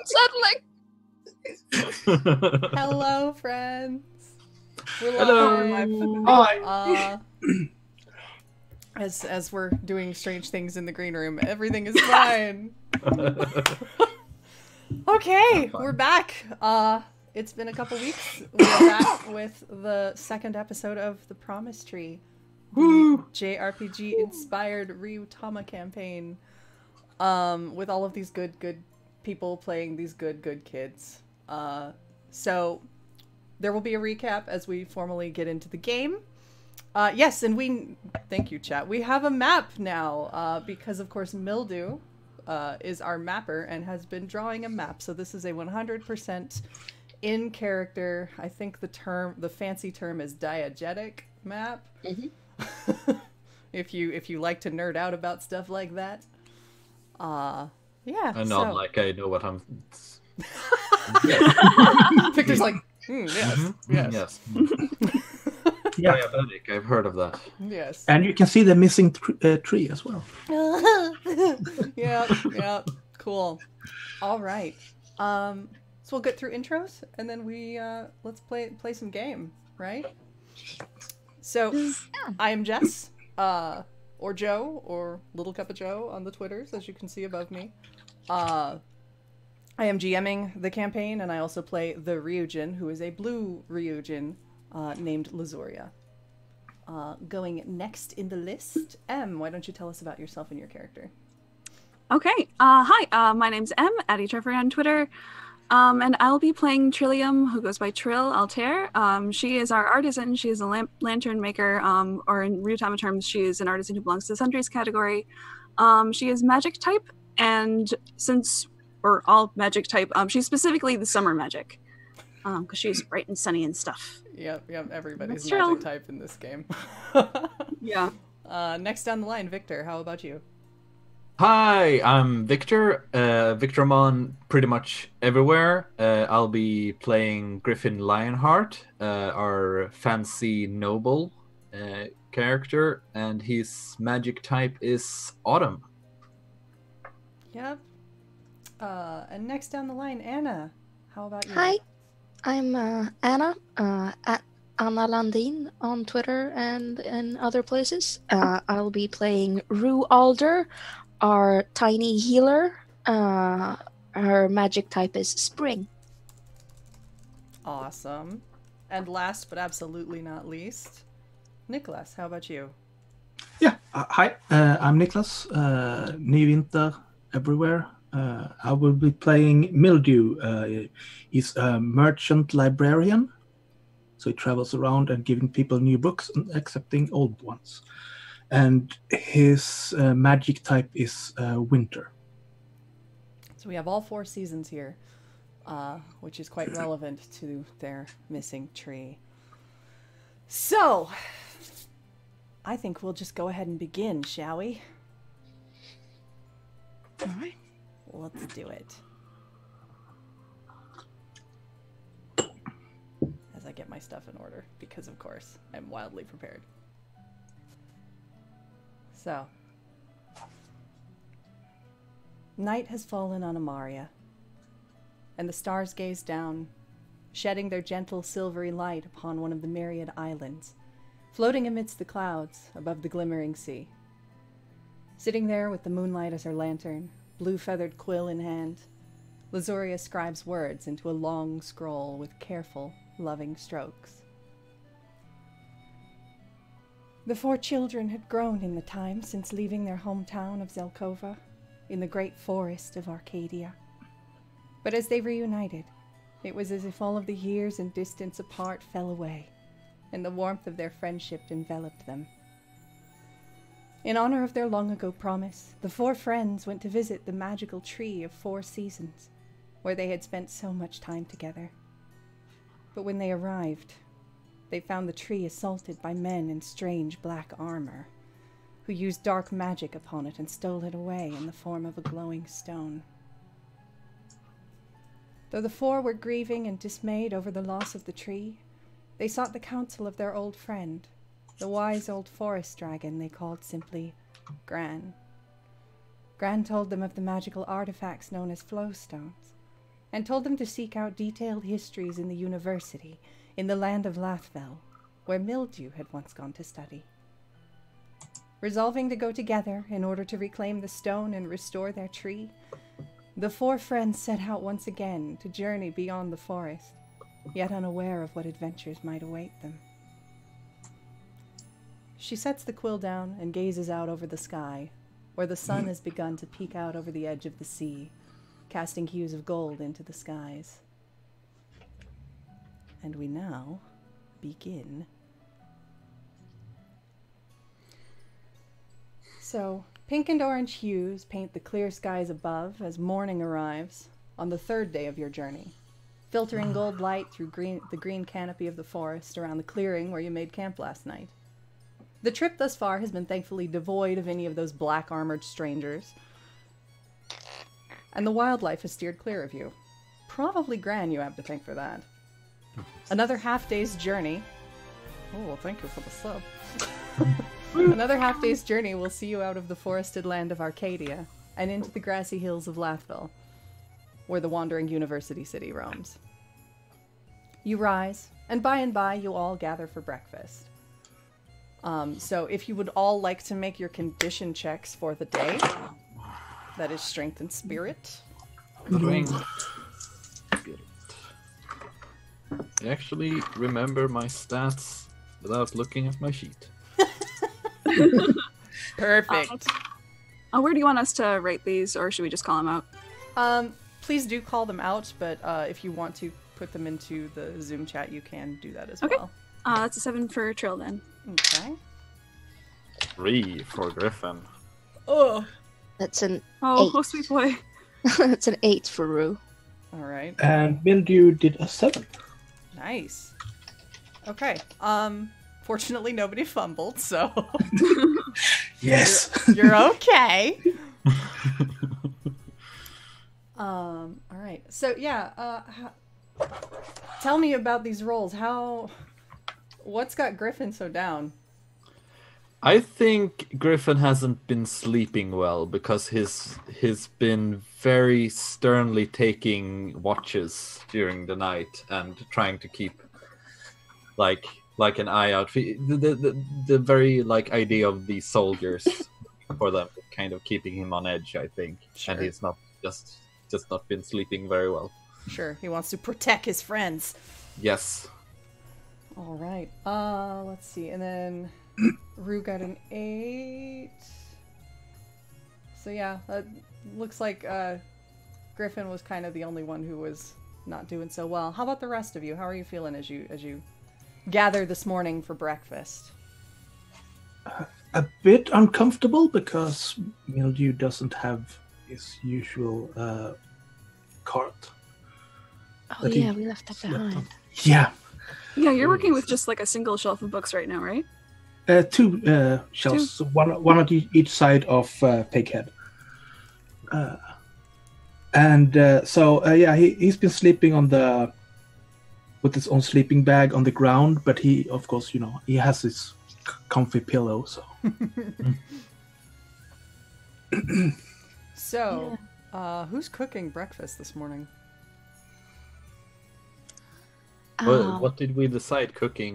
unsettling. Hello, friends. We're Hello. live. As we're doing strange things in the green room, everything is fine. Okay, we're back. It's been a couple weeks. We're back with the second episode of The Promise Tree, the JRPG inspired Ryutama campaign. With all of these good people playing these good kids. So there will be a recap as we formally get into the game. Yes, and thank you, chat. We have a map now, because of course Mildew is our mapper and has been drawing a map. So this is a 100% in character. I think the fancy term is diegetic map. Mm-hmm. if you like to nerd out about stuff like that. Yeah. I nod like I know what I'm. Victor's like, yes. Yes. Yeah. Diabetic, I've heard of that. Yes. And you can see the missing tree as well. Yeah. Cool. All right. So we'll get through intros and then we let's play some game, right? So I am Jess, or Joe, or Little Cup of Joe on the Twitters, as you can see above me. I am GMing the campaign, and I also play the Ryujin, who is a blue Ryujin named Lazuria. Going next in the list, Em, why don't you tell us about yourself and your character? Okay. Hi. My name's Em, Addie Trevor on Twitter. And I'll be playing Trillium, who goes by Trill Altair. She is our artisan. She is a lantern maker, or in Ryutama terms, she is an artisan who belongs to the Sundries category. She is magic type, and all magic type, she's specifically the summer magic, because she's bright and sunny and stuff. Yep, everybody's That's magic Trill. type in this game. Yeah. Next down the line, Victor, how about you? Hi, I'm Victor. Victormon pretty much everywhere. I'll be playing Griffin Lionheart, our fancy noble character, and his magic type is Autumn. Yep. And next down the line, Anna, how about you? Hi, I'm Anna, at Anna Landin on Twitter and in other places. I'll be playing Rue Alder, our tiny healer. Her magic type is Spring. Awesome. And last but absolutely not least, Nicholas, how about you? Yeah. Hi, I'm Niklas. Nyvinter everywhere. I will be playing Mildew. He's a merchant librarian. So he travels around and giving people new books and accepting old ones. And his magic type is winter. So we have all 4 seasons here, which is quite relevant to their missing tree. So, I think we'll just go ahead and begin, shall we? All right. Let's do it. As I get my stuff in order, because of course, I'm wildly prepared. So, night has fallen on Amaria, and the stars gaze down, shedding their gentle silvery light upon one of the myriad islands, floating amidst the clouds above the glimmering sea. Sitting there with the moonlight as her lantern, blue-feathered quill in hand, Lazuria scribes words into a long scroll with careful, loving strokes. The 4 children had grown in the time since leaving their hometown of Zelkova, in the great forest of Arcadia. But as they reunited, it was as if all of the years and distance apart fell away, and the warmth of their friendship enveloped them. In honor of their long-ago promise, the 4 friends went to visit the magical tree of 4 seasons, where they had spent so much time together. But when they arrived, they found the tree assaulted by men in strange black armor, who used dark magic upon it and stole it away in the form of a glowing stone. Though the 4 were grieving and dismayed over the loss of the tree, they sought the counsel of their old friend, the wise old forest dragon they called simply Gran. Gran told them of the magical artifacts known as flowstones, and told them to seek out detailed histories in the university in the land of Lathvel, where Mildew had once gone to study. Resolving to go together in order to reclaim the stone and restore their tree, the four friends set out once again to journey beyond the forest, yet unaware of what adventures might await them. She sets the quill down and gazes out over the sky, where the sun has begun to peek out over the edge of the sea, casting hues of gold into the skies. And we now begin. So, pink and orange hues paint the clear skies above as morning arrives on the third day of your journey, filtering gold light through the green canopy of the forest around the clearing where you made camp last night. The trip thus far has been thankfully devoid of any of those black-armored strangers, and the wildlife has steered clear of you. Probably Gran you have to thank for that. Another half-day's journey... Oh, well, thank you for the sub. Another half-day's journey will see you out of the forested land of Arcadia and into the grassy hills of Lathville, where the wandering university city roams. You rise, and by you all gather for breakfast. So if you would all like to make your condition checks for the day, that is strength and spirit. I actually remember my stats without looking at my sheet. Perfect. Where do you want us to rate these, or should we just call them out? Please do call them out, but if you want to put them into the Zoom chat, you can do that as Okay. well. That's a 7 for Trill then. Okay. 3 for Griffin. Oh. That's an Oh, 8. oh sweet boy. That's an 8 for Rue. All right. And Mildew did a 7. Nice. Okay. Fortunately, nobody fumbled, so Yes. you're okay. All right. So yeah. Tell me about these rolls. What's got Griffin so down? I think Griffin hasn't been sleeping well because he's been very sternly taking watches during the night and trying to keep like an eye out. The very idea of these soldiers for them kind of keeping him on edge, I think. Sure. And he's not just not been sleeping very well. Sure, he wants to protect his friends. Yes. All right. Let's see. And then Rue got an 8. So yeah, that looks like Griffin was kind of the only one who was not doing so well. How about the rest of you? How are you feeling as you gather this morning for breakfast? A bit uncomfortable because Mildew doesn't have his usual cart. Oh But yeah, he we left that slept behind. on. Yeah. Yeah, you're working with just like a single shelf of books right now, right? 2 shelves, so one on each side of Pighead. He's been sleeping with his own sleeping bag on the ground, but he, of course, he has his comfy pillow. So. So, who's cooking breakfast this morning? What did we decide cooking?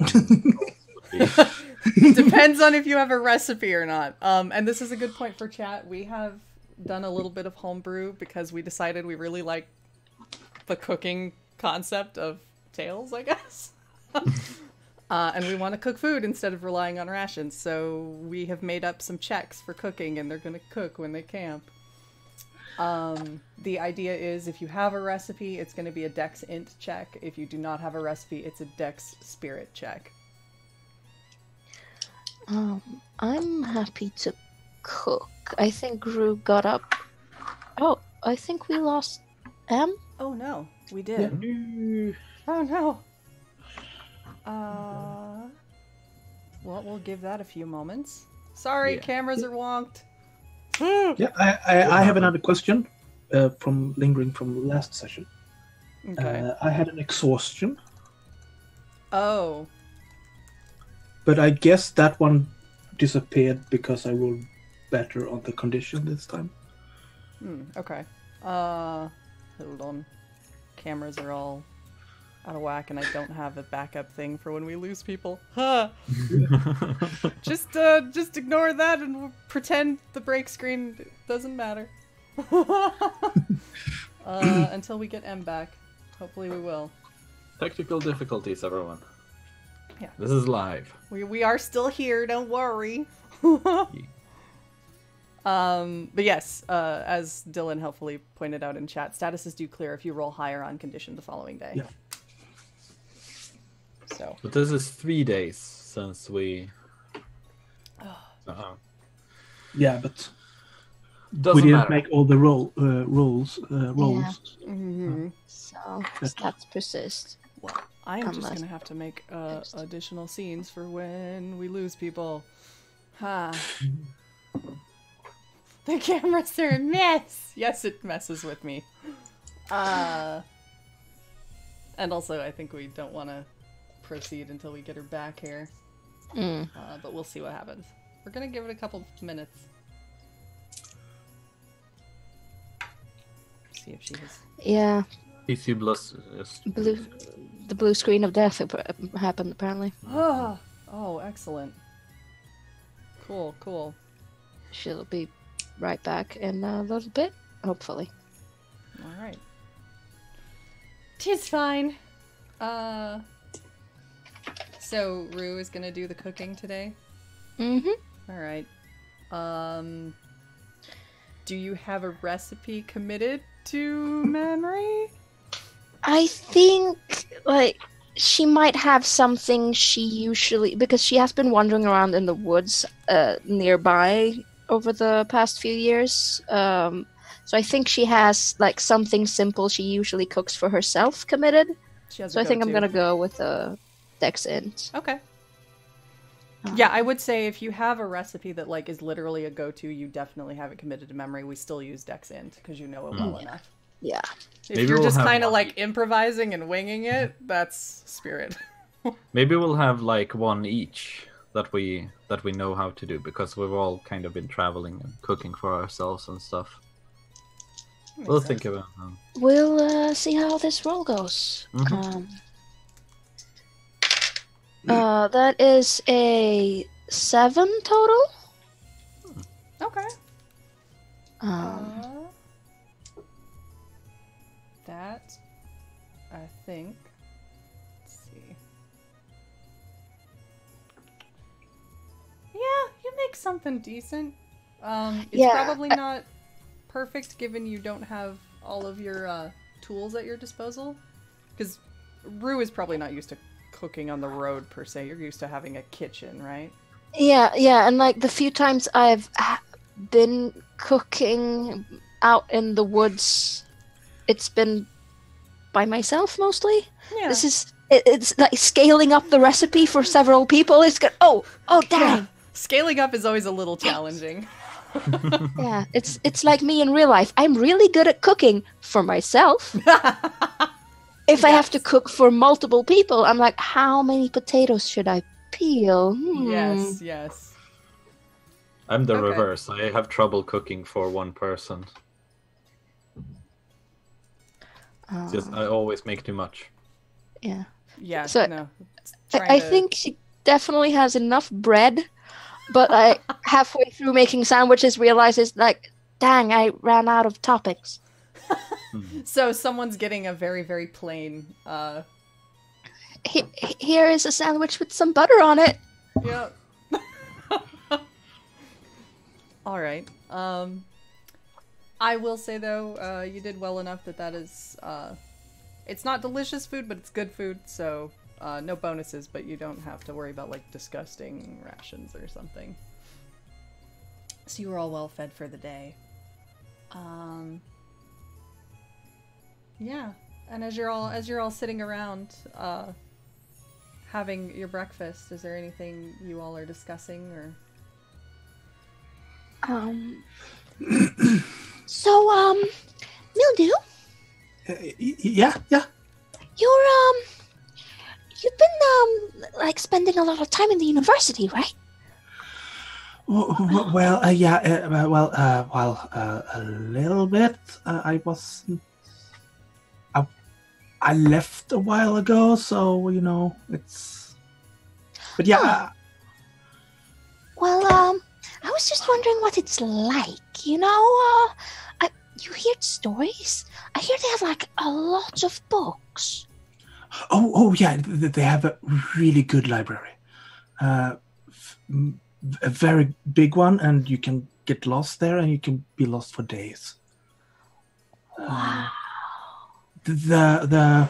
Depends on if you have a recipe or not. And this is a good point for chat. We have done a little bit of homebrew because we decided we really like the cooking concept of Tales, I guess. And we want to cook food instead of relying on rations. So we have made up some checks for cooking, and they're going to cook when they camp. The idea is if you have a recipe, it's going to be a Dex Int check. If you do not have a recipe, it's a Dex Spirit check. I'm happy to cook. I think Rue got up. Oh, I think we lost M. Oh no, we did. Oh no. Well, we'll give that a few moments. Sorry, Yeah. cameras are wonked. Yeah, I have another question lingering from the last session. Okay. I had an exhaustion, Oh. but I guess that one disappeared because I rolled better on the condition this time. Okay. Hold on. cameras are all out of whack and I don't have a backup thing for when we lose people. Huh. Just ignore that and we'll pretend the break screen doesn't matter. Until we get M back. Hopefully we will. Technical difficulties, everyone. Yeah. This is live. We are still here, don't worry. But yes, as Dylan helpfully pointed out in chat, statuses do clear if you roll higher on condition the following day. Yeah. So. But this is 3 days since we... Yeah, but Doesn't we didn't matter. make all the rolls. Mm-hmm. So stats persist. Well, I am just Unless- gonna have to make additional scenes for when we lose people. Ha. The cameras are a mess. Yes, it messes with me. And also, I think we don't want to proceed until we get her back here. But we'll see what happens. We're gonna give it a couple minutes. See if she has. Yeah, PC Plus is... the blue screen of death happened apparently. Oh, excellent. Cool, cool. She'll be right back in a little bit, hopefully. All right. 'Tis fine. So Rue is gonna do the cooking today. Mm-hmm. All right. Do you have a recipe committed to memory? I think, like, she might have something she usually... Because she has been wandering around in the woods nearby over the past few years. So I think she has, like, something simple she usually cooks for herself committed. She has So a I think I'm go-to. gonna go with a Dex Int. Okay. Yeah, I would say if you have a recipe that like is literally a go-to, you definitely have it committed to memory. We still use Dex Int because you know it well enough. Yeah. If Maybe you're we'll just have kind of one. like improvising and winging it, that's spirit. Maybe we'll have like one each that we know how to do, because we've all kind of been traveling and cooking for ourselves and stuff. We'll think about them. We'll see how this roll goes. Mhm. That is a 7 total. Okay. Um, That, I think. Let's see. Yeah, you make something decent. It's Yeah, probably not perfect given you don't have all of your tools at your disposal. Because Rue is probably not used to cooking on the road per se. You're used to having a kitchen, right? yeah, and like the few times I've been cooking out in the woods, it's been by myself mostly. Yeah. This is it's like scaling up the recipe for several people. It's good. Oh, dang. Scaling up is always a little challenging. Yeah, it's like me in real life. I'm really good at cooking for myself. If I have to cook for multiple people, I'm like, how many potatoes should I peel? Yes. I'm the Okay. reverse. I have trouble cooking for one person. Just I always make too much. Yeah. Yeah, So, no. I think she definitely has enough bread, but like halfway through making sandwiches realizes like, dang, I ran out of toppings. So someone's getting a very, very plain, Here is a sandwich with some butter on it. yeah. All right. I will say though, you did well enough that is, it's not delicious food, but it's good food, so no bonuses, but you don't have to worry about like disgusting rations or something. So you were all well fed for the day. Yeah, and as you're all sitting around, having your breakfast, is there anything you all are discussing or? So, Mildew, Yeah. you've been like spending a lot of time in the university, right? Well, a little bit. I wasn't. I left a while ago, so it's. But yeah. Well, I was just wondering what it's like. You hear stories. I hear they have like a lot of books. Oh yeah, they have a really good library. A very big one, and you can get lost there, and you can be lost for days. Wow. The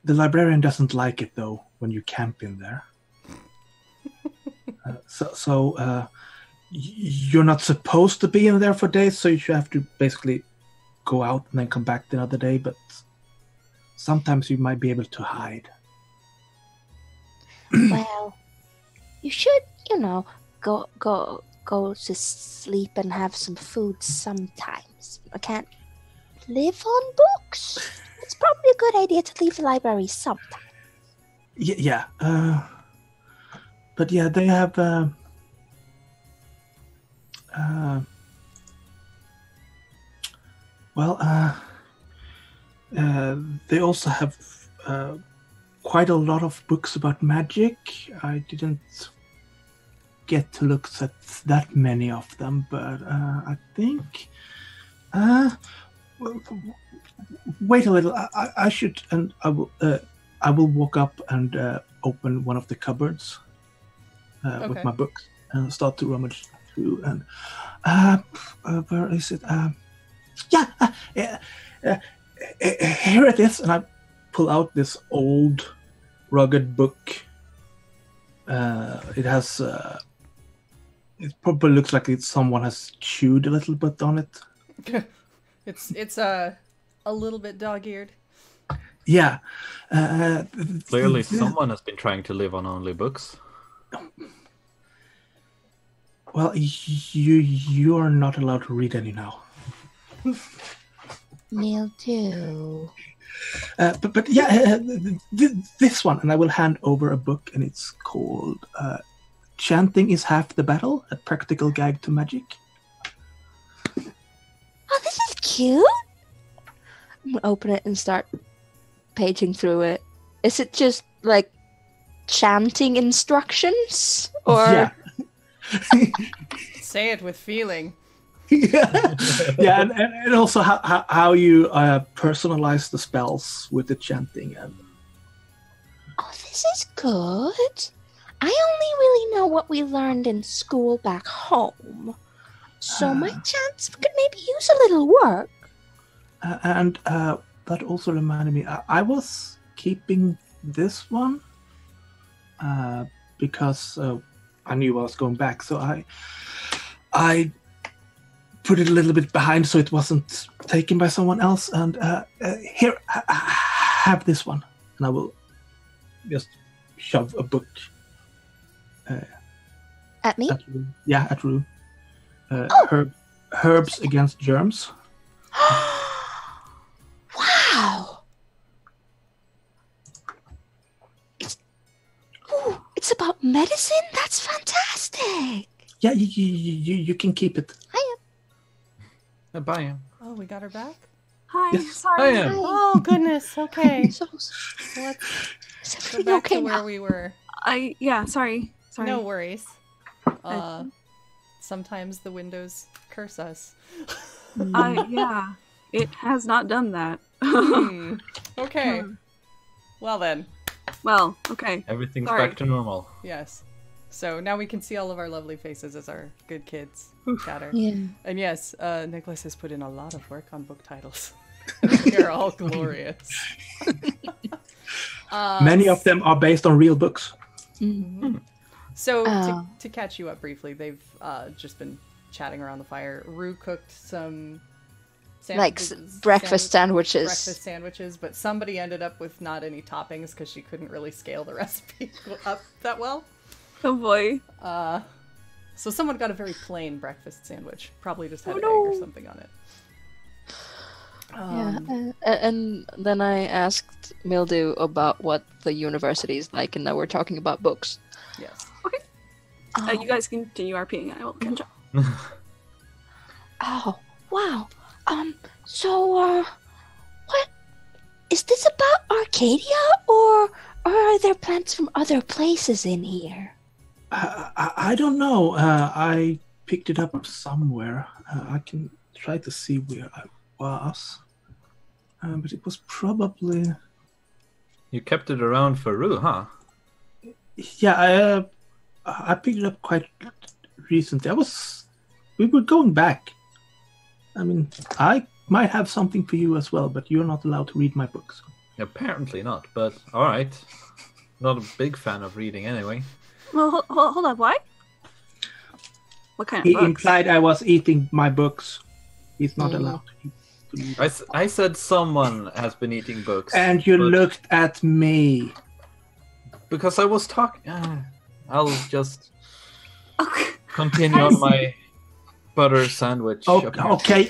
librarian doesn't like it though when you camp in there. So you're not supposed to be in there for days, so you have to basically go out and then come back the other day. But sometimes you might be able to hide. Well, you should, go to sleep and have some food sometimes. I can't live on books. It's probably a good idea to leave the library sometime. Yeah. But yeah, they have. They also have quite a lot of books about magic. I didn't get to look at that many of them, but I think. Wait a little. I should, and I will. I will walk up and open one of the cupboards with my books and start to rummage through. And where is it? Here it is. And I pull out this old, rugged book. It has. It probably looks like someone has chewed a little bit on it. It's a little bit dog-eared. Yeah. Clearly, someone has been trying to live on only books. Well, you are not allowed to read any now. Mildew. But yeah, this one, and I will hand over a book, and it's called "Chanting is Half the Battle: A Practical Guide to Magic." Oh, this is cute. I'm gonna open it and start paging through it. Is it just like chanting instructions, or? Yeah. Say it with feeling. Yeah, and also how you personalize the spells with the chanting. And Oh, this is good. I only really know what we learned in school back home, so my chants could maybe use a little work. And that also reminded me, I was keeping this one because I knew I was going back, so I put it a little bit behind so it wasn't taken by someone else. And here, have this one, and I will just shove a book At me? at Rue. Herbs Against Germs. Wow! It's about medicine? That's fantastic! Yeah, you can keep it. Bye. Oh, we got her back? Hi, Yes. sorry. Hi, Oh, goodness. Okay. So, Let's is go everything back okay to where now? we were. Sorry. No worries. Sometimes the windows curse us. Yeah, it has not done that. Okay. Well then. Well, okay. Everything's Sorry. back to normal. Yes. So now we can see all of our lovely faces as our good kids chatter. Yeah. And yes, Nicholas has put in a lot of work on book titles. They're all glorious. Many of them are based on real books. So Oh. to catch you up briefly, they've just been chatting around the fire. Rue cooked some Breakfast sandwiches. breakfast sandwiches, but somebody ended up with not any toppings because she couldn't really scale the recipe up that well. Oh boy. So someone got a very plain breakfast sandwich. Probably just had an egg or something on it. Yeah, and then I asked Mildew about what the university is like, and now we're talking about books. Yes. You guys continue RPing. I will catch up. Oh, wow. So, Is this about Arcadia, or are there plants from other places in here? I don't know. I picked it up somewhere. I can try to see where I was. But it was probably... You kept it around for Rue, huh? Yeah, I picked it up quite recently. We were going back. I mean, I might have something for you as well, but you're not allowed to read my books. Apparently not, but alright. Not a big fan of reading anyway. Well, hold up, what? What kind of He books? implied I was eating my books. He's not allowed to eat. I said someone has been eating books. And you but- looked at me. Because I was talking... I'll just Okay. continue on my butter sandwich. Okay.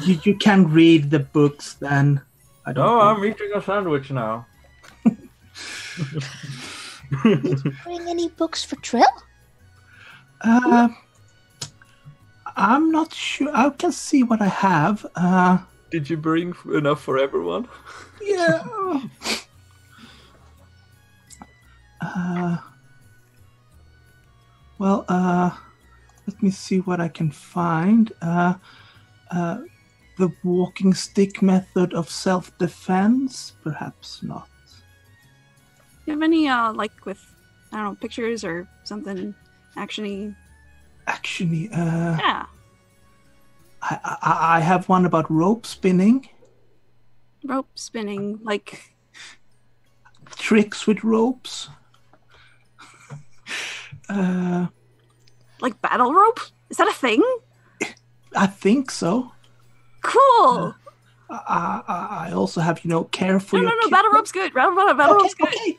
you can read the books then. I don't No, know. I'm eating a sandwich now. Bring any books for Trill? I'm not sure. I can see what I have. Did you bring enough for everyone? Yeah. Well, let me see what I can find. The walking stick method of self-defense? Perhaps not. You have any like with I don't know pictures or something actiony? Actually, Yeah, I have one about rope spinning, rope spinning like tricks with ropes. like battle rope. Is that a thing? I think so. Cool. I also have, care for No, your no, no. kid- Battle rope's good. Battle rope's good. Okay.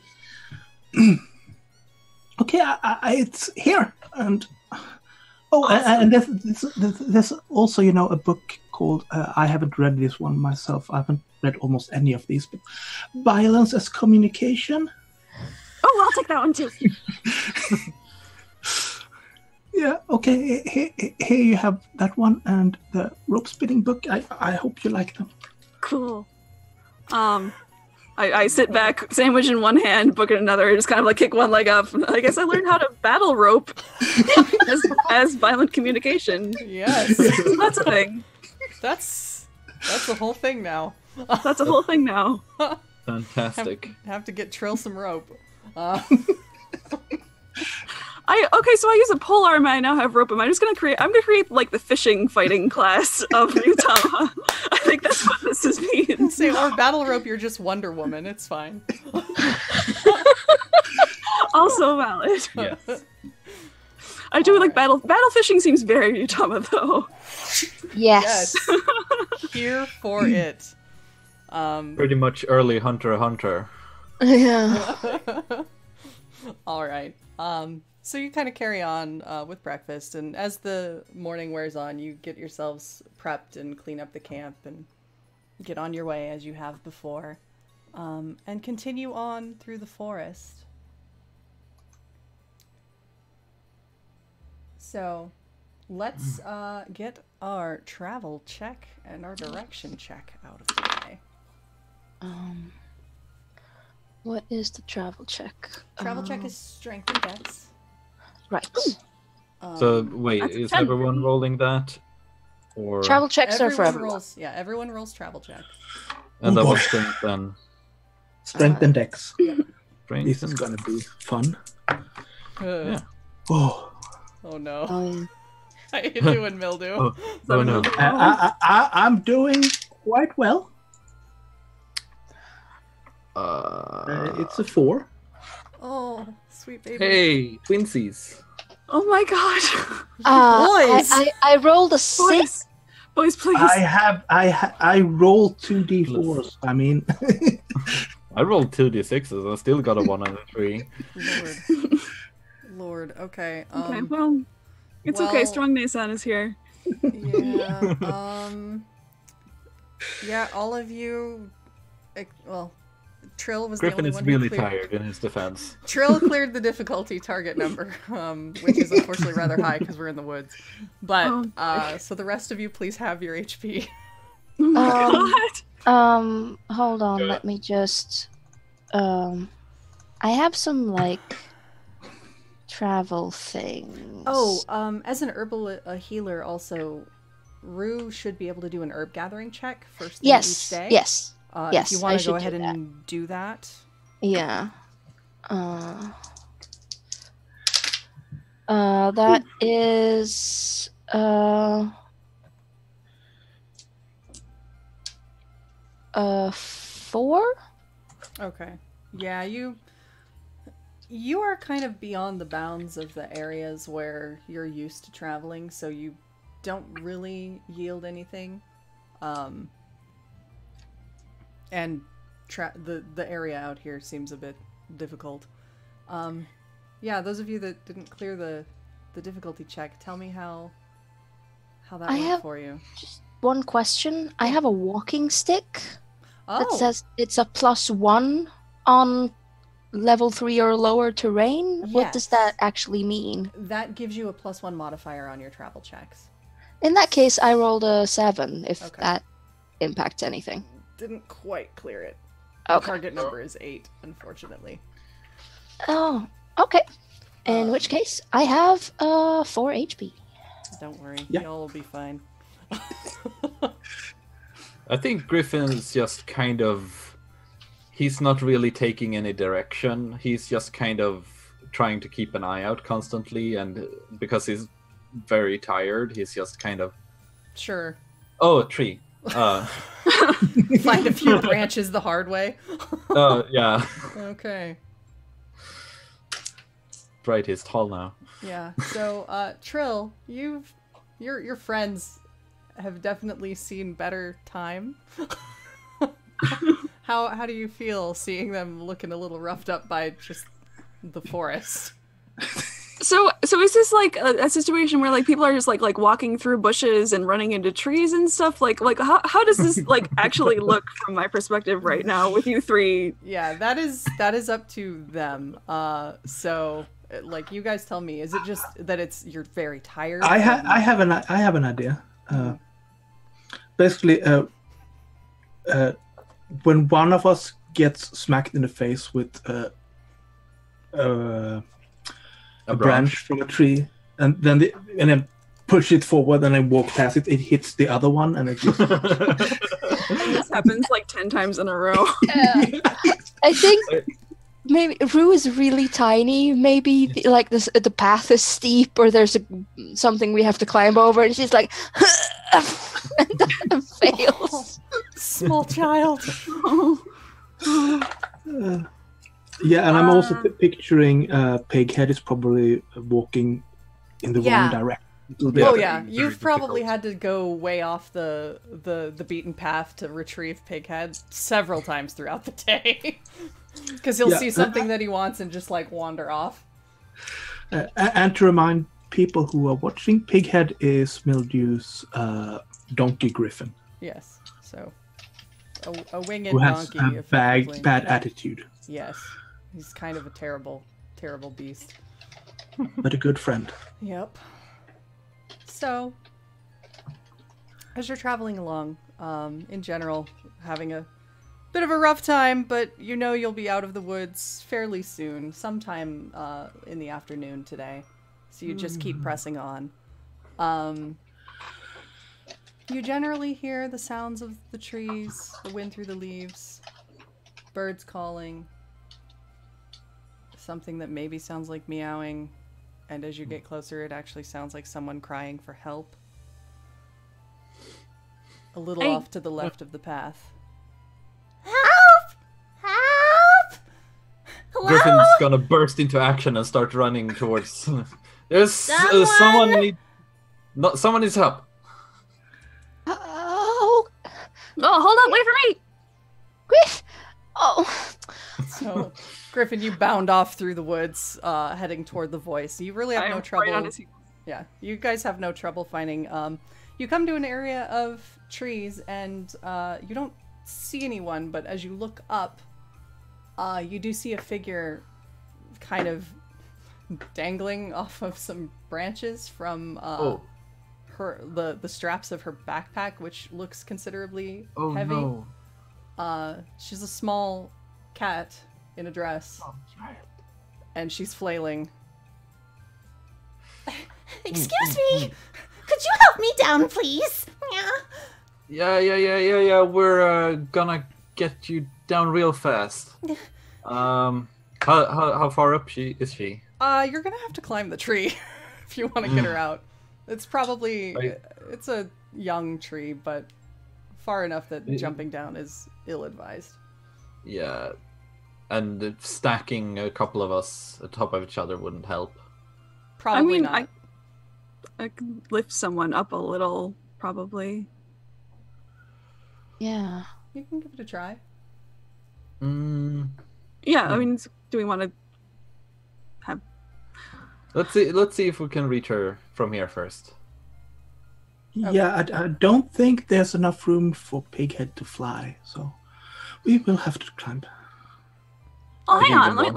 Okay, it's here, and and there's also a book called I haven't read this one myself. I haven't read almost any of these, but Violence as Communication. Oh, I'll take that one too. Yeah, okay. Here you have that one and the rope spinning book. I hope you like them. Cool. I sit back, sandwich in one hand, book in another, just kind of like kick one leg up. I guess I learned how to battle rope as violent communication. Yes. So that's a thing. That's the whole thing now. That's a whole thing now. Fantastic. Have to get Trill some rope. Okay, so I use a pole arm and I now have rope. I'm gonna create like the fishing fighting class of Ryutama. I think that's what this means. Say, or battle rope, you're just Wonder Woman. It's fine. Also valid. Yes. I do like battle fishing seems very Ryutama though. Yes. Here for it. Pretty much early Hunter x Hunter. Yeah. All right. So you kind of carry on with breakfast, and as the morning wears on, you get yourselves prepped and clean up the camp and get on your way as you have before, and continue on through the forest. So let's get our travel check and our direction check out of the way. What is the travel check? Travel check is strength and dex. Right. So wait, That's a is 10. everyone rolling that? Or Travel checks are for everyone. Everyone rolls travel check. and that Oh, was boy. strength then. Strength and Dex. Strength This is and- gonna be fun. Yeah. Oh, Oh no. Um, How you doing, Mildew? Oh no. I'm doing quite well. It's a 4. Oh, sweet baby. Hey, twinsies. Oh my god. Boys! I rolled a 6. Boys, please. I rolled 2d4s. I mean, I rolled 2d6s. I still got a 1 and a 3. Lord. Okay. Okay, well, it's okay. well- Strong Nason is here. Yeah. Yeah. All of you. Well, Trill was Griffin the only is one really who cleared. tired in his defense. Trill cleared the difficulty target number, which is unfortunately rather high because we're in the woods. But Oh, so the rest of you, please have your HP. Oh my Um, god. Hold on, Yeah. let me just I have some like travel things. Oh, as an herbal healer, also, Rue should be able to do an herb gathering check first thing each day. Yes. If you I want to should go do ahead that. and do that. Yeah. That is 4. Okay. Yeah, you are kind of beyond the bounds of the areas where you're used to traveling, so you don't really yield anything. And the area out here seems a bit difficult. Yeah, those of you that didn't clear the difficulty check, tell me how that I went have- for you. One question. I have a walking stick that Oh, says it's a +1 on level 3 or lower terrain. What does Yes. that actually mean? that gives you a +1 modifier on your travel checks. In that case, I rolled a 7, if Okay. that impacts anything. Didn't quite clear it. Okay. The target number is 8, unfortunately. Oh, okay. In Uh, which case, I have 4 HP. Don't worry, Yeah. y'all will be fine. I think Griffin is just kind of. He's not really taking any direction. He's just kind of trying to keep an eye out constantly, and because he's very tired, he's just kind of. Sure. Oh, a tree. Find a few branches the hard way. Yeah. Okay. Right, he's tall now. Yeah. So, Trill, your friends have definitely seen better time. How do you feel seeing them looking a little roughed up by just the forest? So is this like a situation where like people are just like walking through bushes and running into trees and stuff? Like how does this like actually look from my perspective right now with you three? Yeah, that is up to them. So like you guys tell me, is it just that you're very tired? I have an idea. Basically, when one of us gets smacked in the face with a branch from a tree, and then push it forward, and then walk past it, it hits the other one, and it just... And this happens like 10 times in a row. I think maybe Rue is really tiny. Maybe like the path is steep, or there's something we have to climb over, and she's like, and then fails. Small child. Yeah, and I'm also picturing Pighead is probably walking in the wrong direction. Oh yeah, you've probably had to go way off the beaten path to retrieve Pighead several times throughout the day. Because he'll see something that he wants and just like wander off. And to remind people who are watching, Pighead is Mildew's donkey griffin. Yes, so a winged Who has donkey. a effectively. bad attitude, Yes, he's kind of a terrible beast. but a good friend. Yep. So, as you're traveling along, in general, having a bit of a rough time, but you know you'll be out of the woods fairly soon, sometime in the afternoon today. So you just keep pressing on. You generally hear the sounds of the trees, the wind through the leaves, birds calling, something that maybe sounds like meowing. And as you get closer, it actually sounds like someone crying for help. A little off to the left of the path. Help! Help! Hello? Griffin's gonna burst into action and start running towards. There's someone needs help. Oh, hold on, wait for me. Griff! Oh, So, Griffin, you bound off through the woods, heading toward the voice. You really have I no am trouble. right on his heels. Yeah, you guys have no trouble finding. You come to an area of trees, and you don't see anyone. But as you look up, you do see a figure, kind of dangling off of some branches from the straps of her backpack, which looks considerably heavy. No. She's a small cat in a dress. And she's flailing. Excuse me! Could you help me down, please? Yeah. We're gonna get you down real fast. How far up is she? You're gonna have to climb the tree if you want to get her out. It's probably it's a young tree, but far enough that jumping down is ill-advised. Yeah, and stacking a couple of us atop of each other wouldn't help. Probably I mean, not. I could lift someone up a little, probably. Yeah. You can give it a try. Yeah, I mean, do we want to have... Let's see if we can reach her from here first. Yeah, I don't think there's enough room for Pighead to fly, so we will have to climb. Oh, hang on. Let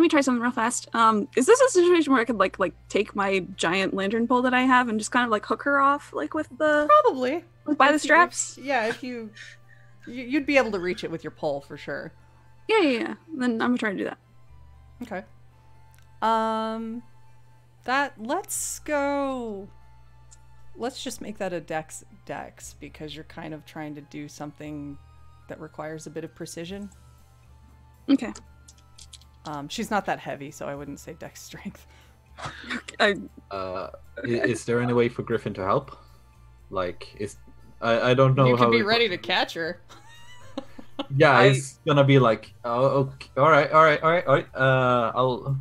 me try something real fast. Is this a situation where I could like take my giant lantern pole that I have and just kind of like hook her off like with the Probably. by the straps? If you'd be able to reach it with your pole for sure. Yeah. Then I'm gonna try to do that. Okay. Let's just make that a dex because you're kind of trying to do something that requires a bit of precision. Okay. She's not that heavy, so I wouldn't say dex strength. Is there any way for Griffin to help? I don't know You how can be ready to catch her. Yeah, it's gonna be like, oh, okay, all right. I'll.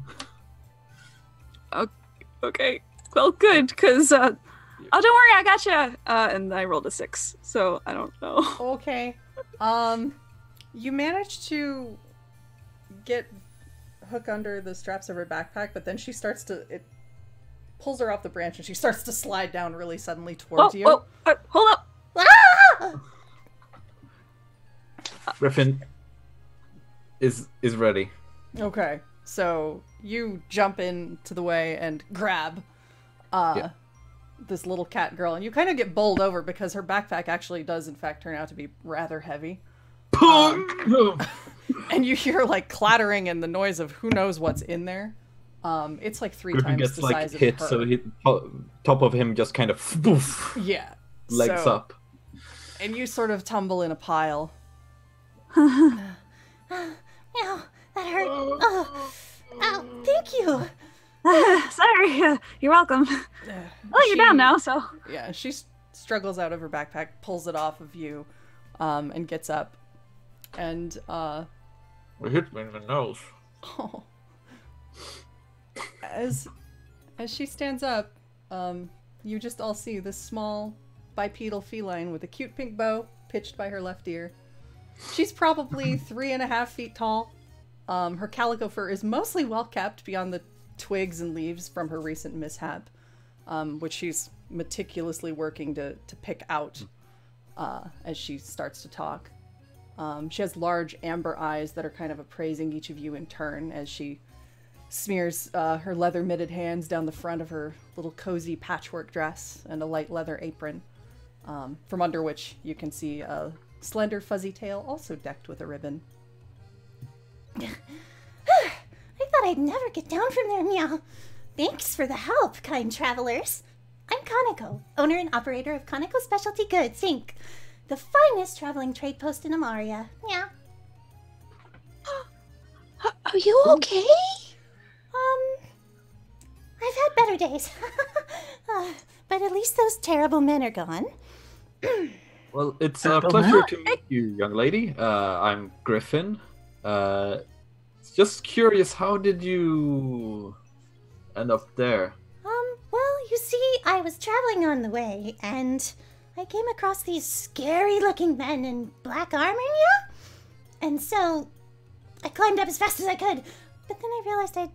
Okay. Well, good, because oh, don't worry, I gotcha. And I rolled a 6, so I don't know. Okay. You managed to get Hook under the straps of her backpack, but then she starts to it pulls her off the branch and she starts to slide down really suddenly towards you. Hold up. Ah! Griffin is ready. Okay. So you jump into the way and grab this little cat girl, and you kind of get bowled over because her backpack actually does in fact turn out to be rather heavy. And you hear like clattering and the noise of who knows what's in there. It's like 3 Griffin times gets the like size hit, of her. so top of him just kind of poof, Yeah. legs So- up. And you sort of tumble in a pile. Ow, that hurt. Oh, ow, thank you. Sorry. You're welcome. Well, you're down now, so. Yeah, she struggles out of her backpack, pulls it off of you, and gets up. And, It hit me in the nose. oh. As she stands up, you just all see this small bipedal feline with a cute pink bow pitched by her left ear. She's probably 3.5 feet tall. Her calico fur is mostly well kept beyond the twigs and leaves from her recent mishap, which she's meticulously working to pick out as she starts to talk. She has large amber eyes that are kind of appraising each of you in turn as she smears her leather mitted hands down the front of her little cozy patchwork dress and a light leather apron, from under which you can see a slender fuzzy tail also decked with a ribbon. I thought I'd never get down from there, meow. Thanks for the help, kind travelers. I'm Kaneko, owner and operator of Kaneko Specialty Goods, Inc., the finest traveling trade post in Amaria. Meow. Are you okay? I've had better days. But at least those terrible men are gone. Well, it's a pleasure to meet you, young lady. I'm Griffin. Just curious, how did you end up there? Well, you see, I was traveling on the way, and I came across these scary-looking men in black armor, yeah? And so, I climbed up as fast as I could, but then I realized I'm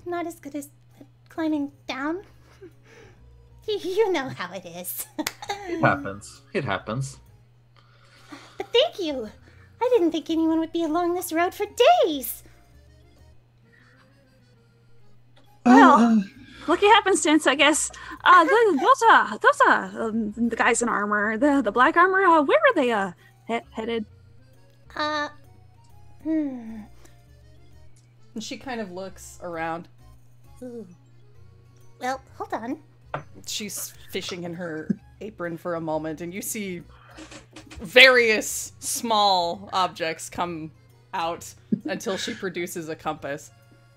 not as good as climbing down. You know how it is. It happens. It happens. But thank you. I didn't think anyone would be along this road for days. Well, lucky happenstance, I guess. Those are the guys in armor. The black armor. Where are they headed? And she kind of looks around. Ooh. Well, hold on. She's fishing in her apron for a moment, and you see various small objects come out until she produces a compass.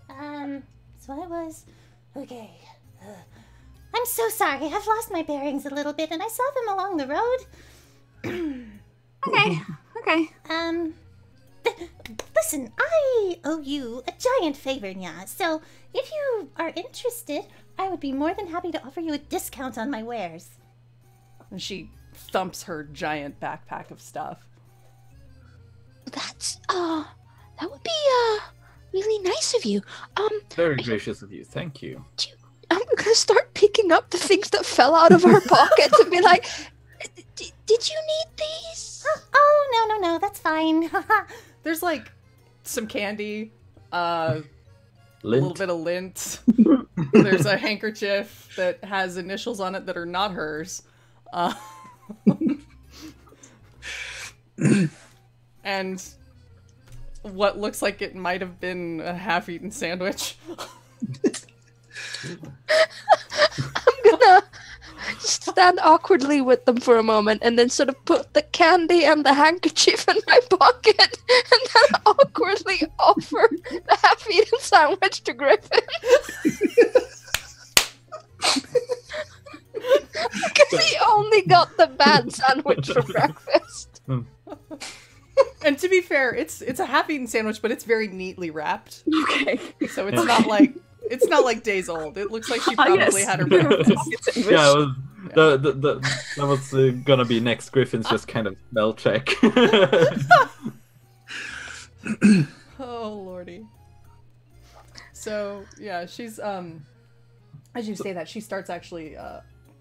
So I was... Okay. I'm so sorry. I've lost my bearings a little bit, and I saw them along the road. Okay. Listen, I owe you a giant favor, Nya. So if you are interested, I would be more than happy to offer you a discount on my wares. And she thumps her giant backpack of stuff. That's that would be really nice of you. Very gracious of you. Thank you. I'm gonna start picking up the things that fell out of her pockets and be like, did you need these? Oh, no, that's fine. There's like some candy, a little bit of lint. There's a handkerchief that has initials on it that are not hers. And what looks like it might have been a half-eaten sandwich. I'm gonna stand awkwardly with them for a moment and then sort of put the candy and the handkerchief in my pocket and then awkwardly offer the half-eaten sandwich to Griffin. Because he only got the bad sandwich for breakfast. And to be fair, it's a half-eaten sandwich, but it's very neatly wrapped. Okay. So it's not like days old. It looks like she probably had her breakfast. Yeah, it was, that was gonna be next. Griffin's just kind of smell check. Oh lordy. So yeah, she's as you say that, she starts actually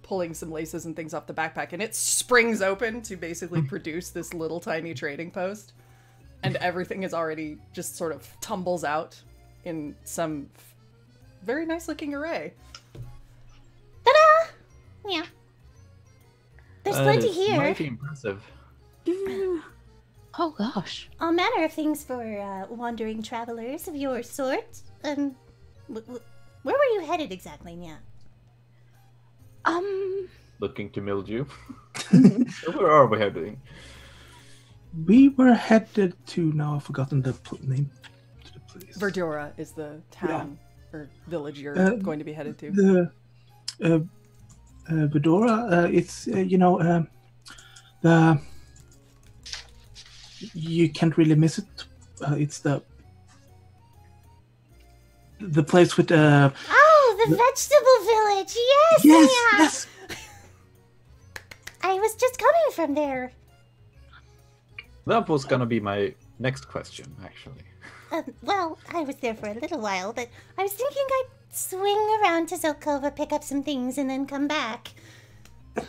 pulling some laces and things off the backpack, and it springs open to basically produce this little tiny trading post, and everything is already just sort of tumbles out in some very nice looking array. Ta-da! Yeah. There's plenty It's here. mighty impressive. Oh gosh. All manner of things for wandering travelers of your sort. Where were you headed exactly, Nya? Looking to Mildew. Where are we heading? We were headed to... Now I've forgotten the name to the place. Verdura is the town or village you're going to be headed to. The Vedora, it's the you can't really miss it. It's the place with Oh, the vegetable village. Yes, yes, Nya. yes. I was just coming from there. That was gonna be my next question, actually. Well, I was there for a little while, but I was thinking I'd swing around to Zelkova, pick up some things, and then come back. The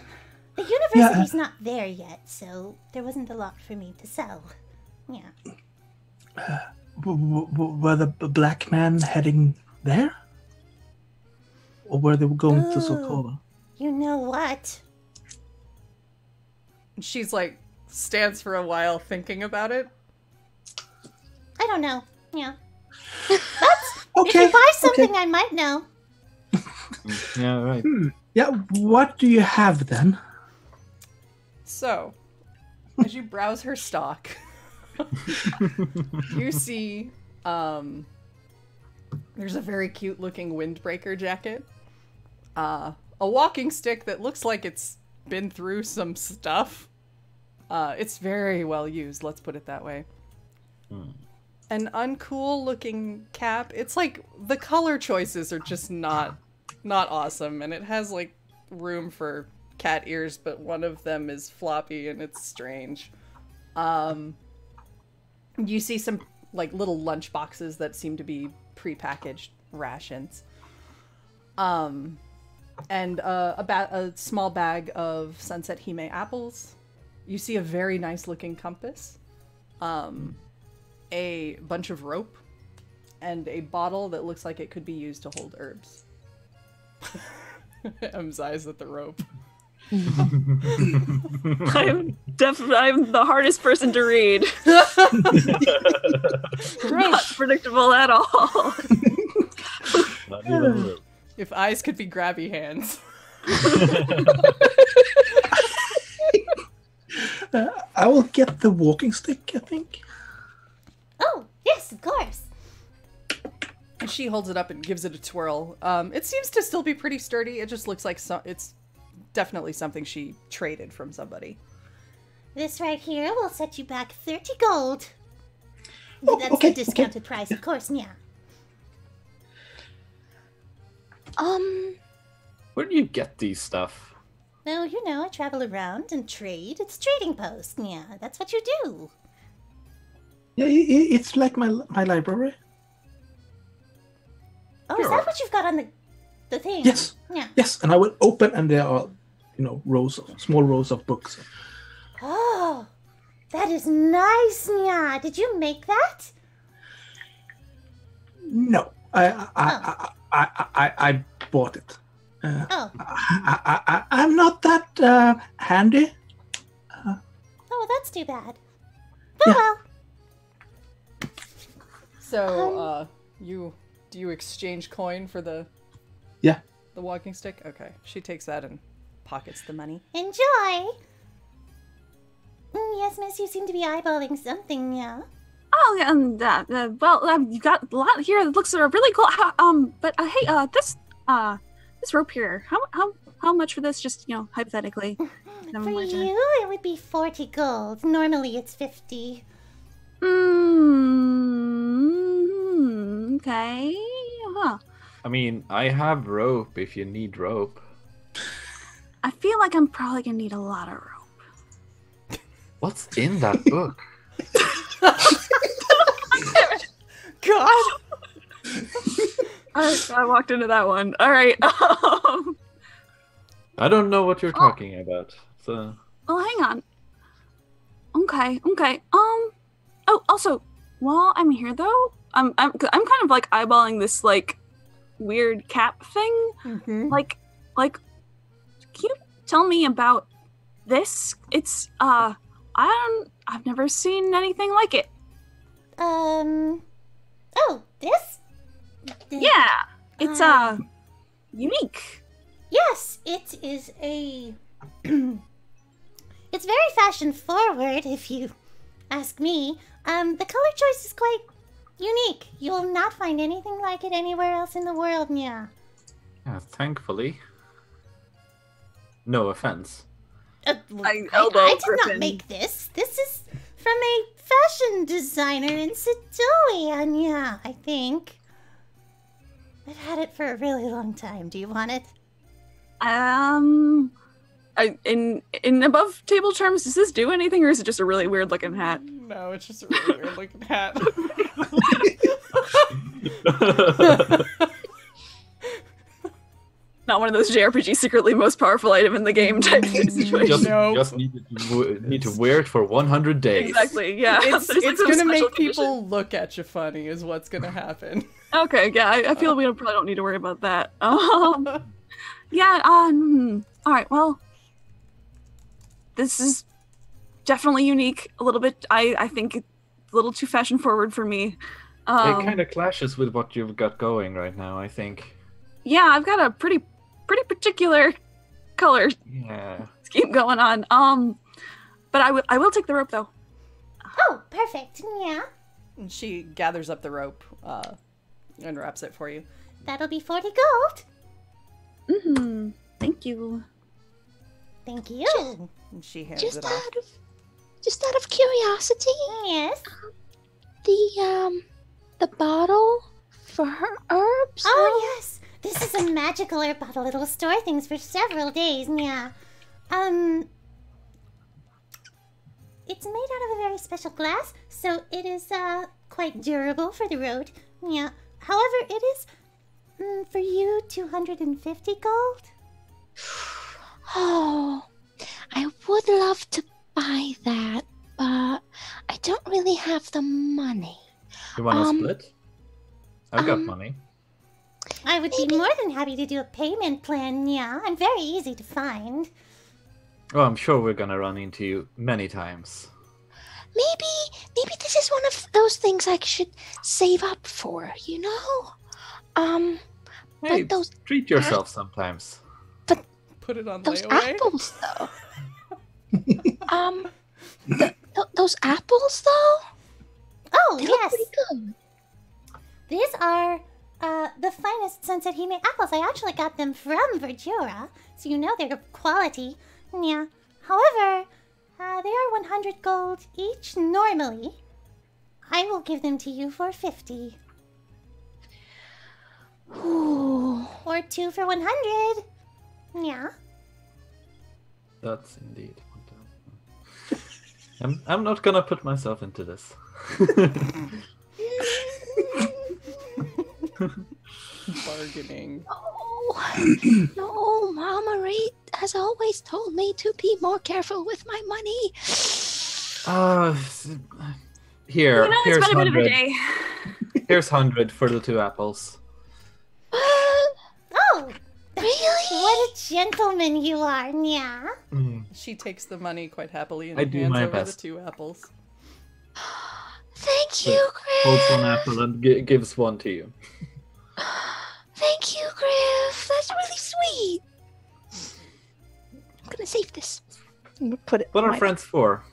university's not there yet, so there wasn't a lot for me to sell. Yeah. Were the black men heading there? Or were they going to Zelkova? You know what? She's like stands for a while thinking about it. I don't know. Yeah. Okay. If you buy something, I might know. Yeah, right. Yeah, what do you have then? So, as you browse her stock, you see there's a very cute looking windbreaker jacket, a walking stick that looks like it's been through some stuff. It's very well used, let's put it that way. An uncool looking cap. It's like the color choices are just not awesome, and it has like room for cat ears, but one of them is floppy and it's strange. You see some like little lunch boxes that seem to be prepackaged rations. And a small bag of Sunset Hime apples. You see a very nice looking compass. A bunch of rope, and a bottle that looks like it could be used to hold herbs. Em's eyes at the rope. I'm the hardest person to read. Not predictable at all. Not even a little. If eyes could be grabby hands. I will get the walking stick, I think. Oh, yes, of course. And she holds it up and gives it a twirl. It seems to still be pretty sturdy. It just looks like it's definitely something she traded from somebody. This right here will set you back 30 gold. Oh, That's okay, the discounted price, of course, yeah. Where do you get these stuff? No, you know, I travel around and trade. It's trading post, yeah. That's what you do. Yeah, it's like my library. Oh, is that what you've got on the thing? Yes. Yeah. Yes, and I will open, and there are, small rows of books. Oh, that is nice, Nya. Did you make that? No, I bought it. I'm not that handy. Oh, that's too bad. Oh, Yeah. well. So, do you exchange coin for the walking stick? Okay. She takes that and pockets the money. Enjoy. Yes, miss, you seem to be eyeballing something, yeah. Oh, yeah, you got a lot here that looks really cool. Hey, this rope here, how much for this? Just hypothetically. For you, it would be 40 gold. Normally, it's 50. Okay. Huh. I mean, I have rope if you need rope. I feel like I'm probably gonna need a lot of rope. What's in that book? God! I walked into that one. All right. I don't know what you're talking about. So. Oh, hang on. Okay. Oh, also, while I'm here though, I'm kind of like eyeballing this like weird cap thing. Mm-hmm. Like, can you tell me about this? It's I've never seen anything like it. Oh, this? Yeah, it's unique. Yes, it is a... It's very fashion forward, if you ask me. The color choice is quite unique. You will not find anything like it anywhere else in the world, yeah. Yeah, thankfully. No offense. I I did Griffin. not make this. This is from a fashion designer in Sedolia, yeah, I think. I've had it for a really long time. Do you want it? In above table terms, does this do anything, or is it just a really weird looking hat? No, it's just a really weird looking hat. Not one of those JRPG secretly most powerful item in the game type situation. Just need to wear it for 100 days. Exactly. Yeah. It's There's, like, some gonna special make condition. people look at you funny is what's gonna happen. Okay. Yeah. I feel we probably don't need to worry about that. Yeah. All right. Well, this is definitely unique. A little bit. I think it's a little too fashion forward for me. It kind of clashes with what you've got going right now, I think. Yeah, I've got a pretty particular color scheme going on. But I will take the rope though. Oh, perfect. Yeah. And she gathers up the rope and wraps it for you. That'll be 40 gold. Mm-hmm. Thank you. Thank you. And she hands Just it off. out of curiosity, Yes. the bottle for her herbs. Oh, yes. This is a magical herb bottle. It'll store things for several days. Yeah. It's made out of a very special glass, so it is quite durable for the road. Yeah. However, it is for you 250 gold. Oh, I would love to buy that, but I don't really have the money. You want to split? I've got money. I would be more than happy to do a payment plan. Yeah, I'm very easy to find. Oh, I'm sure we're gonna run into you many times. Maybe this is one of those things I should save up for, you know? Hey, Like those treat yourself sometimes. Put it on those layaway. apples though. Those apples though? Oh, They look yes. pretty good. These are the finest Sunset Hime apples. I actually got them from Verdura, so you know they're good quality. Yeah. However, they are 100 gold each normally. I will give them to you for 50. Ooh. Or 2 for 100. Yeah. That's indeed. I'm not gonna put myself into this. Bargaining. No, Mama Ray has always told me to be more careful with my money. Here, You know, here's it's been a bit of a 100. day. Here's 100 for the 2 apples. Oh, Really? what a gentleman you are, yeah. She takes the money quite happily and I do hands my over best. the 2 apples. Thank you, Holds Griff. one apple and gives one to you. Thank you, Griff. That's really sweet. I'm gonna save this. I'm gonna put it. What in are my- friends for?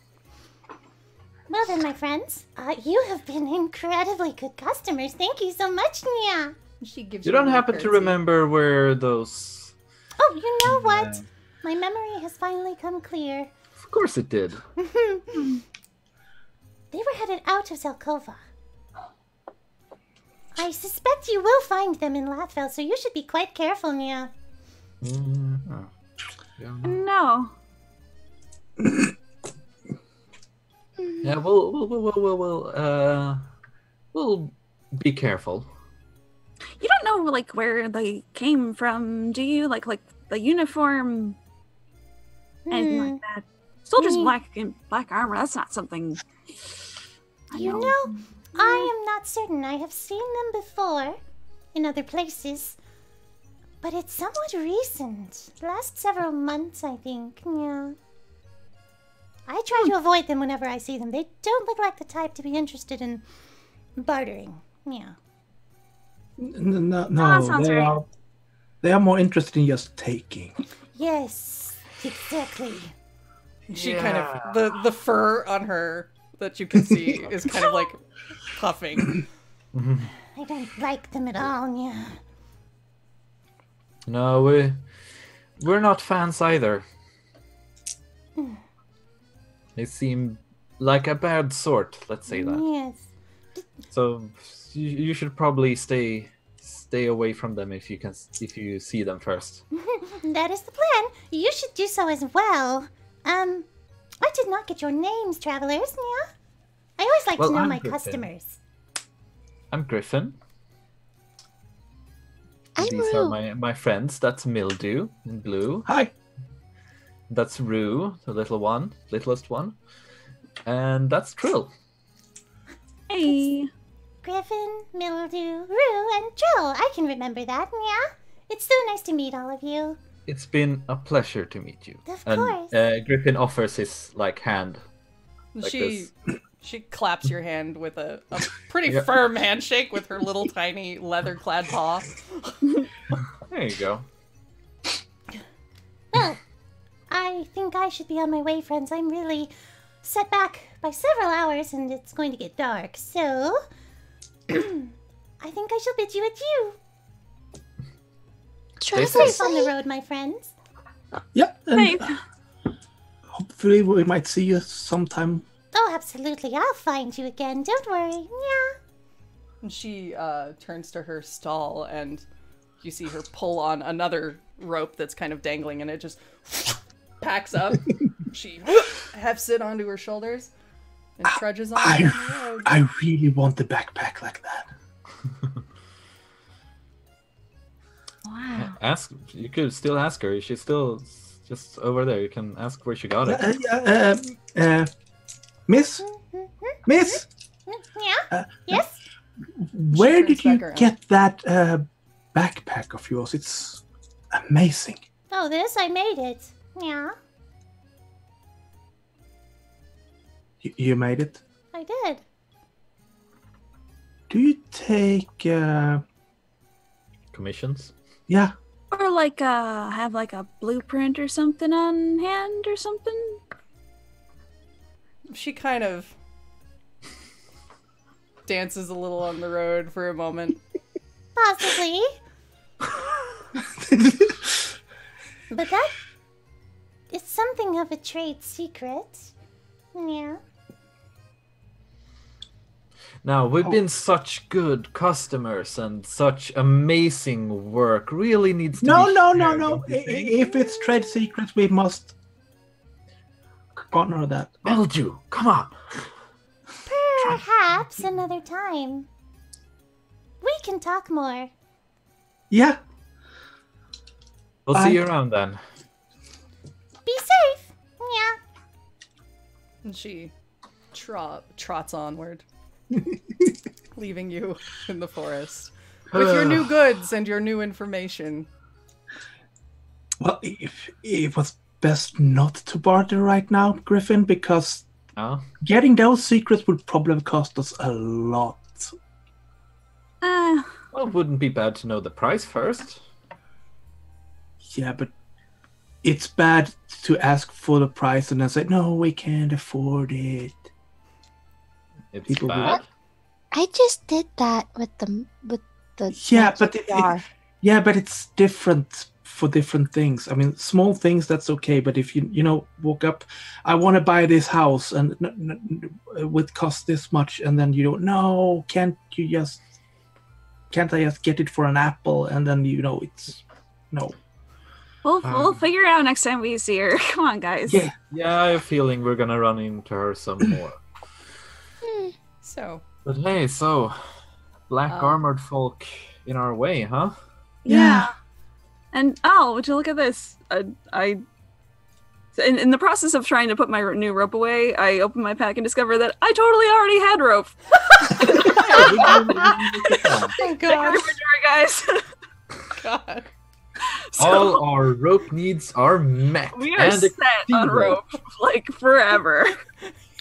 Well then, my friends, you have been incredibly good customers. Thank you so much, Nia. She gives You don't a happen to curtsy. remember where those... Oh, you know what? Yeah. My memory has finally come clear. Of course it did. They were headed out of Zelkova. I suspect you will find them in Latvel, so you should be quite careful, Nia. Oh. Yeah. No. Yeah, we'll be careful. You don't know like where they came from, do you? Like the uniform, anything like that. Soldiers in black armor. That's not something. You know, I am not certain. I have seen them before in other places, but it's somewhat recent. Last several months, I think. Yeah. I try to avoid them whenever I see them. They don't look like the type to be interested in bartering. Yeah. No, that sounds they right. are. They are more interested in just taking. Yes, exactly. She kind of the fur on her that you can see is kind of like puffing. I don't like them at all. Yeah. No, we're not fans either. They seem like a bad sort, let's say that. Yes. So you should probably stay away from them if you see them first. That is the plan. You should do so as well. I did not get your names, travelers. Yeah. I always like Well, to know I'm my Griffin. customers. I'm Griffin. I'm These are Rue. my friends. That's Mildew in blue. Hi. That's Rue, the littlest one. And that's Trill. Hey. Griffin, Mildew, Rue, and Joe. I can remember that. Yeah. It's so nice to meet all of you. It's been a pleasure to meet you. Of and course. Griffin offers his hand. Like She claps your hand with a pretty Yeah. firm handshake with her little tiny leather-clad paw. There you go. Well, I think I should be on my way, friends. I'm really set back by several hours and it's going to get dark. So, I think I shall bid you adieu. Travel safe. Safe on the safe. road, my friends. Yeah. And Safe. hopefully we might see you sometime. Oh, absolutely. I'll find you again. Don't worry. Yeah. And she turns to her stall, and you see her pull on another rope that's kind of dangling, and it just packs up. She hefts it onto her shoulders and trudges on down the road. I really want the backpack like that. Wow. Ask. You could still ask her. She's still just over there. You can ask where she got it. Miss, Miss, Yeah. Yes. where turns did you back around. get that backpack of yours? It's amazing. Oh, this I made it. Yeah. You made it. I did. Do you take? Commissions? Yeah. Or like have like a blueprint or something on hand or something? She kind of dances a little on the road for a moment. Possibly. But that is something of a trade secret. Yeah. Now, we've been such good customers and such amazing work. Really needs to No, be no, shared, no, no. don't you think? If it's trade secrets, we must honor that. Meldew, come on. Perhaps another time. We can talk more. Yeah. We'll see you around then. Be safe. Yeah. And she trots onward, leaving you in the forest with your new goods and your new information. Well, if it was best not to barter right now, Griffin, because getting those secrets would probably cost us a lot. Uh, Well, it wouldn't be bad to know the price first. Yeah, but it's bad to ask for the price and then say, no, we can't afford it. It's People bad. I just did that with the Yeah, but jar. it's different for different things. I mean, small things that's okay, but if you walk up, I want to buy this house and it would cost this much, and then you don't. No, can't I just get it for an apple? And then it's no. we'll figure it out next time we see her. Come on, guys. Yeah. Yeah, I have a feeling we're gonna run into her some more. So, But hey, so black armored folk in our way, huh? Yeah. And would you look at this? In the process of trying to put my new rope away, I open my pack and discover that I totally already had rope. oh god, Guys. god. All our rope needs are met. We are set on rope, like forever.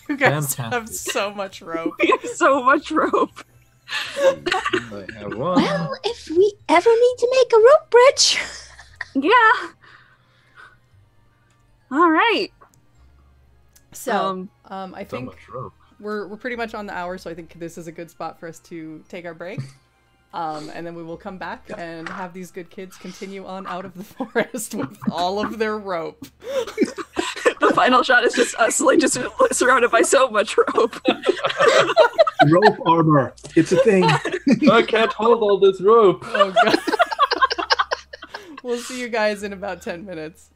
You guys have Fantastic. so much rope. We have so much rope. I have one. Well, if we ever need to make a rope bridge. Yeah. All right. So, I So think much rope. we're pretty much on the hour, so I think this is a good spot for us to take our break. And then we will come back and have these good kids continue on out of the forest with all of their rope. The final shot is just us, like, just surrounded by so much rope. Rope armor. It's a thing. I can't hold all this rope. Oh god. We'll see you guys in about 10 minutes.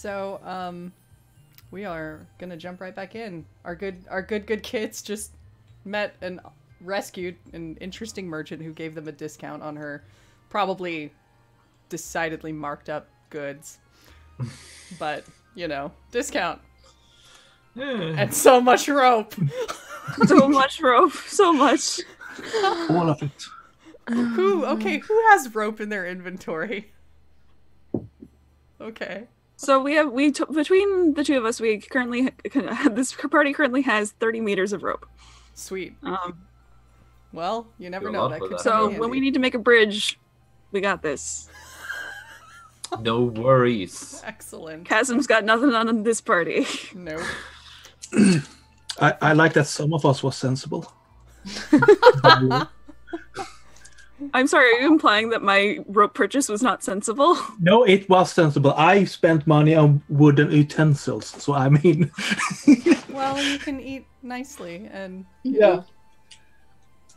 So, we are gonna jump right back in. Our good kids just met and rescued an interesting merchant who gave them a discount on her probably decidedly marked up goods. But, you know, discount. And so much rope. So much rope. So much. All of it. Who has rope in their inventory? Okay. So between the two of us, we currently this party currently has 30 meters of rope. Sweet. Well, you never You're know. off That with could that. come So in when we handy. need to make a bridge, we got this. No worries. Excellent. Chasm's got nothing on this party. Nope. I like that some of us was sensible. I'm sorry, are you implying that my rope purchase was not sensible? No, it was sensible. I spent money on wooden utensils, so I mean, Well, you can eat nicely, and yeah.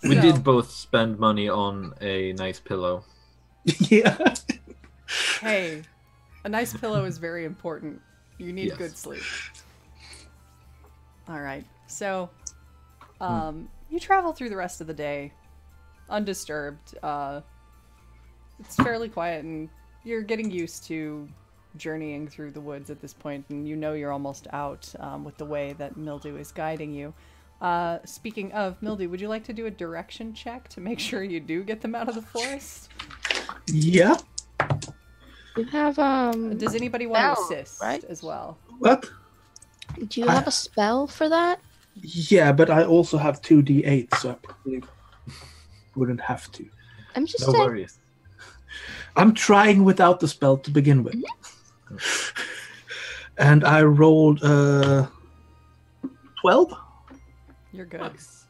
We So- did both spend money on a nice pillow. Yeah. Hey, a nice pillow is very important. You need Yes. good sleep. All right. So, you travel through the rest of the day undisturbed. It's fairly quiet, and you're getting used to journeying through the woods at this point, and you know you're almost out with the way that Mildew is guiding you. Speaking of Mildew, would you like to do a direction check to make sure you do get them out of the forest? Yeah. You have Does anybody want to spell, assist right? as well? What? Do you have a spell for that? Yeah, but I also have 2d8, so I probably wouldn't have to. I'm just No saying. worries. I'm trying without the spell to begin with. And I rolled 12. You're good. Nice.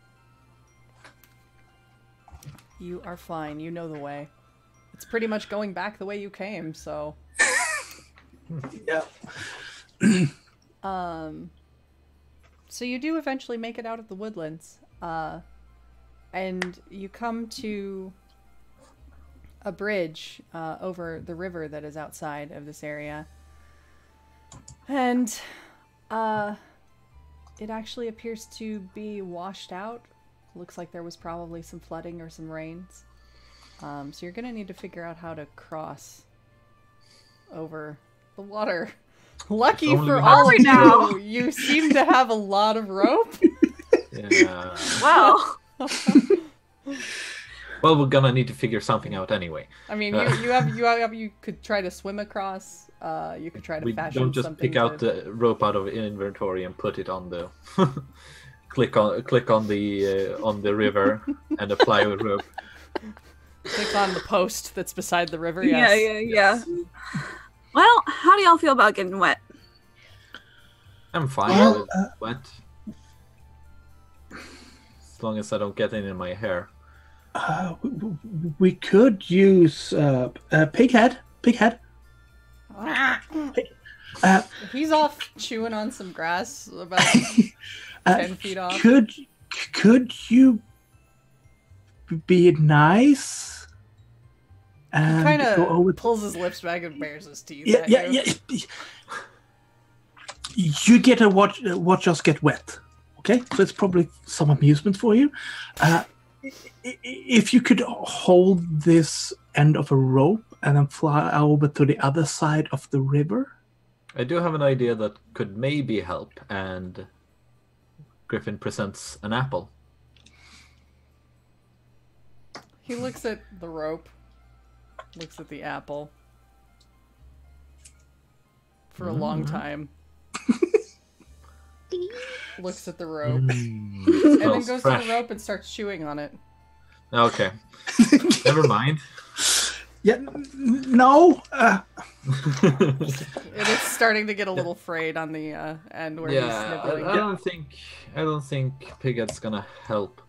You are fine. You know the way. It's pretty much going back the way you came, so. Yeah. So you do eventually make it out of the woodlands, and you come to a bridge over the river that is outside of this area, and it actually appears to be washed out. Looks like there was probably some flooding or some rains. So you're gonna need to figure out how to cross over the water. Lucky Only for we all of have now. you, you seem to have a lot of rope. Yeah. Wow. Well, we're gonna need to figure something out anyway. I mean, you could try to swim across. You could try to We fashion don't just something. pick out to... the rope out of inventory and put it on the click on the river and apply a rope. Click on the post that's beside the river. Yeah, Yes. yeah. Well, how do y'all feel about getting wet? I'm fine Well, with wet. As long as I don't get it in my hair. We could use Pighead. Pighead. He's off chewing on some grass about 10 feet off. Could you be nice? And Kind go over of pulls his lips back and bares his teeth. Yeah, at yeah, you. yeah. You get to watch us get wet. Okay, so it's probably some amusement for you. If you could hold this end of a rope and then fly over to the other side of the river. I do have an idea that could maybe help, and Griffin presents an apple. He looks at the rope, looks at the apple for a long time, looks at the rope, and then Smells goes fresh. to the rope and starts chewing on it. Okay. Never mind. Yeah, no. It is starting to get a little frayed on the end where he's Yeah, nibbling. I don't think Pighead's gonna help.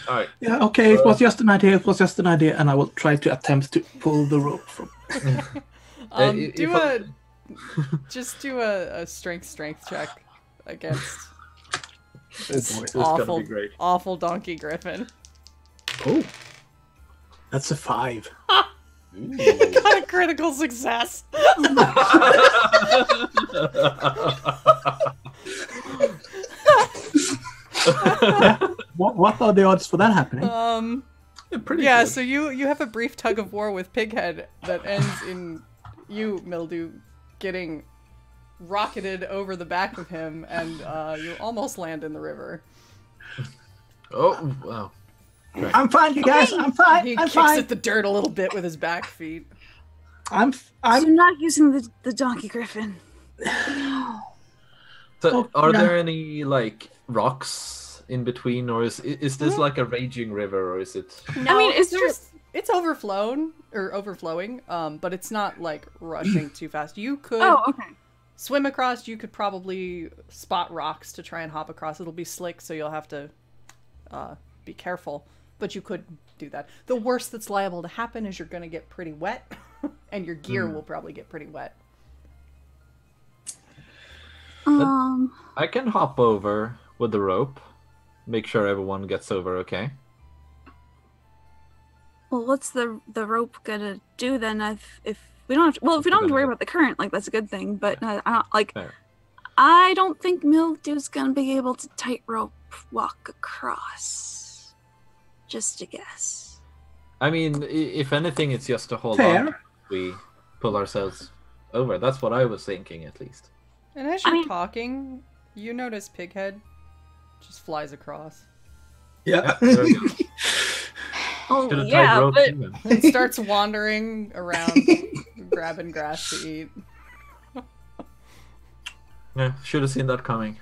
All right. Yeah, okay. It was just an idea. It was just an idea, and I will try to attempt to pull the rope from. If Do I- just do a strength check against This is awful, gonna be great. awful Donkey Griffin. Oh, that's a 5. Got a critical success. What are the odds for that happening? Pretty Yeah, good. so you have a brief tug of war with Pighead that ends in you, Mildew, getting rocketed over the back of him, and you almost land in the river. Oh, wow. I'm fine, you guys. I'm fine. He I'm kicks fine. at the dirt a little bit with his back feet. I'm not using the donkey griffin. So, Oh, are yeah. there any, like, rocks in between, or is this like a raging river, or is it... No, I mean, it's is there- just it's overflowing, but it's not like rushing too fast. You could Oh, okay. swim across. You could probably spot rocks to try and hop across. It'll be slick, so you'll have to be careful. But you could do that. The worst that's liable to happen is you're going to get pretty wet, and your gear will probably get pretty wet. I can hop over with the rope, make sure everyone gets over okay. Well, what's the rope gonna do then? If we don't have to, if we don't have to worry about the current, like that's a good thing. But I don't, like, Fair. I don't think Mildew's gonna be able to tightrope walk across. Just a guess. I mean, if anything, it's just to hold Fair. on. We pull ourselves over. That's what I was thinking, at least. And as you're talking, you notice Pighead just flies across. Yeah. There we go. Oh Should've tied yeah, rope but to him. And starts wandering around, grabbing grass to eat. Yeah, should have seen that coming.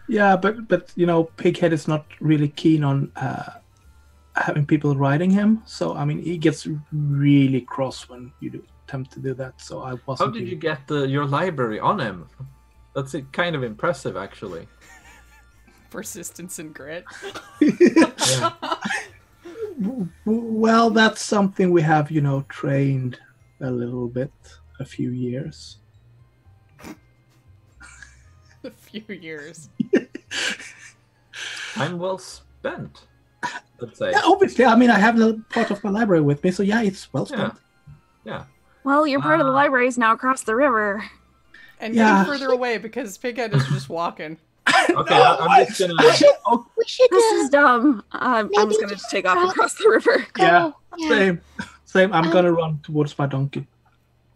Yeah, but you know, Pighead is not really keen on having people riding him. So I mean, he gets really cross when you attempt to do that. So I wasn't. How did you get your library on him? That's kind of impressive, actually. Persistence and grit. Yeah. Well, that's something we have, you know, trained a little bit, a few years. A few years. Time well spent, let's say. Yeah, obviously. I mean, I have a part of my library with me, so yeah, it's well Yeah. spent. Yeah. well, your part of the library is now across the river. And Yeah. getting further away because Pighead is just walking. Okay, I'm just gonna... Oh, We should This is dumb. I'm Maybe just gonna just take off cross- across the river. go. yeah, Yeah. same. I'm gonna run towards my donkey.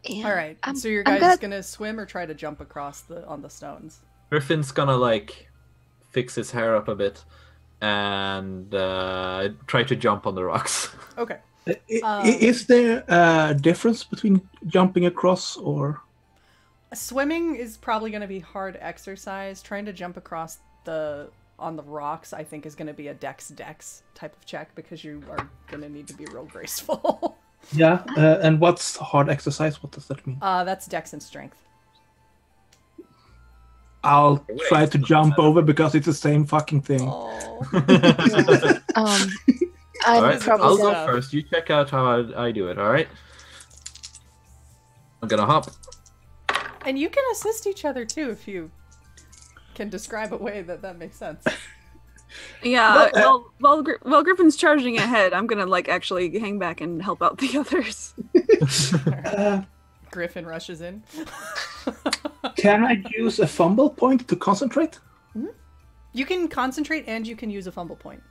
Yeah. All right. I'm- So your I'm guys gonna- gonna swim or try to jump across on the stones? Griffin's gonna, like, fix his hair up a bit and try to jump on the rocks. Okay. Is there a difference between jumping across or? Swimming is probably going to be hard exercise. Trying to jump across on the rocks, I think, is going to be a dex type of check because you are going to need to be real graceful. Yeah, and what's hard exercise? What does that mean? That's dex and strength. I'll try to jump over because it's the same fucking thing. Oh. I'm Alright, probably I'll gonna- go first. You check out how I do it, alright? I'm gonna hop. And you can assist each other too if you can describe a way that makes sense. Yeah. While Griffin's charging ahead, I'm gonna like actually hang back and help out the others. Griffin rushes in. Can I use a fumble point to concentrate? You can concentrate and you can use a fumble point.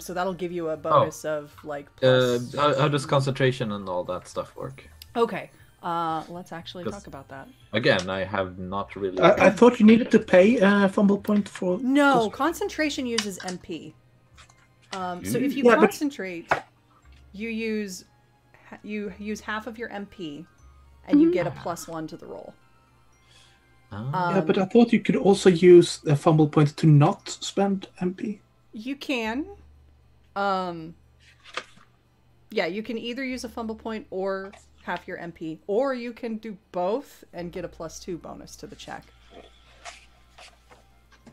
So that'll give you a bonus of like plus... How does concentration and all that stuff work? Okay. Let's actually Just- talk about that. Again, I have not really... I thought you needed to pay a fumble point for. No, concentration uses MP. So if you Yeah, but- concentrate, you use half of your MP, and you get a +1 to the roll. Ah. Yeah, but I thought you could also use a fumble point to not spend MP. You can. Yeah, you can either use a fumble point or half your MP, or you can do both and get a +2 bonus to the check.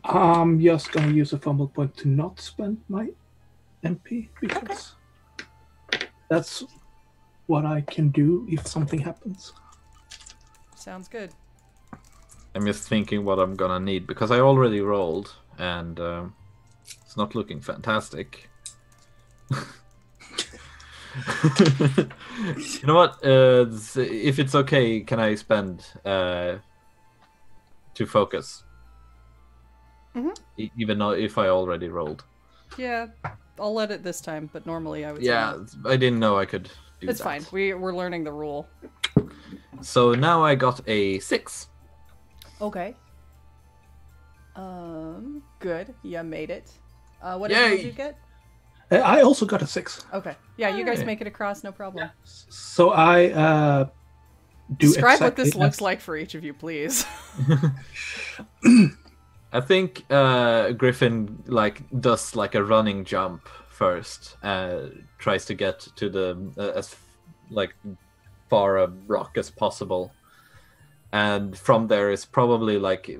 I'm just gonna use a fumble point to not spend my MP because that's what I can do if something happens. Sounds good. I'm just thinking what I'm gonna need, because I already rolled, and it's not looking fantastic. You know what? If it's okay, can I spend to focus? Even though if I already rolled. Yeah, I'll let it this time, but normally I would. Yeah, say no. I didn't know I could do It's that. fine. We're learning the rule. So now I got a 6. Okay. Good. You made it. What Yay! did you get? I also got a 6. Okay. Yeah, you guys Hey. make it across, no problem. So I do Describe what exactly this looks as- like for each of you, please. I think Griffin does like a running jump first. Tries to get to the as far a rock as possible, and from there is probably like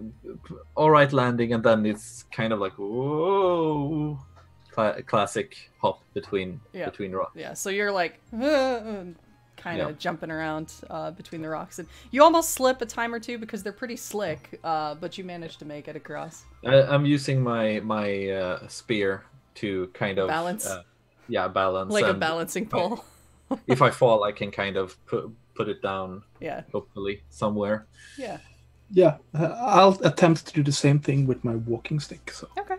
all right landing, and then it's kind of like whoa, classic hop between rocks. Yeah, so you're like kind of Yeah. jumping around between the rocks, and you almost slip a time or two because they're pretty slick, but you managed to make it across. I'm using my spear to kind of Balance? Balance, Like a and balancing pole. if I fall, I can kind of put it down, Yeah, hopefully somewhere. yeah. Yeah, I'll attempt to do the same thing with my walking stick. So, Okay.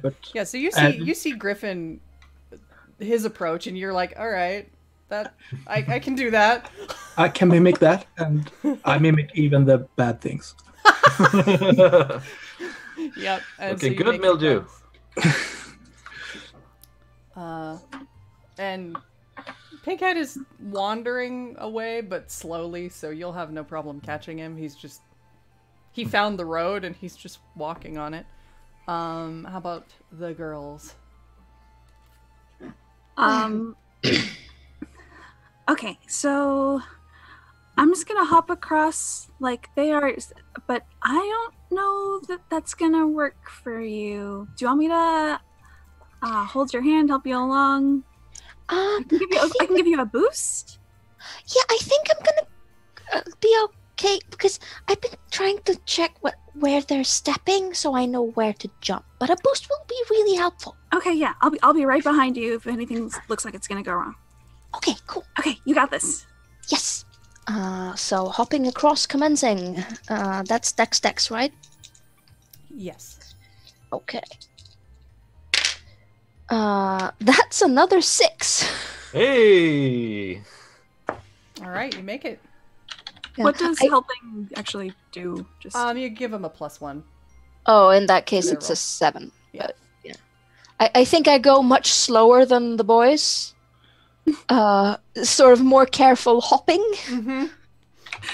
but Yeah, so you see Griffin, his approach, and you're like, all right, that I can do that. I can mimic that, and I mimic even the bad things. Yep. And Okay, you good make it mildew. across. And Pinkhead is wandering away, but slowly, so you'll have no problem catching him. He found the road and he's just walking on it. How about the girls? Okay, so I'm just gonna hop across like they are, but I don't know that that's gonna work for you. Do you want me to hold your hand, help you along? I can give you a boost. Yeah, I think I'm gonna be okay because I've been trying to check where they're stepping so I know where to jump. But a boost will be really helpful. Okay, yeah, I'll be right behind you if anything looks like it's gonna go wrong. Okay, cool. Okay, you got this. Yes. So hopping across, commencing. That's Dex, right? Yes. Okay. That's another 6. Hey! All right, you make it. Yeah. What does helping actually do? Just You give him a +1. Oh, in that case, Their it's roll. a 7. Yeah. But, yeah. I think I go much slower than the boys. Sort of more careful hopping. Mm-hmm.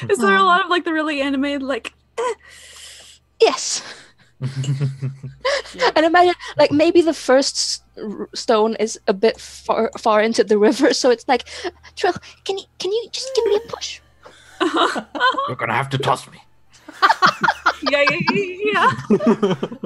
is there a lot of like the really animated like? Yes. Yeah. And imagine, like, maybe the first stone is a bit far into the river, so it's like, Trill, can you just give me a push? You're gonna have to toss me. Yeah.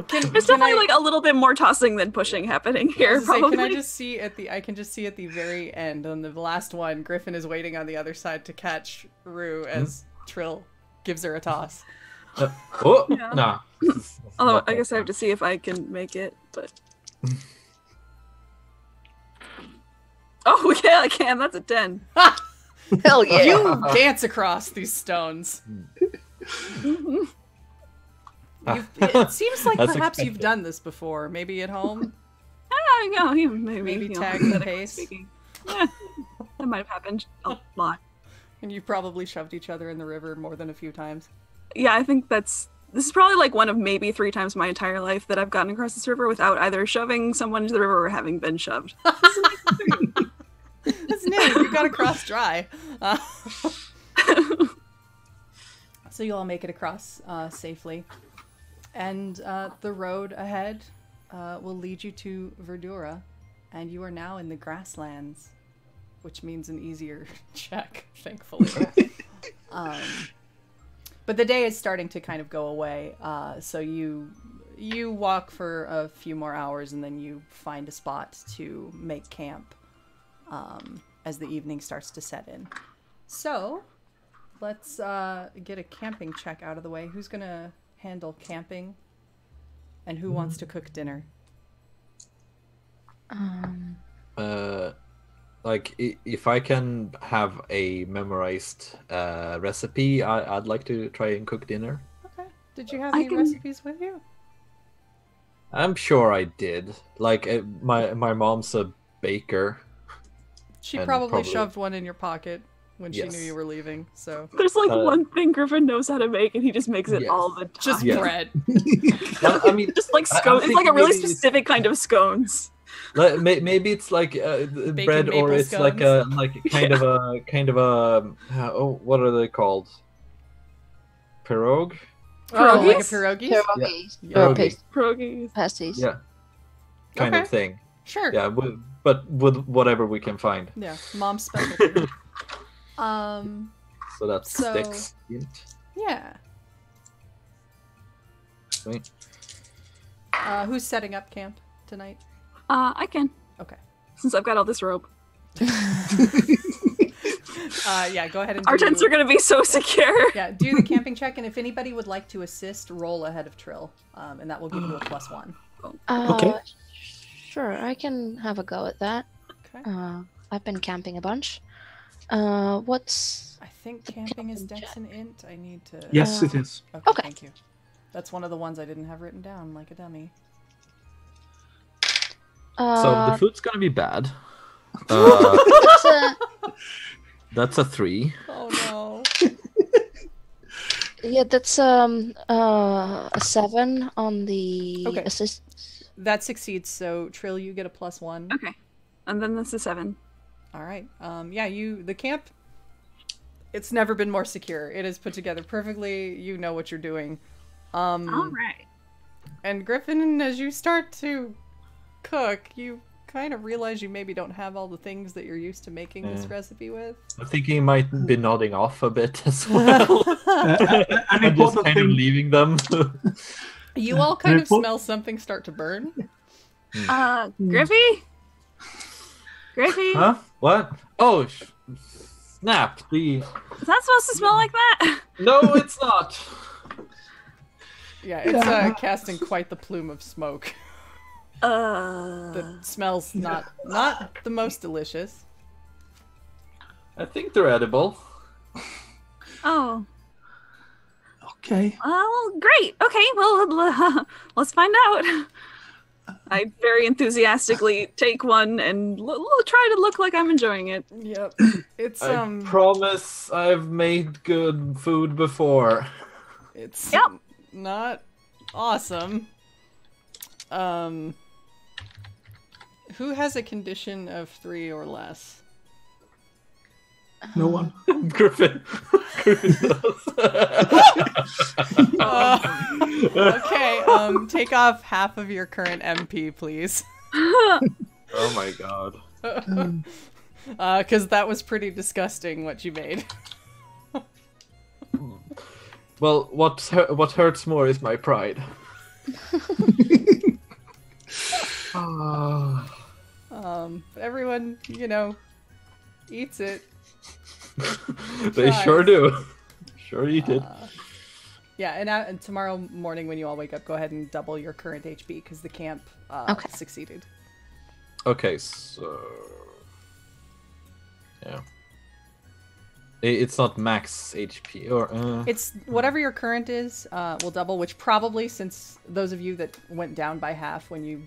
There's definitely like a little bit more tossing than pushing happening here. Probably. Can I just see at the? I can just see at the very end on the last one. Griffin is waiting on the other side to catch Rue as Trill gives her a toss. Oh Yeah. no. Although I guess I have to see if I can make it, but. Oh yeah, I can. That's a 10. Hell yeah. You dance across these stones. It seems like That's perhaps you've expected. done this before. Maybe at home. Maybe Maybe you know, tag the hypothetically pace. speaking. Yeah, that might have happened a lot. And you've probably shoved each other in the river more than a few times. Yeah, I think this is probably like one of maybe 3 times in my entire life that I've gotten across this river without either shoving someone into the river or having been shoved. That's new. You got across dry. So you all make it across safely. And the road ahead will lead you to Verdura. And you are now in the grasslands, which means an easier check, thankfully. But the day is starting to kind of go away. So you walk for a few more hours and then you find a spot to make camp as the evening starts to set in. So let's get a camping check out of the way. Who's going to handle camping? And who wants to cook dinner? if I can have a memorized recipe, I'd like to try and cook dinner. Okay. Did you have any recipes with you? I'm sure I did. Like my mom's a baker. She And probably probably- shoved one in your pocket when she Yes. knew you were leaving. So There's like Uh, one thing Griffin knows how to make, and he just makes it Yes. all the time. just Yeah. bread. I mean, Just like I'm scones. It's like a thinking really maybe it's- specific kind of scones. maybe it's like bread, or maple it's like scones. a kind of a what are they called? Pierogi? Oh, like a Pierogies? pierogies? Pierogies. Yeah. Or Pierogi. Pierogies. pasties. Yeah, kind Okay. of thing. Sure. Yeah, but with whatever we can find. Yeah, mom's specialty. So that So- sticks. Yeah. Sweet. Who's setting up camp tonight? I can, Okay. since I've got all this rope. Yeah, go ahead and Our do... tents are gonna be so secure. Yeah, do the camping check, and if anybody would like to assist, roll ahead of Trill, and that will give you a +1. Okay. Sure, I can have a go at that. Okay. I've been camping a bunch. What's I think camping is Dex and Int. I need to... Yes, it is. Okay. Thank you. That's one of the ones I didn't have written down, like a dummy. So the food's gonna be bad. it's a- That's a 3. Oh no. yeah, that's a 7 on the Okay. assist. That succeeds, so Trill, you get a +1. Okay, and then this is 7. All right. Yeah, the camp, it's never been more secure. It is put together perfectly. You know what you're doing. All right. And Griffin, as you start to cook, you kind of realize you maybe don't have all the things that you're used to making this Yeah. recipe with. I think he might be nodding off a bit as well. An I'm just important kind of thing. leaving them. You all kind of Report- smell something start to burn. Griffy? Griffy? Huh? What? Oh, snap! The Is that supposed to smell like that? no, it's not. Yeah, it's casting quite the plume of smoke. The smells not the most delicious. I think they're edible. Oh. Okay. Oh, great. Okay, well, let's find out. I very enthusiastically take one and try to look like I'm enjoying it. Yep. It's I promise I've made good food before. it's Yep. not awesome. Who has a condition of 3 or less? No one. Griffin. Griffin does. Okay, take off half of your current MP, please. Oh my god. Because that was pretty disgusting what you made. Well, what hurts more is my pride. Everyone, eats it. They sure do. Sure you did. Yeah, and tomorrow morning when you all wake up, go ahead and double your current HP because the camp Okay. succeeded. Okay, so yeah, it's not max HP or It's whatever your current is will double, which probably, since those of you that went down by half when you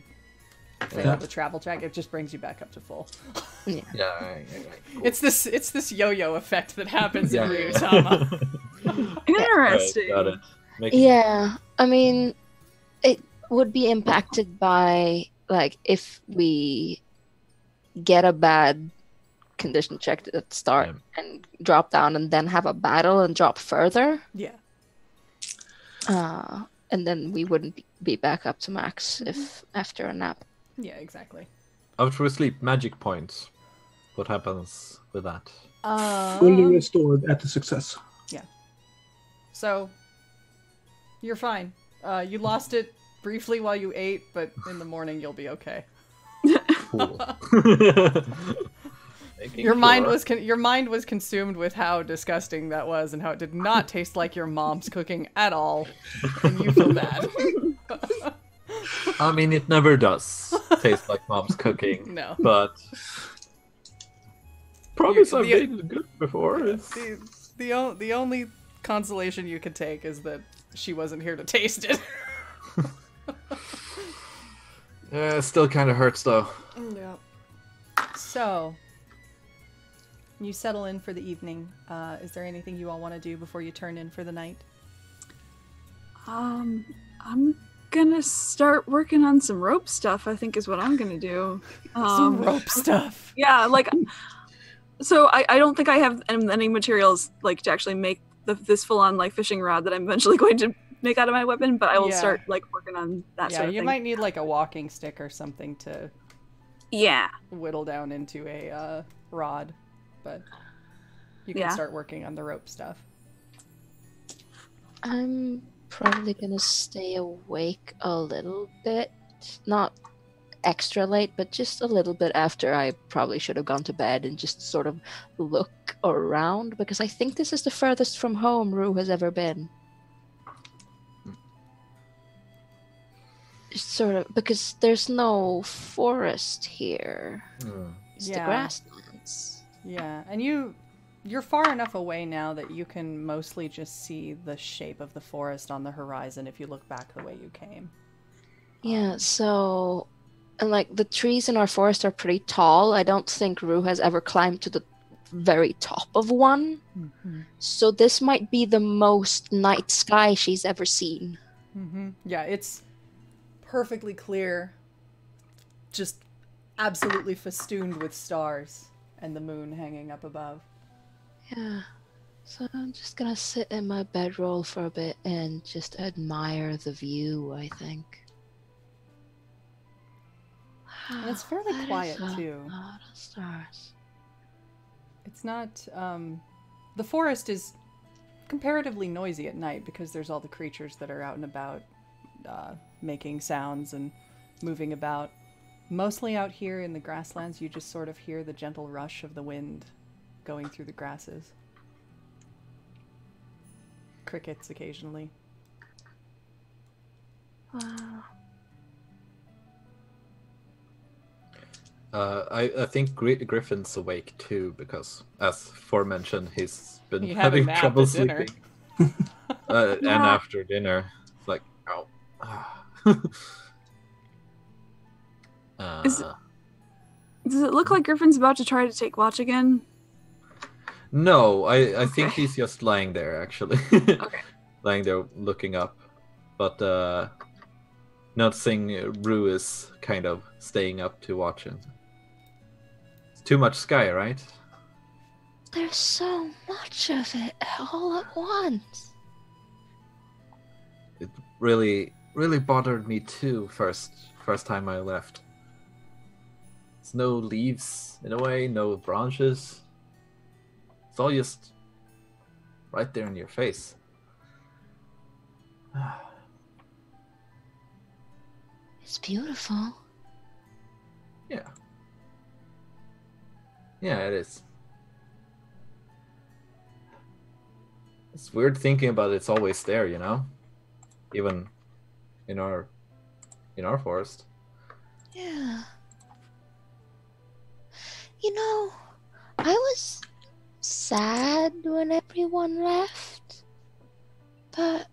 failed the travel check, it just brings you back up to full. yeah. It's this yo-yo effect that happens in Yeah. Ryutama. Interesting. Got it. Yeah, I mean, it would be impacted by, like, if we get a bad condition check at the start and drop down and then have a battle and drop further. Yeah. And then we wouldn't be back up to max if after a nap. Yeah, exactly. After we sleep, magic points. What happens with that? Fully restored at the success. So, you're fine. You lost it briefly while you ate, but in the morning you'll be okay. Cool. Making Your mind sure. was consumed with how disgusting that was and how it did not taste like your mom's cooking at all, and you feel bad. I mean, it never does taste like mom's cooking. No. But promise I've made it good before. The only consolation you could take is that she wasn't here to taste it. Yeah, it still kind of hurts though. Yeah. So, you settle in for the evening. Is there anything you all want to do before you turn in for the night? I'm gonna start working on some rope stuff, I think is what I'm gonna do. Some rope stuff. Yeah, like, so I don't think I have any materials, like, to actually make this full-on, like, fishing rod that I'm eventually going to make out of my weapon, but I will start, like, working on that sort of thing. Yeah, you might need, like, a walking stick or something to whittle down into a rod, but you can start working on the rope stuff. I'm probably gonna stay awake a little bit. Not extra late, but just a little bit after I probably should have gone to bed and just sort of look around, because I think this is the furthest from home Rue has ever been. Sort of, because there's no forest here. It's the grasslands. Yeah, and you're far enough away now that you can mostly just see the shape of the forest on the horizon if you look back the way you came. Yeah, so, and like the trees in our forest are pretty tall. I don't think Rue has ever climbed to the very top of one. Mm-hmm. So this might be the most night sky she's ever seen. Mm-hmm. Yeah, it's perfectly clear, just absolutely festooned with stars and the moon hanging up above. Yeah, so I'm just gonna sit in my bedroll for a bit and just admire the view, I think. And it's fairly quiet too. A lot of stars. It's not, the forest is comparatively noisy at night because there's all the creatures that are out and about, making sounds and moving about. Mostly out here in the grasslands, you just sort of hear the gentle rush of the wind going through the grasses. Crickets occasionally. Wow. I think Griffin's awake too, because as aforementioned, he's been He had a having nap trouble at dinner. sleeping. And after dinner, it's like, oh. Does it look like Griffin's about to try to take watch again? No, I think he's just lying there, actually. Okay. Lying there looking up. But noticing Rue is kind of staying up to watch him. It's too much sky, right? There's so much of it all at once. It really bothered me too first time I left. There's no leaves in a way, no branches. It's all just right there in your face. It's beautiful. Yeah. Yeah, it is. It's weird thinking about it's always there, you know? Even in our forest. Yeah. You know, I was sad when everyone left, but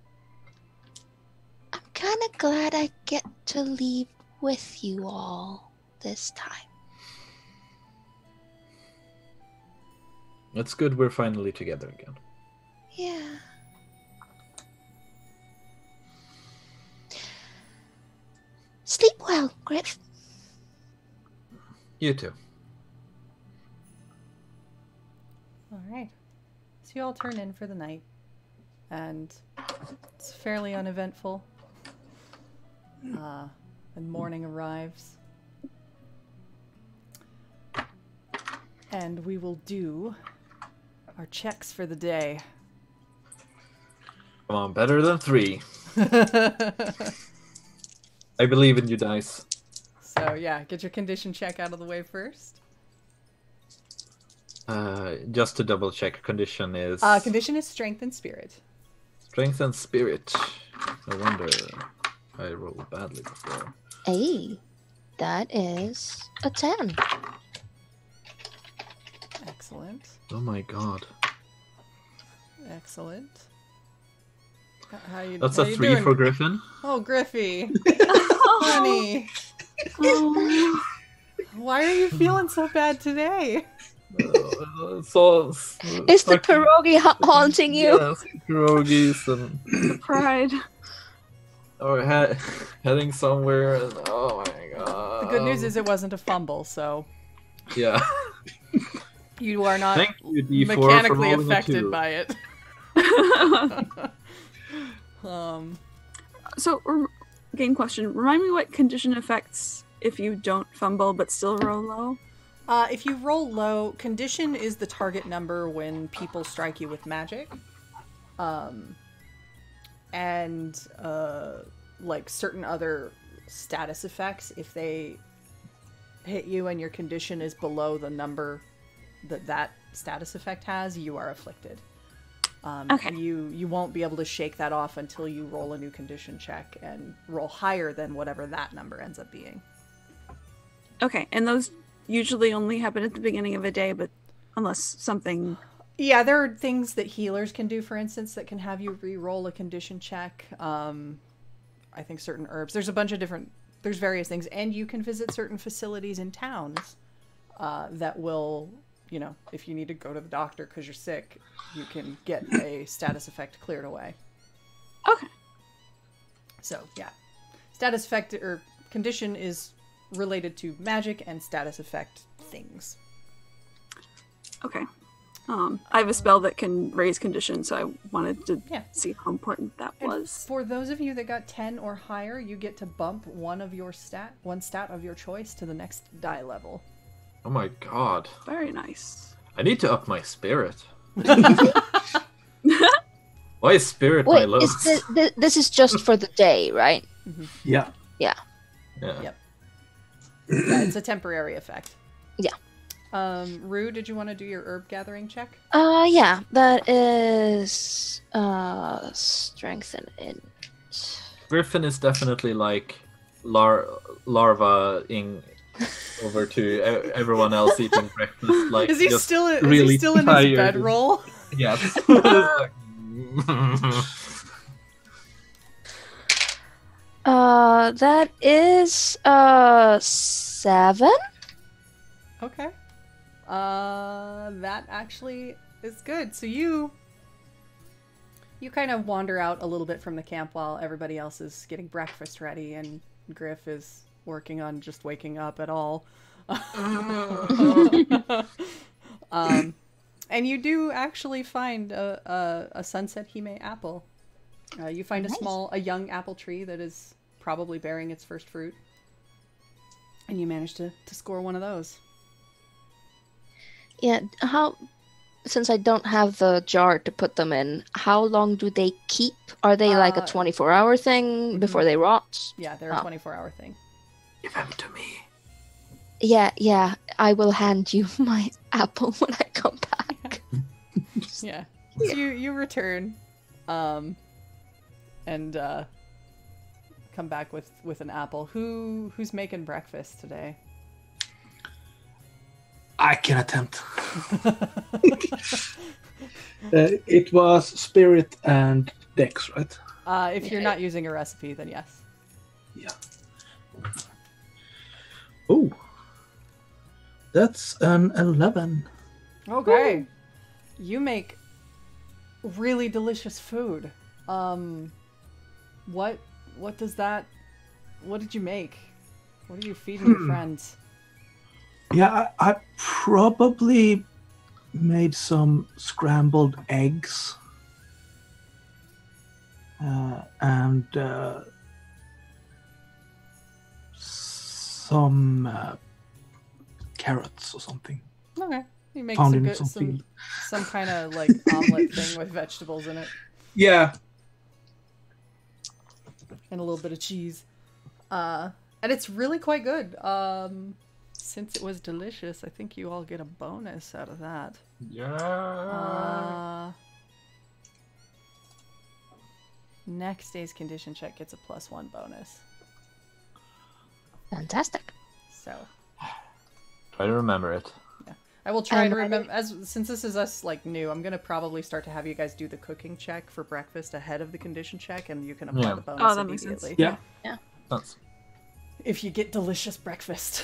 I'm kind of glad I get to leave with you all this time. It's good we're finally together again. Yeah. Sleep well, Griff. You too. Alright. So you all turn in for the night. And it's fairly uneventful. And morning arrives. And we will do our checks for the day. Come on, better than 3. I believe in you, dice. So yeah, get your condition check out of the way first. Just to double check, condition is... Condition is strength and spirit. Strength and spirit. No wonder I rolled badly before. Hey, that is a 10. Excellent. Oh my god. Excellent. How you, That's how a you 3 doing? for Griffin. Oh, Griffy. Honey. Oh, Why are you feeling so bad today? So Is the pierogi haunting you? Yes, pierogies and pride. or heading somewhere. And, oh my god. The good news is it wasn't a fumble, so Yeah. you are not Thank you, D4, for mechanically rolling a affected 2. by it. um, So, game question. Remind me what condition affects if you don't fumble but still roll low? if you roll low, condition is the target number when people strike you with magic. And like certain other status effects, if they hit you and your condition is below the number that status effect has, you are afflicted. Okay. You won't be able to shake that off until you roll a new condition check and roll higher than whatever that number ends up being. Okay, and those usually only happen at the beginning of a day, but unless something... Yeah, there are things that healers can do, for instance, that can have you re-roll a condition check. I think certain herbs. There's a bunch of different... There's various things. And you can visit certain facilities in towns that will, you know, if you need to go to the doctor because you're sick, you can get a status effect cleared away. Okay. So, yeah. Status effect or condition is related to magic and status effect things. Okay. I have a spell that can raise condition, so I wanted to see how important that And was. for those of you that got 10 or higher, you get to bump one stat of your choice to the next die level. Oh my god. Very nice. I need to up my spirit. Why is spirit my Wait, lowest? this is just for the day, right? Yeah. Yeah. Yeah. Yep. Yeah, it's a temporary effect. Yeah. Rue, did you want to do your herb gathering check? Yeah, that is strengthen it. Griffin is definitely like larva-ing over to everyone else eating breakfast. Like, Is he just still in really his tired. bedroll? Yes. That is 7. Okay. That actually is good. So you kind of wander out a little bit from the camp while everybody else is getting breakfast ready and Griff is working on just waking up at all. And you do actually find a Sunset Hime apple. You find a young apple tree that is probably bearing its first fruit. And you manage to score one of those. Yeah, since I don't have the jar to put them in, how long do they keep? Are they like a 24-hour thing before they rot? Yeah, they're a 24-hour thing. Give them to me. Yeah, I will hand you my apple when I come back. Yeah. So you return, and come back with an apple. Who's making breakfast today? I can attempt. It was Spirit and Dex, right? If you're not using a recipe, then yes. Yeah. Oh. That's an 11. Okay. You make really delicious food. What did you make? What are you feeding your friends? Yeah, I probably made some scrambled eggs. And some carrots or something. Okay. You make Found some in good, some field. some kind of like omelet thing with vegetables in it Yeah. and a little bit of cheese. And it's really quite good. Since it was delicious, I think you all get a bonus out of that. Yeah. Next day's condition check gets a +1 bonus. Fantastic. So, Try to remember it. I will try And to remember, since this is us like new, I'm gonna probably start to have you guys do the cooking check for breakfast ahead of the condition check, and you can apply the bonus that makes sense. immediately. Yeah. That's If you get delicious breakfast.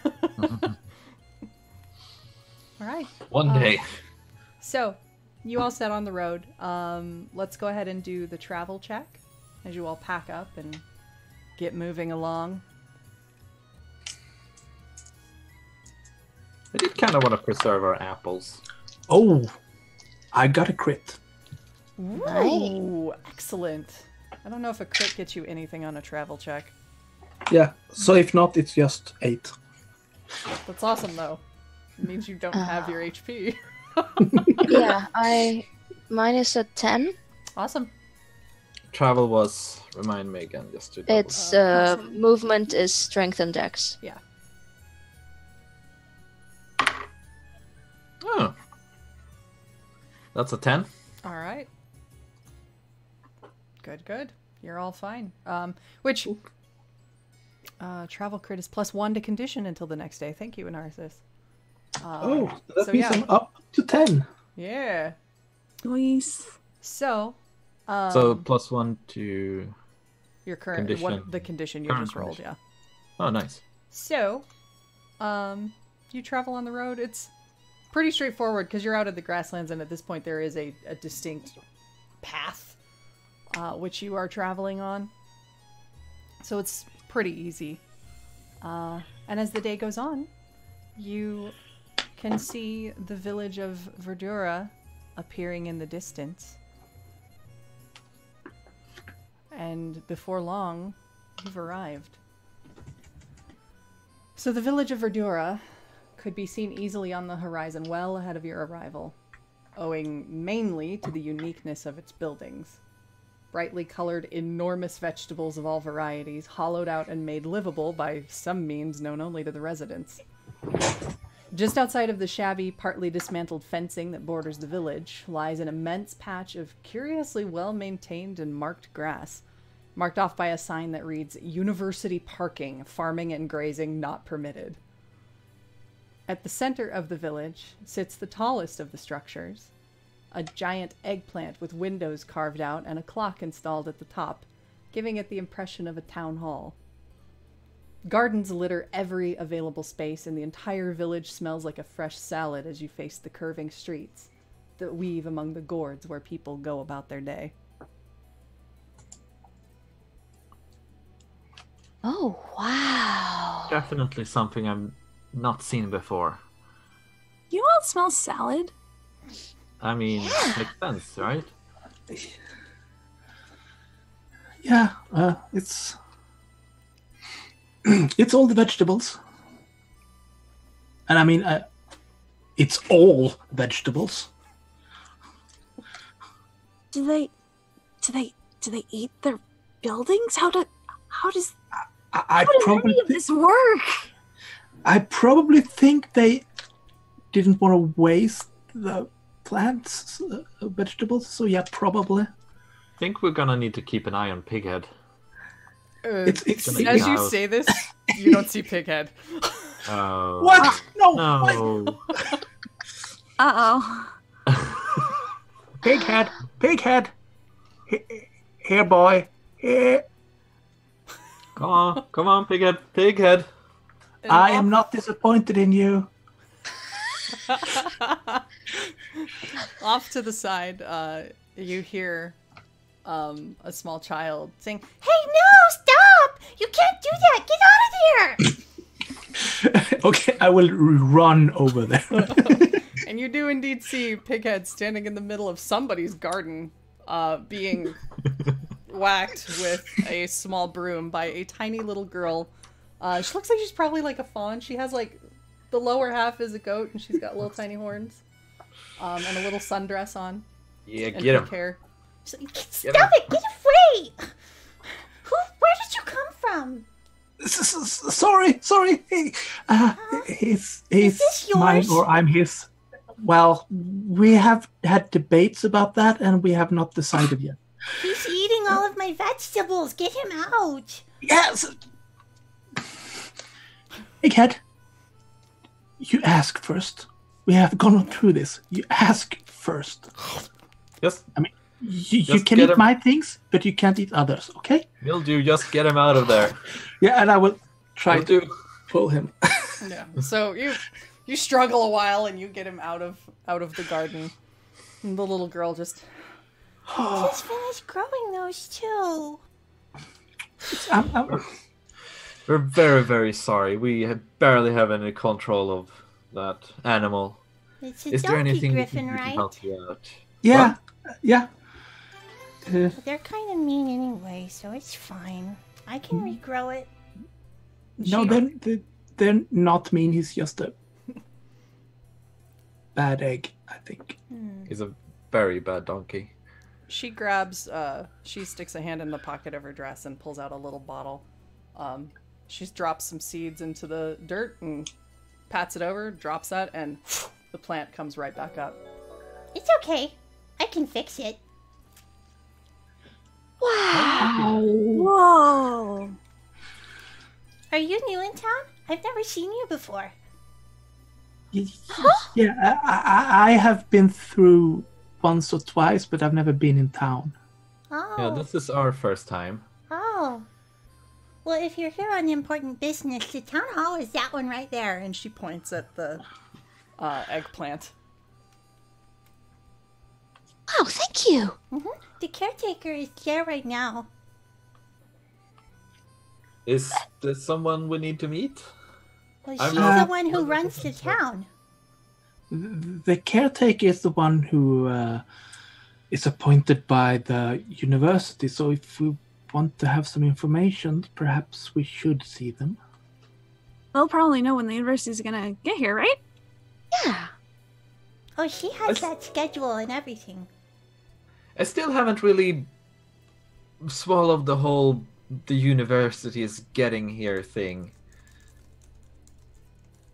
All right. one day. So, you all set on the road. Let's go ahead and do the travel check as you all pack up and get moving along. I did kind of want to preserve our apples. Oh, I got a crit. Ooh, excellent. I don't know if a crit gets you anything on a travel check. Yeah. So if not, it's just 8. That's awesome, though. It means you don't have your HP. Yeah, mine is a 10. Awesome. Travel was, remind me again, just to double. It's movement is strength and dex. Yeah. Oh. That's a 10. All right. Good. You're all fine. Which travel crit is +1 to condition until the next day. Thank you, Anarthus. That means I'm up to 10. Yeah. Nice. So, So +1 to... your current condition. the condition you Current just rolled, condition. yeah. Oh, nice. So, you travel on the road. It's pretty straightforward because you're out of the grasslands, and at this point there is a distinct path which you are traveling on. So it's pretty easy. And as the day goes on, you can see the village of Verdura appearing in the distance. And before long, you've arrived. So the village of Verdura could be seen easily on the horizon well ahead of your arrival, owing mainly to the uniqueness of its buildings. Brightly colored, enormous vegetables of all varieties, hollowed out and made livable by some means known only to the residents. Just outside of the shabby, partly dismantled fencing that borders the village lies an immense patch of curiously well-maintained and marked grass, marked off by a sign that reads, "University Parking, Farming and Grazing Not Permitted." At the center of the village sits the tallest of the structures, a giant eggplant with windows carved out and a clock installed at the top, giving it the impression of a town hall. Gardens litter every available space, and the entire village smells like a fresh salad as you face the curving streets that weave among the gourds where people go about their day. Oh, wow. Definitely something I've not seen before. You all smell salad? I mean, makes sense, right? Yeah, it's it's all the vegetables, and I mean, it's all vegetables. Do they eat their buildings? How does I probably any of this work? I probably think they didn't want to waste the plants, vegetables. So yeah, probably. I think we're gonna need to keep an eye on Pighead. It's As you say this, you don't see Pighead. Oh. What? No. No. Uh-oh. Pighead. Here, boy. Here. Come on, Pighead. I am not disappointed in you. Off to the side, you hear a small child saying, Hey, no, stop! You can't do that! Get out of here! Okay, I will run over there. and you do indeed see Pighead standing in the middle of somebody's garden, being whacked with a small broom by a tiny little girl. She looks like she's probably like a fawn. She has like, the lower half is a goat, and she's got little tiny horns, and a little sundress on. Yeah, And get thick him. hair. Stop it! Get away! Where did you come from? Sorry. He's this mine yours? or I'm his. Well, we have had debates about that, and we have not decided yet. He's eating all of my vegetables. Get him out. Yes. Egghead, you ask first. we have gone through this. You ask first. Just You Just can get eat him- my things, but you can't eat others, okay? Mildew, just get him out of there. Yeah, and I will try to Mildew. pull him. Yeah. So you struggle a while and you get him out of the garden. And the little girl just Just finished growing those too. I'm- We're very, very sorry. We barely have any control of that animal. It's a Is there donkey anything we griffin, can do to right? help you out? yeah, yeah. They're kind of mean anyway, so it's fine. I can regrow it. No, they're not mean. He's just a bad egg, I think. He's a very bad donkey. she grabs she sticks a hand in the pocket of her dress and pulls out a little bottle. She drops some seeds into the dirt and pats it over, drops that, and the plant comes right back up. It's okay. I can fix it. Wow. Whoa! Are you new in town? I've never seen you before. Yeah, I have been through once or twice, but I've never been in town. Oh. Yeah, this is our first time. Oh. Well, if you're here on important business, the town hall is that one right there. And she points at the eggplant. Oh, thank you. The caretaker is there right now. Is there someone we need to meet? Well, I'm she's not- the one who runs the town. The caretaker is the one who is appointed by the university, so if we want to have some information, perhaps we should see them. They'll probably know when the university's gonna get here, right? Yeah. Oh, she has that schedule and everything. I still haven't really swallowed the whole the university is getting here thing.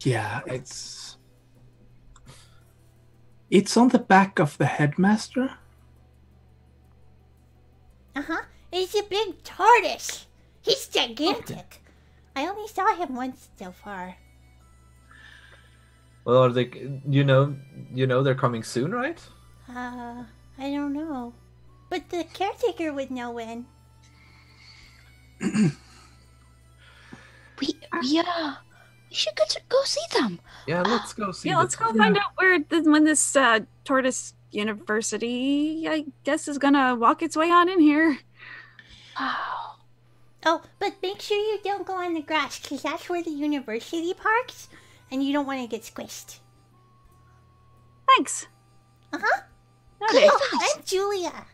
Yeah, it's on the back of the headmaster. Uh-huh. He's a big tortoise. He's gigantic. I only saw him once so far. Well, are they? You know, they're coming soon, right? I don't know. But the caretaker would know when. We should go see them. Yeah, let's go see. Yeah, the let's go find out when this tortoise university, I guess, is gonna walk its way on in here. Wow. Oh, but make sure you don't go on the grass, because that's where the university parks, and you don't want to get squished. Thanks. Uh-huh. Okay. Oh, I'm Julia.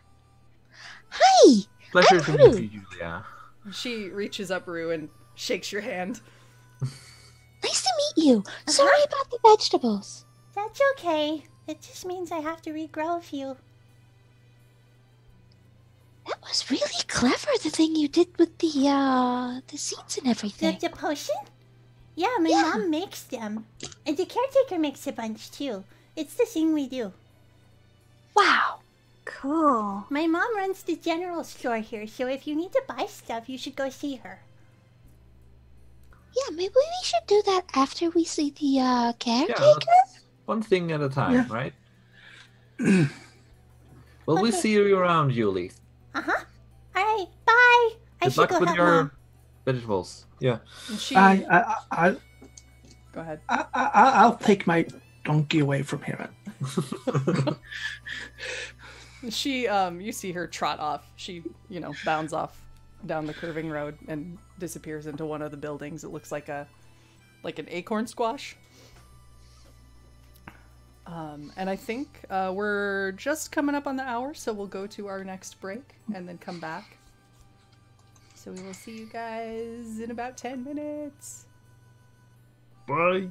Hi. Pleasure I'm to meet Rue. you, Julia. She reaches up, Rue, and shakes your hand. Nice to meet you. Sorry about the vegetables. That's okay. It just means I have to regrow a few. That was really clever, the thing you did with the seeds and everything. The potion? Yeah, my mom makes them. And the caretaker makes a bunch, too. It's the thing we do. Wow. Cool. My mom runs the general store here, so if you need to buy stuff, you should go see her. Yeah, maybe we should do that after we see the caretaker. Yeah, let's, one thing at a time, Yeah. right? Well, we'll Okay. see you around, Julie. Uh-huh. Alright, bye! I Good should luck go with help your mom. vegetables. Yeah. And she I'll go ahead. take my donkey away from here. She you see her trot off. She, bounds off down the curving road and disappears into one of the buildings. It looks like an acorn squash. And I think we're just coming up on the hour, so we'll go to our next break and then come back. So we will see you guys in about 10 minutes. Bye.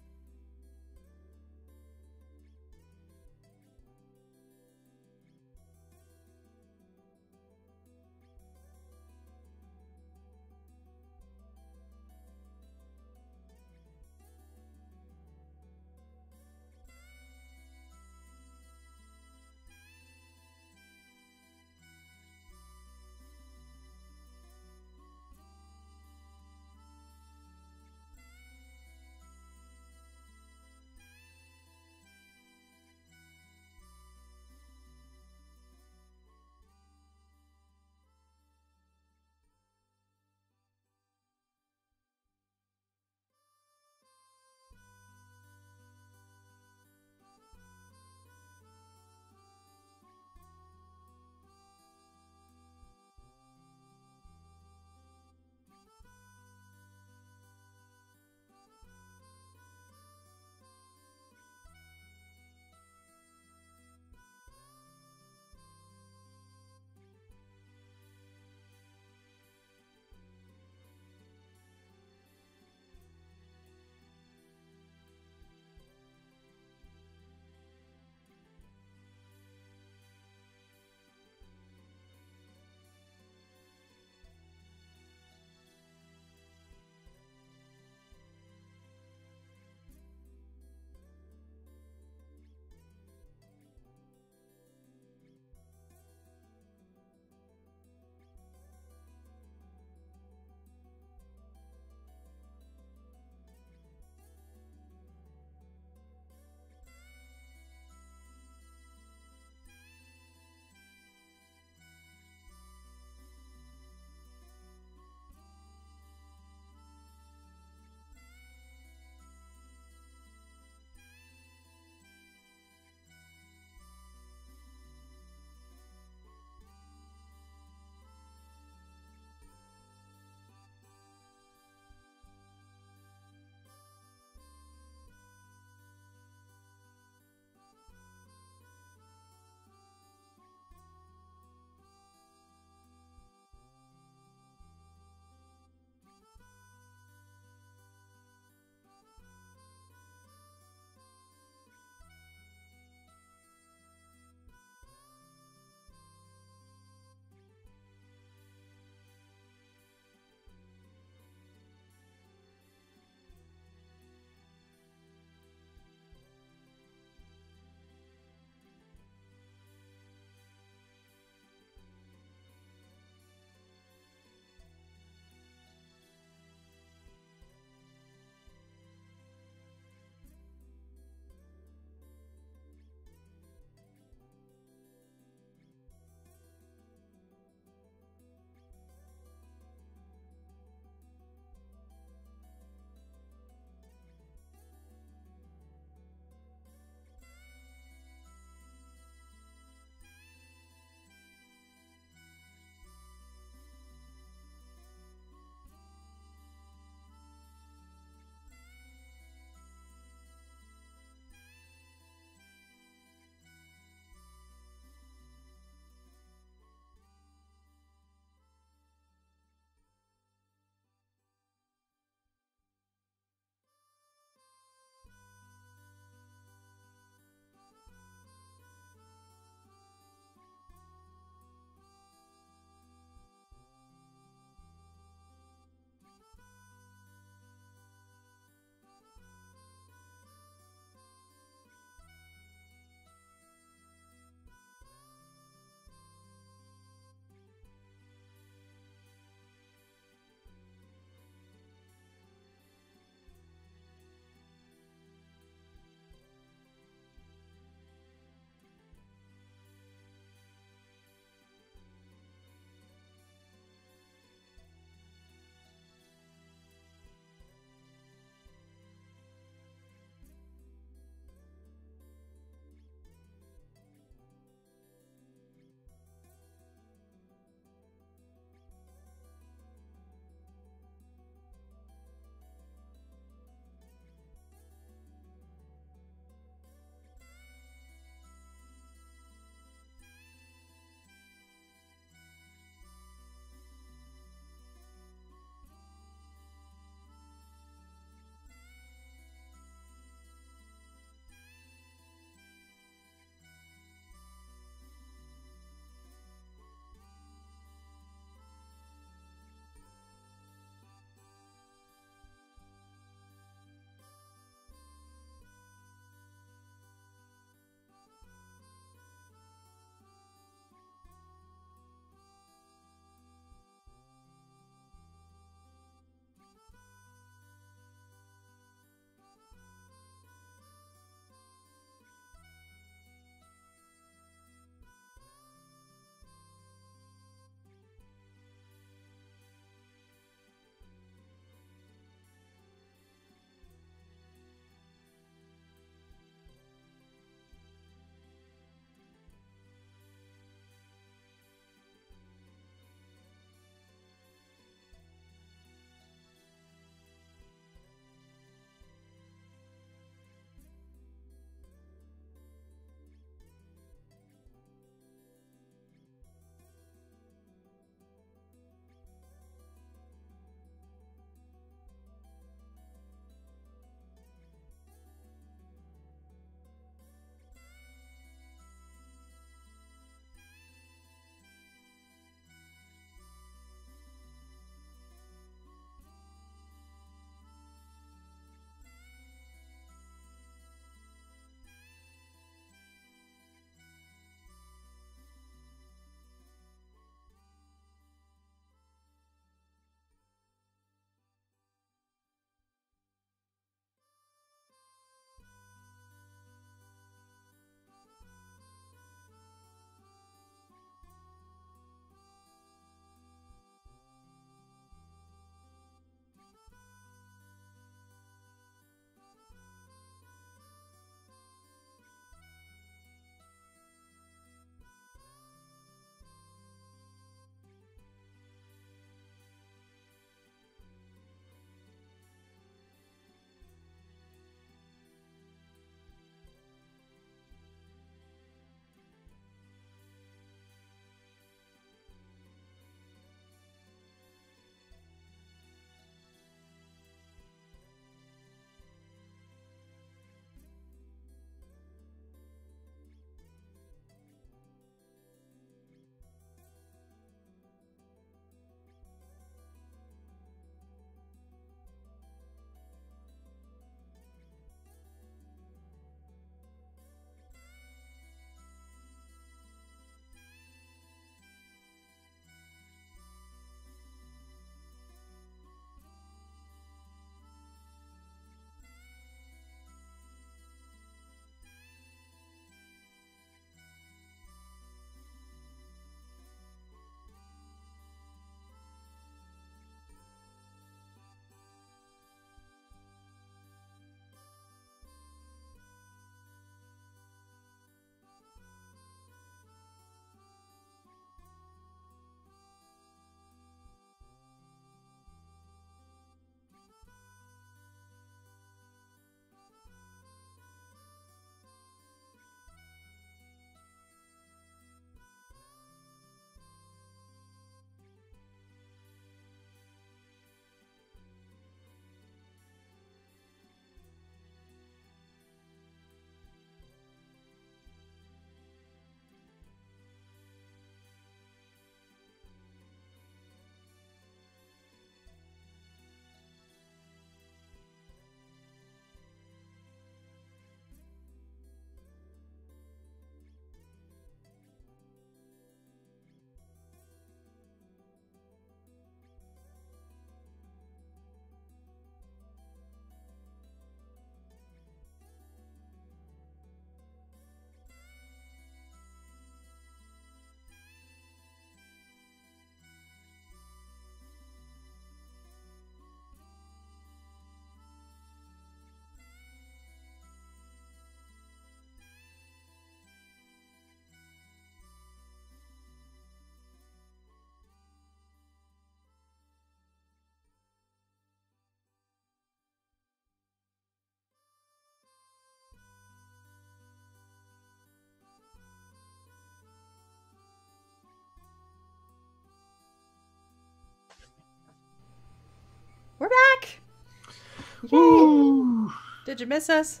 Did you miss us?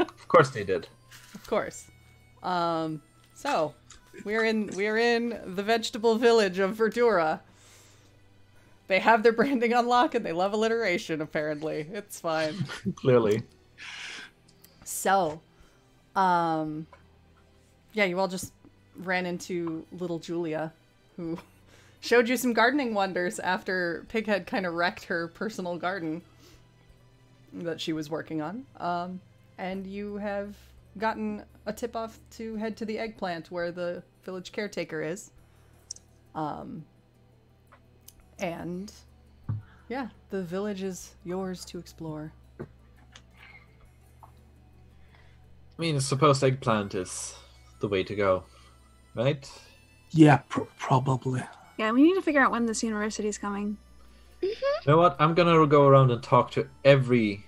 Of course they did. Of course. So we're in the vegetable village of Verdura. They have their branding on lock and they love alliteration, apparently. It's fine. Clearly. So, yeah, you all just ran into little Julia, who showed you some gardening wonders after Pighead kind of wrecked her personal garden that she was working on. And you have gotten a tip-off to head to the eggplant where the village caretaker is. And yeah, the village is yours to explore. I mean, I suppose eggplant is the way to go, right? Yeah, probably. Yeah, we need to figure out when this university's coming. You know what? I'm gonna go around and talk to every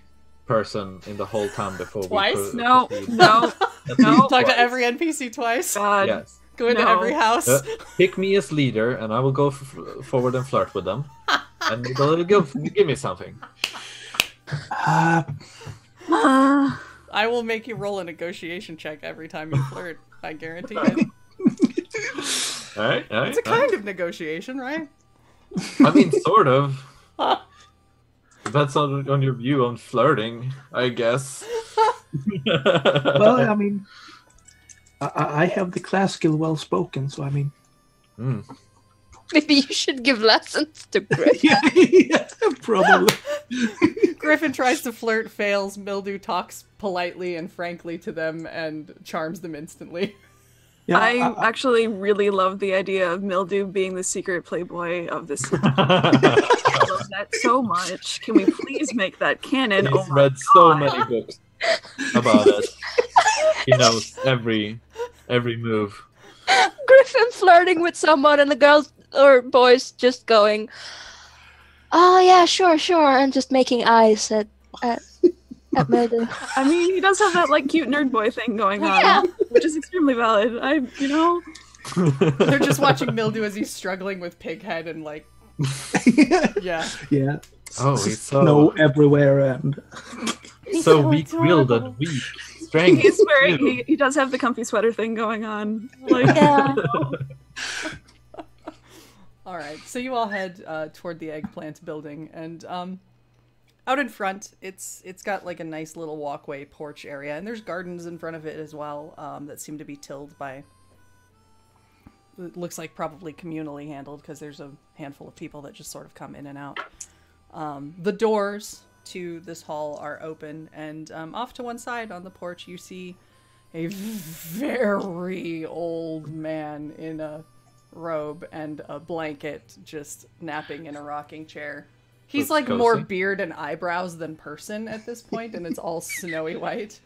person in the whole town before Twice? we No, proceed. no, At no. least Talk to twice. every NPC twice. God. Yes. Go into No. every house. Pick me as leader, and I will go forward and flirt with them, and they'll give me something. Uh, I will make you roll a negotiation check every time you flirt. I guarantee it. All right. It's a kind of negotiation, right? I mean, sort of. Depends on your view on flirting, I guess. well, I mean, I have the class skill well spoken, so I mean. Maybe you should give lessons to Griff. yeah, probably. Griffin tries to flirt, fails. Mildew talks politely and frankly to them and charms them instantly. Yeah, I actually really love the idea of Mildew being the secret playboy of this. I love that so much. Can we please make that canon? He's Oh my read so many books about it. He knows every move. Griffin flirting with someone and the girls or boys just going, "Oh yeah, sure," and just making eyes at Mildew. I mean, he does have that like cute nerd boy thing going on, Yeah. which is extremely valid. They're just watching Mildew as he's struggling with Pighead and like, yeah. yeah. Oh, he's so Snow everywhere and. so weak-willed and weak. Strength. He's wearing. He does have the comfy sweater thing going on. Like, Yeah. All right, so you all head toward the eggplant building, and out in front, it's got like a nice little walkway porch area, and there's gardens in front of it as well that seem to be tilled by. It looks like probably communally handled because there's a handful of people that just sort of come in and out. The doors to this hall are open, and off to one side on the porch, you see a very old man in a robe and a blanket just napping in a rocking chair. He's Looks like more cozy. beard and eyebrows than person at this point, and it's all snowy white.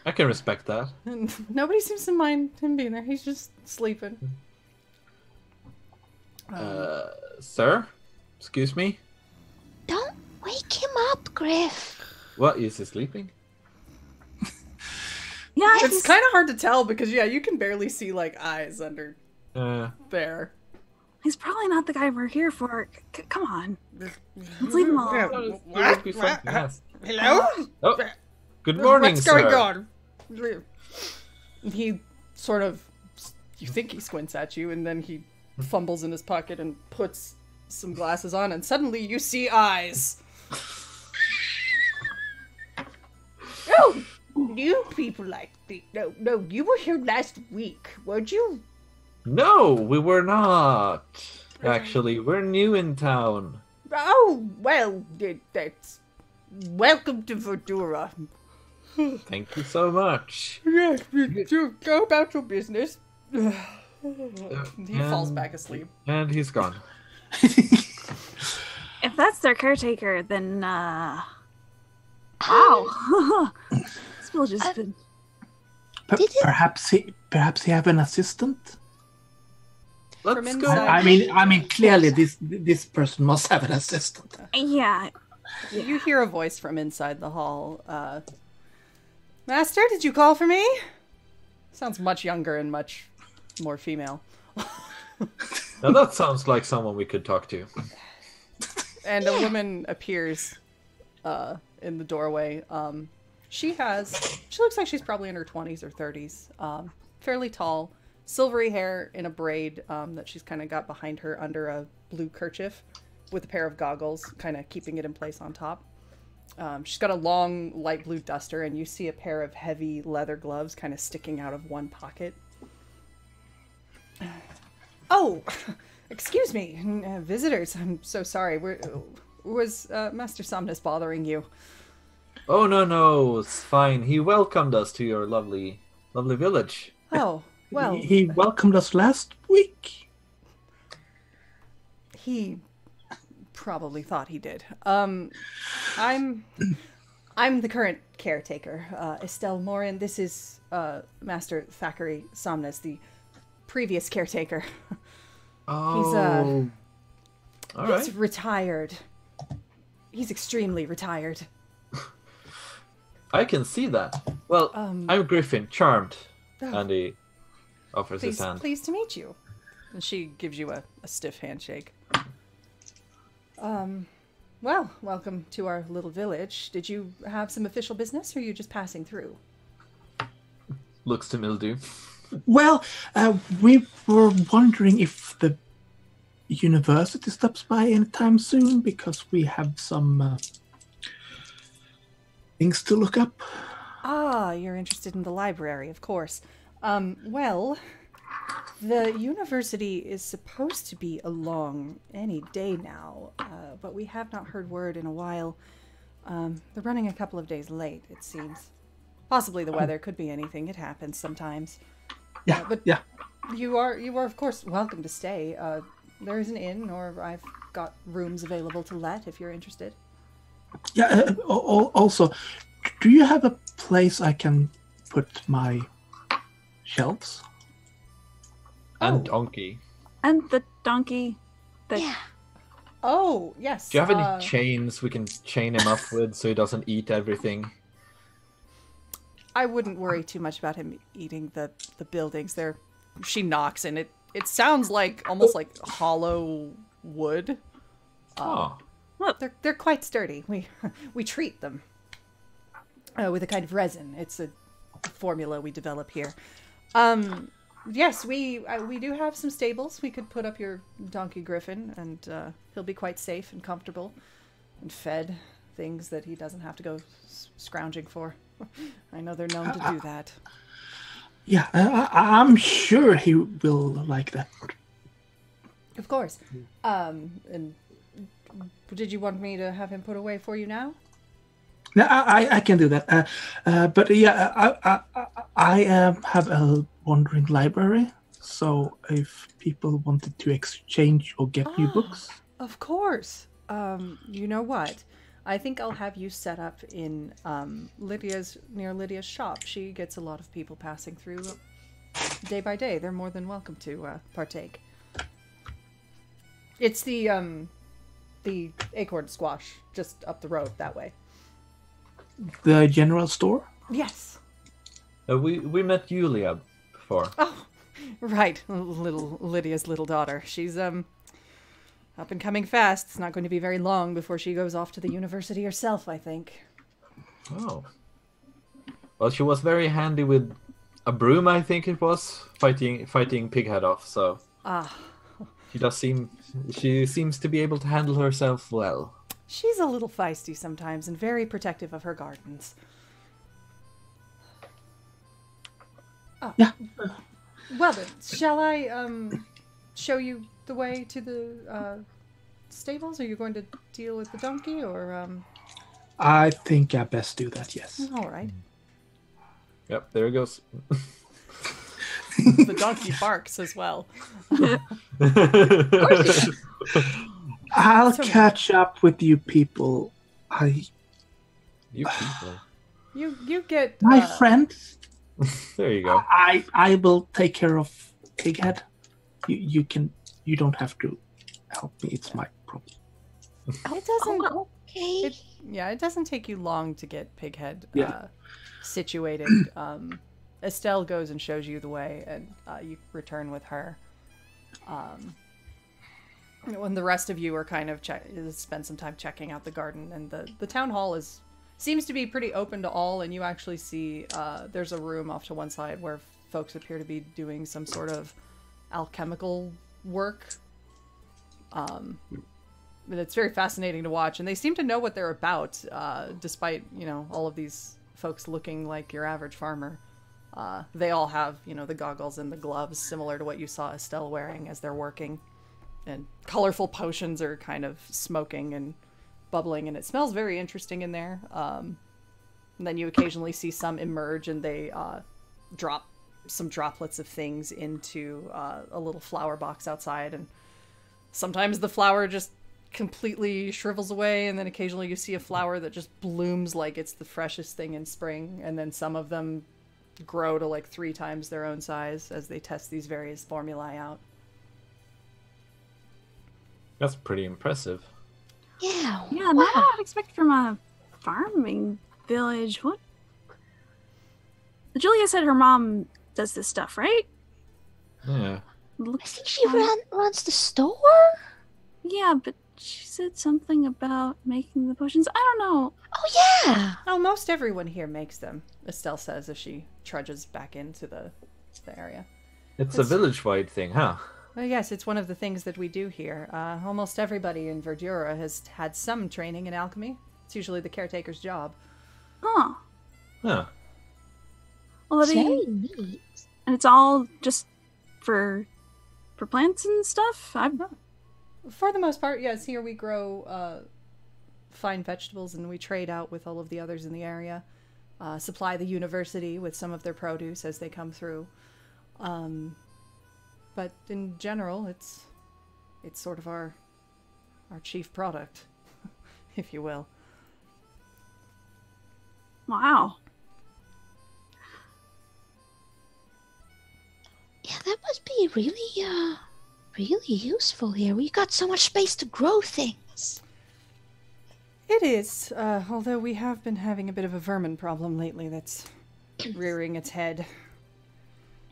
I can respect that. And nobody seems to mind him being there. He's just sleeping. Sir? Excuse me? Don't wake him up, Griff. What, is he sleeping? yeah, It's kind of hard to tell because, yeah, you can barely see, like, eyes under there. he's probably not the guy we're here for. Come on, let's leave him alone. Hello? Oh, good morning, What's sir. going on? He sort of, you think he squints at you, and then he fumbles in his pocket and puts some glasses on, and suddenly you see eyes. Oh, new people like me. No, you were here last week, weren't you? No, we were not. Actually, we're new in town. Oh, well, that's... Welcome to Verdura. Thank you so much. Yes, go about your business. He falls And- back asleep. And he's gone. If that's their caretaker, then wow, this village has been. Perhaps he have an assistant. Let's From go. inside. I mean, clearly this person must have an assistant. Yeah, You hear a voice from inside the hall. Master, did you call for me? Sounds much younger and much more female. Now that sounds like someone we could talk to. And a woman appears in the doorway. She looks like she's probably in her 20s or 30s. Fairly tall, silvery hair in a braid that she's kind of got behind her under a blue kerchief with a pair of goggles, kind of keeping it in place on top. She's got a long light blue duster, and you see a pair of heavy leather gloves kind of sticking out of one pocket. Oh, excuse me, visitors. I'm so sorry. Was Master Somnus bothering you? Oh, no, it's fine. He welcomed us to your lovely village. Oh, well. He welcomed us last week. He probably thought he did. I'm the current caretaker, Estelle Morin. This is Master Thackeray Somnus, the previous caretaker. Oh, He's retired. He's extremely retired. I can see that. Well, I'm Griffin, charmed. And he offers his hand. Pleased to meet you. And she gives you a stiff handshake. Well, welcome to our little village. Did you have some official business, or are you just passing through? Looks to Mildew. Well, we were wondering if the university stops by anytime soon, because we have some things to look up. Ah, you're interested in the library, of course. Well, the university is supposed to be along any day now, but we have not heard word in a while. They're running a couple of days late, it seems. Possibly the weather, could be anything. It happens sometimes. Yeah, But yeah. you are of course welcome to stay. There is an inn, or I've got rooms available to let if you're interested. Yeah, also, do you have a place I can put my shelves? And donkey. And the donkey. Yeah. Oh, yes. Do you have any chains we can chain him up with so he doesn't eat everything? I wouldn't worry too much about him eating the buildings. She knocks, and it sounds like almost like hollow wood. Oh. They're quite sturdy. We treat them with a kind of resin. It's a formula we develop here. Yes, we do have some stables. We could put up your donkey Griffin, and he'll be quite safe and comfortable, and fed things that he doesn't have to go scrounging for. I know they're known to do that. Yeah, I'm sure he will like that. Of course. And did you want me to have him put away for you now? No, I can do that. But yeah, I have a wandering library, so if people wanted to exchange or get new books. Of course. You know what? I think I'll have you set up in near Lydia's shop. She gets a lot of people passing through day by day. They're more than welcome to partake. It's the Acorn Squash just up the road that way. The general store? Yes. We met Yulia before. Oh, right. Lydia's little daughter. She's up and coming fast. It's not going to be very long before she goes off to the university herself, I think. Oh. Well, she was very handy with a broom, I think it was, fighting Pighead off, so... Ah. She seems to be able to handle herself well. She's a little feisty sometimes and very protective of her gardens. Oh. Yeah. Well then, shall I show you the way to the stables? Are you going to deal with the donkey, or I think I best do that, yes. All right. Yep, there it goes. The donkey barks as well. I'll catch up with you people. You people. You get My friends. There you go. I will take care of Pighead. You don't have to help me. It's my problem. It doesn't. Okay. It doesn't take you long to get Pighead Yeah. situated. Estelle goes and shows you the way, and you return with her. when the rest of you are kind of spend some time checking out the garden, and the town hall seems to be pretty open to all, and you actually see there's a room off to one side where folks appear to be doing some sort of alchemical work. But it's very fascinating to watch, and they seem to know what they're about, despite, all of these folks looking like your average farmer. They all have, the goggles and the gloves similar to what you saw Estelle wearing as they're working. And colorful potions are kind of smoking and bubbling, and it smells very interesting in there. And then you occasionally see some emerge, and they drop some droplets of things into a little flower box outside, and sometimes the flower just completely shrivels away, and then occasionally you see a flower that just blooms like it's the freshest thing in spring, and then some of them grow to like 3 times their own size as they test these various formulae out. That's pretty impressive. Yeah. Yeah, not what I'd expect from a farming village. What? Julia said her mom does this stuff, right? Yeah. I think she runs the store. Yeah, but she said something about making the potions. I don't know. Oh, yeah. Oh, most everyone here makes them, Estelle says as she trudges back into the area. It's a village-wide thing, huh? Well, yes, it's one of the things that we do here. Almost everybody in Verdura has had some training in alchemy. It's usually the caretaker's job. Huh. Huh. Well, Very neat. and it's all just for plants and stuff? For the most part, yes. Here we grow fine vegetables, and we trade out with all of the others in the area. Supply the university with some of their produce as they come through. But in general, it's sort of our chief product, if you will. Wow. Yeah, that must be really, really useful here. We got so much space to grow things. It is, although we have been having a bit of a vermin problem lately that's rearing its head.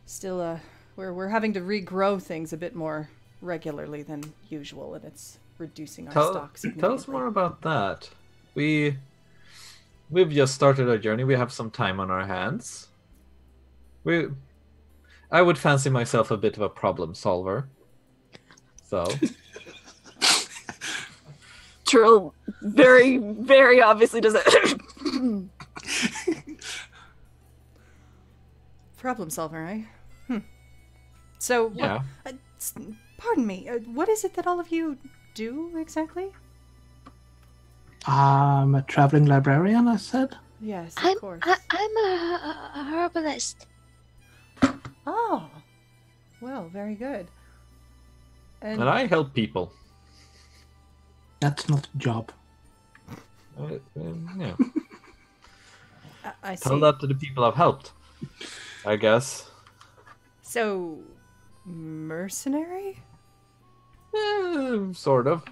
Still, we're having to regrow things a bit more regularly than usual, and it's reducing our stocks significantly. Tell us more about that. We've just started our journey. We have some time on our hands. I would fancy myself a bit of a problem solver. So. Trill very, very obviously does it. Problem solver, eh? So, Yeah. pardon me, what is it that all of you do exactly? I'm a traveling librarian, I said. Yes, of I'm course. I'm a herbalist. Oh, well, very good. And I help people. That's not a job. Yeah. I see. Tell that to the people I've helped, I guess. So, mercenary? Sort of.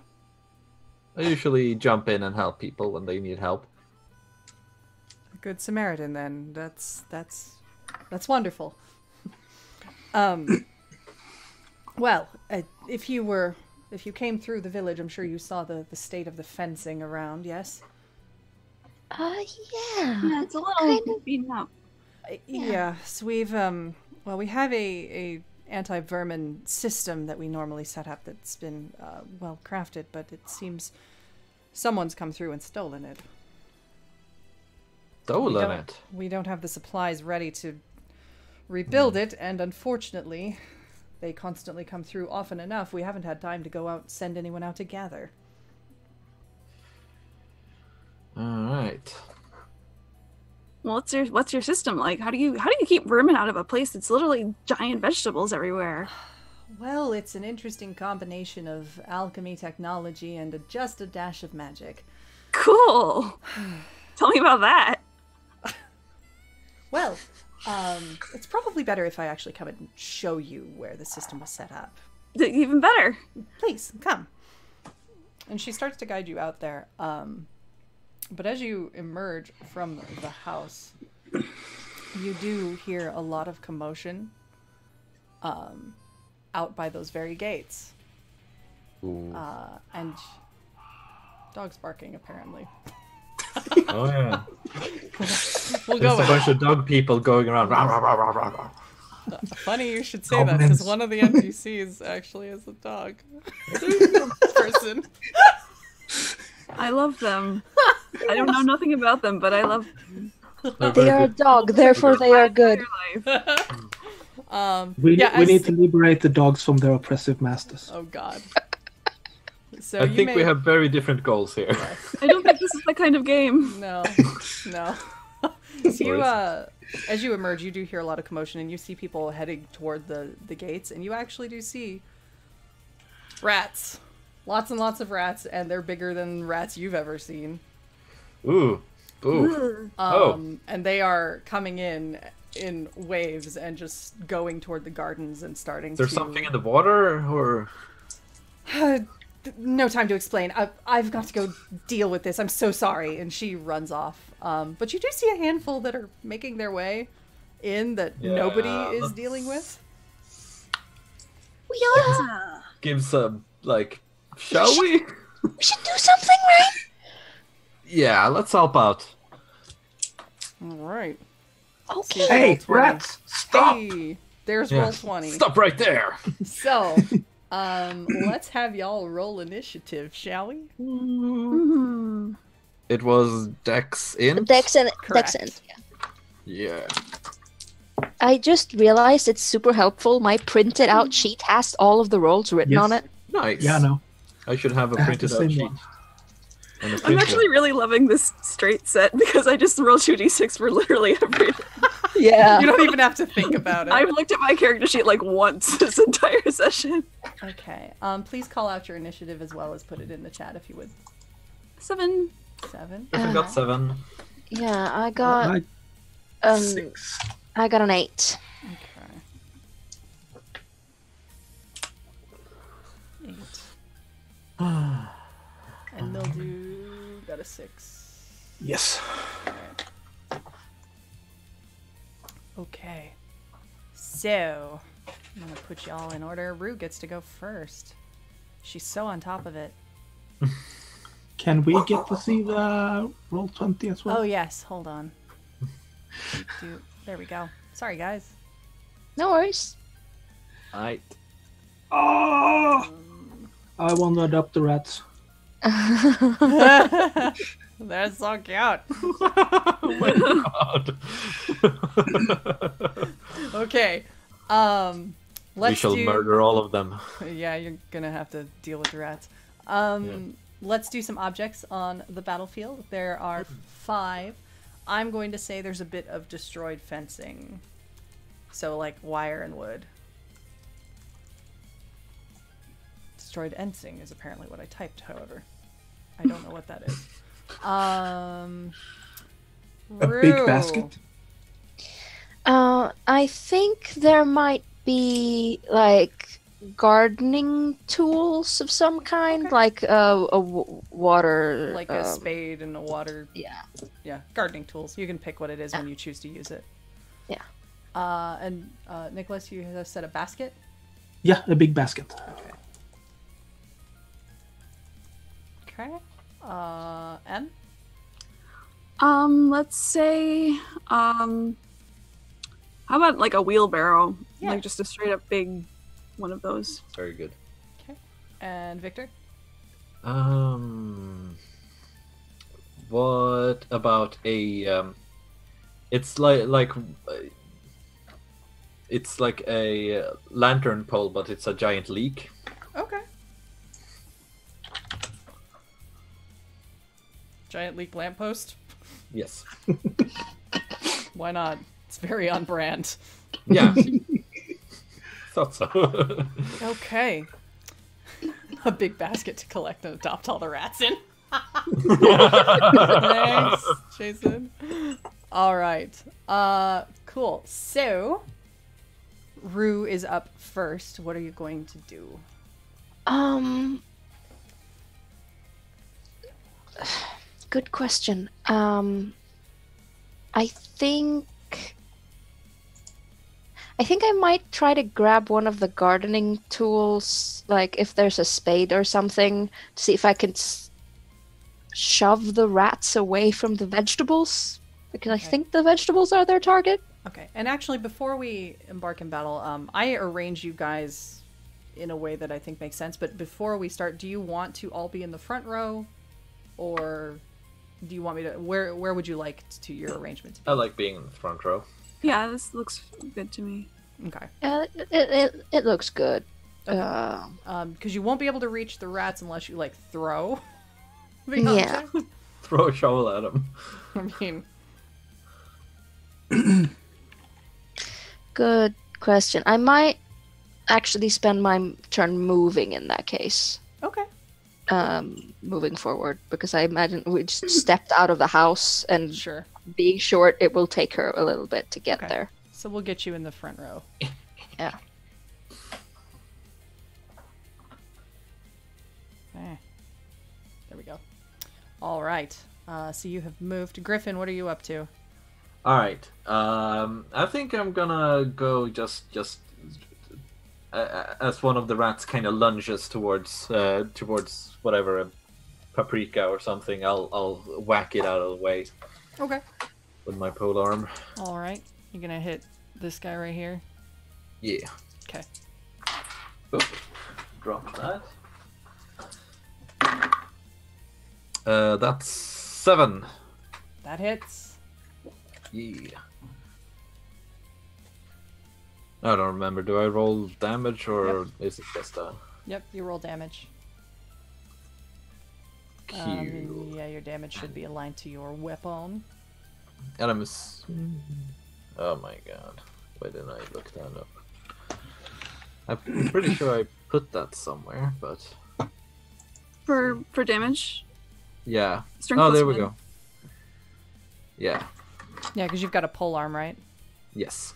I usually jump in and help people when they need help. A good Samaritan, then. That's wonderful. Well, if you came through the village, I'm sure you saw the state of the fencing around, yes? Yeah. Yeah, it's a little beaten up. Yes, we've we have a anti-vermin system that we normally set up that's been well crafted, but it seems someone's come through and stolen it. Stolen it? We don't have the supplies ready to rebuild it, and unfortunately, they constantly come through often enough. We haven't had time to go out and send anyone out to gather. Alright. Well, what's your system like? How do you keep vermin out of a place that's literally giant vegetables everywhere? Well, it's an interesting combination of alchemy technology and just a dash of magic. Cool. Tell me about that. Well, it's probably better if I actually come and show you where the system was set up. Even better. Please, come. And she starts to guide you out there. But as you emerge from the house, you do hear a lot of commotion out by those very gates. Ooh. And dogs barking apparently. Oh yeah. We'll There's go a with bunch of dog people going around. Rah, rah, rah, rah, rah, rah. Funny you should say that, because Goblins. one of the NPCs actually is a dog person. I love them. I don't know nothing about them, but I love them. They're They very are a good. dog, therefore they are good. Their life. We yeah, need to liberate the dogs from their oppressive masters. Oh God. So I you think may... we have very different goals here. I don't think this is the kind of game. No. So you, as you emerge, you do hear a lot of commotion, and you see people heading toward the gates, and you actually do see rats. Lots and lots of rats, and they're bigger than rats you've ever seen. Ooh. Ooh. And they are coming in waves and just going toward the gardens and starting Is there something in the water, or? No time to explain. I've got to go deal with this. I'm so sorry. And she runs off. But you do see a handful that are making their way in that nobody is let's- dealing with. We are. Give some, shall we? We should do something, right? Yeah, let's help out. All right. Okay. Hey, Roll 20. rats! Stop! Hey, there's Yeah. roll 20. Stop right there. So, let's have y'all roll initiative, shall we? Mhm. It was Dex in. Dex and Correct. yeah. Yeah. I just realized it's super helpful. My printed out sheet has all of the rolls written Yes. on it. Nice. Yeah, no. I should have a I have printed the out same sheet. one. And a I'm printer. actually really loving this straight set because I just rolled 2d6 for literally everything. Yeah. You don't even have to think about it. I've looked at my character sheet like once this entire session. Okay. Please call out your initiative as well as put it in the chat if you would. 7. 7. Griffin got 7. Yeah, I got I- 6. I got an 8. Okay. 8. And Mildew got a 6. Yes. Okay. So, I'm gonna put y'all in order. Rue gets to go first. She's so on top of it. Can we get to see the roll 20 as well? Oh yes, hold on. There we go. Sorry guys. No worries. Right. Oh! I want to adopt the rats. That's so cute. Oh my god. Okay. We Let's shall do... murder all of them. Yeah, you're gonna have to deal with the rats. Let's do some objects on the battlefield. There are 5. I'm going to say there's a bit of destroyed fencing. So, like, wire and wood. Destroyed fencing is apparently what I typed, however. I don't know what that is. A big Rue. basket. I think there might be like gardening tools of some kind, Okay. like water, Like a spade and a water. Yeah. Yeah, gardening tools. You can pick what it is when you choose to use it. Yeah. And Nicholas, you have said a basket? Yeah, a big basket. Okay. M? Let's say, how about like a wheelbarrow? Yeah. Like just a straight up big one of those. Very good. Okay. And Victor? What about a it's like it's like a lantern pole, but it's a giant leak. Okay. Giant leak lamppost? Yes. Why not? It's very on brand. Yeah. Thought so. Okay. A big basket to collect and adopt all the rats in. Thanks, Jason. All right. Cool. So, Rue is up first. What are you going to do? Good question. I I think I might try to grab one of the gardening tools, like if there's a spade or something, to see if I can shove the rats away from the vegetables, because I think the vegetables are their target. Okay, and actually, before we embark in battle, I arrange you guys in a way that I think makes sense. But before we start, do you want to all be in the front row, or do you want me to? Where would you like to your arrangement to be? I like being in the front row. Yeah, this looks good to me. Okay. It looks good. Because you won't be able to reach the rats unless you like throw. the Yeah. object. Throw a shovel at him. I mean, Good question. I might actually spend my turn moving in that case. okay. Moving forward, because I imagine we just stepped out of the house, and Sure. being short, it will take her a little bit to get Okay. there. So we'll get you in the front row. Yeah. Eh. There we go. All right. So you have moved. Griffin, what are you up to? All right. I think I'm gonna go just as one of the rats kind of lunges towards whatever, a paprika or something. I'll whack it out of the way Okay. with my pole arm. All right. You're gonna hit this guy right here. Yeah. Okay. Oop. Drop that. That's 7. That hits. Yeah. I don't remember. Do I roll damage or is it just a Yep. You roll damage. Q? Yeah, your damage should be aligned to your weapon. And I'm oh my god. Why didn't I look that up? I'm pretty sure I put that somewhere, but For damage. yeah. Strength Oh, plus there we 1. go. Yeah. Yeah, because you've got a pole arm, right? Yes.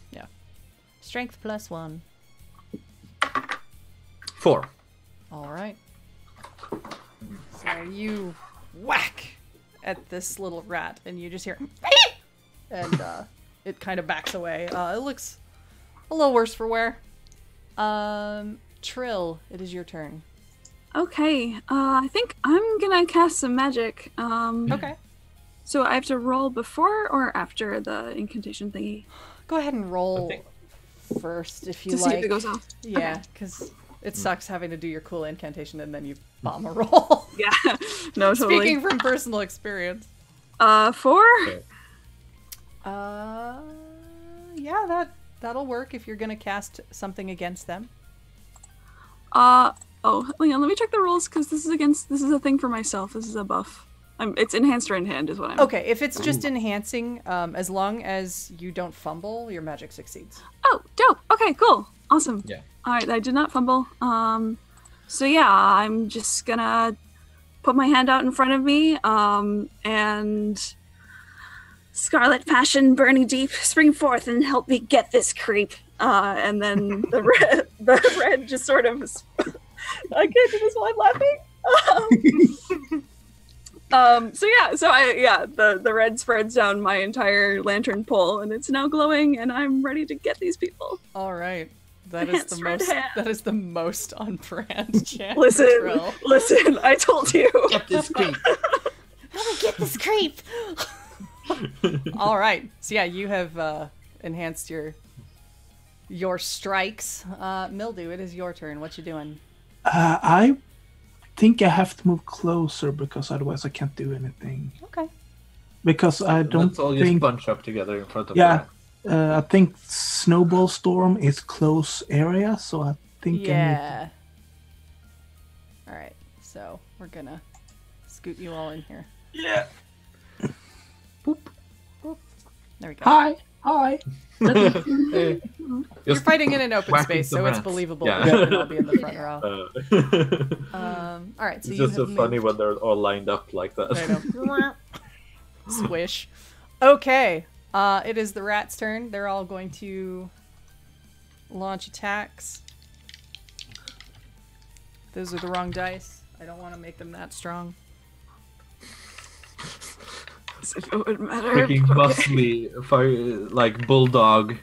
Strength plus 1. 4. All right. So you whack at this little rat, and you just hear, and it kind of backs away. It looks a little worse for wear. Trill, it is your turn. Okay. I think I'm gonna cast some magic. Okay. So I have to roll before or after the incantation thingy Go ahead and roll I think- first if you to like. see if it goes off. Yeah, because it sucks having to do your cool incantation and then you bomb a roll. Yeah. No, totally. Speaking from personal experience. 4. Okay. Yeah, that'll work if you're gonna cast something against them. Oh, hang on. Let me check the rules because this is a thing for myself. This is a buff. It's enhanced or in hand is what I'm. Okay, if it's just enhancing, as long as you don't fumble, your magic succeeds. Oh, dope. Okay, cool. Awesome. Yeah. All right, I did not fumble. So yeah, I'm just gonna put my hand out in front of me, and Scarlet Passion, Burning Deep, spring forth and help me get this creep. And then the red just sort of. I can't do this while I'm laughing. The red spreads down my entire lantern pole, and it's now glowing, and I'm ready to get these people. All right, that is Enhanced the red most. hand. That is the most on brand. Chance Listen, I told you. Get this creep. How do we get this creep? All right, so yeah, you have enhanced your strikes. Mildew, it is your turn. What you doing? I think I have to move closer because otherwise I can't do anything. Okay. Because I don't Let's all just think. bunch up together in front of Yeah, I think Snowball Storm is close area, so I think I need Yeah. All right, so we're gonna scoot you all in here. Yeah. There we go. Hi. Hey, You're fighting in an open whacking space, some so it's rats. believable Yeah. that I'll be in the front row. All right, so It's you just have so funny moved. when they're all lined up like I that. know. Swish. Okay, it is the rat's turn. They're all going to launch attacks. Those are the wrong dice. I don't want to make them that strong. As if it would matter. Freaking Okay. muscly, like bulldog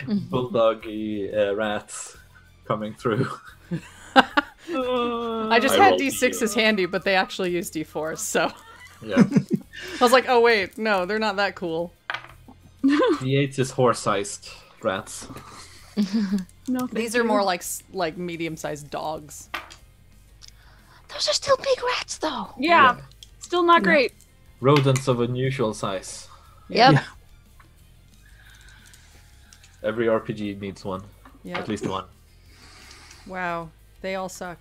bulldoggy rats coming through. I just I had rolled D6s handy, but they actually use D4s, so Yeah. I was like, oh wait, no, they're not that cool. D8 is horse-sized rats. No, thank These are you. more like medium-sized dogs. Those are still big rats, though. Yeah, still not great. Rodents of unusual size. Yep. Yeah. Every RPG needs one. Yeah. At least one. Wow, they all suck.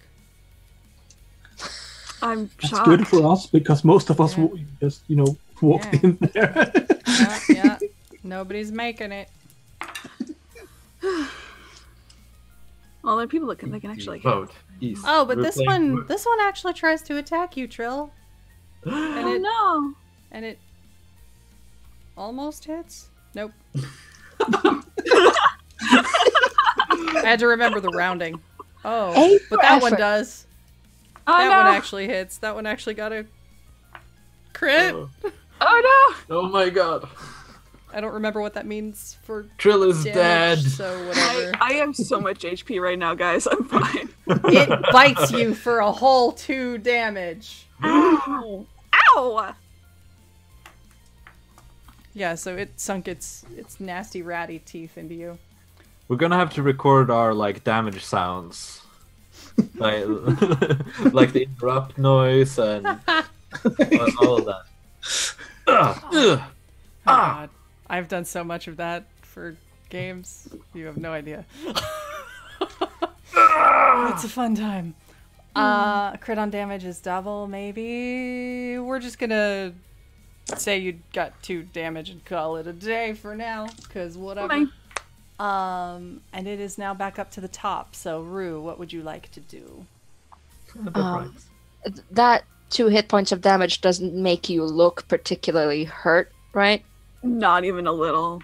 I'm That's shocked. good for us because most of us Yeah. just, walked Yeah. in there. Yeah. Nobody's making it. Well, there are people that can actually. Vote east. Oh, but We're this playing- one actually tries to attack you, Trill, Oh no! and it almost hits. Nope. I had to remember the rounding. Oh, A but that one effort. does. Oh That no! one actually hits. That one actually got a crit. Oh Oh my god. I don't remember what that means for Trill is damage, dead. so no! whatever. I have so much HP right now, guys. I'm fine. It bites you for a whole 2 damage. Ow! Ow! Yeah, so it sunk its nasty ratty teeth into you. We're gonna have to record our damage sounds. like, like the interrupt noise and all of that. Oh, God. I've done so much of that for games. You have no idea. It's a fun time. Crit on damage is double, maybe. We're just gonna say you got 2 damage and call it a day for now, because whatever. Fine. And it is now back up to the top. So, Rue, what would you like to do? That 2 hit points of damage doesn't make you look particularly hurt, right? Not even a little.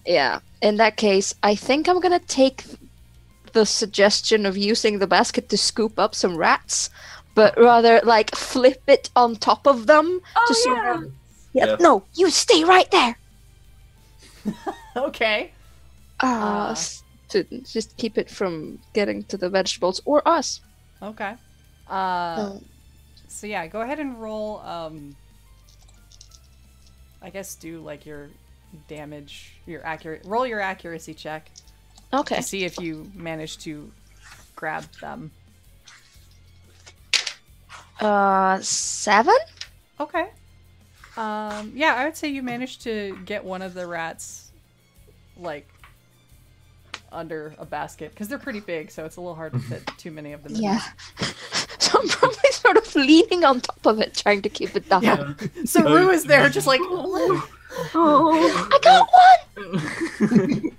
Yeah. In that case, I think I'm gonna take the suggestion of using the basket to scoop up some rats, but rather flip it on top of them to sort of. Yeah. No, you stay right there. Okay. To just keep it from getting to the vegetables or us. Okay. Um, So yeah, go ahead and roll. I guess do your damage, roll your accuracy check okay. to see if you manage to grab them. 7? Okay. Yeah, I would say you managed to get one of the rats, under a basket, because they're pretty big, so it's a little hard to fit too many of them in. Yeah. So I'm probably sort of leaning on top of it, trying to keep it down. Yeah. So Rue is there, just Oh, I got one!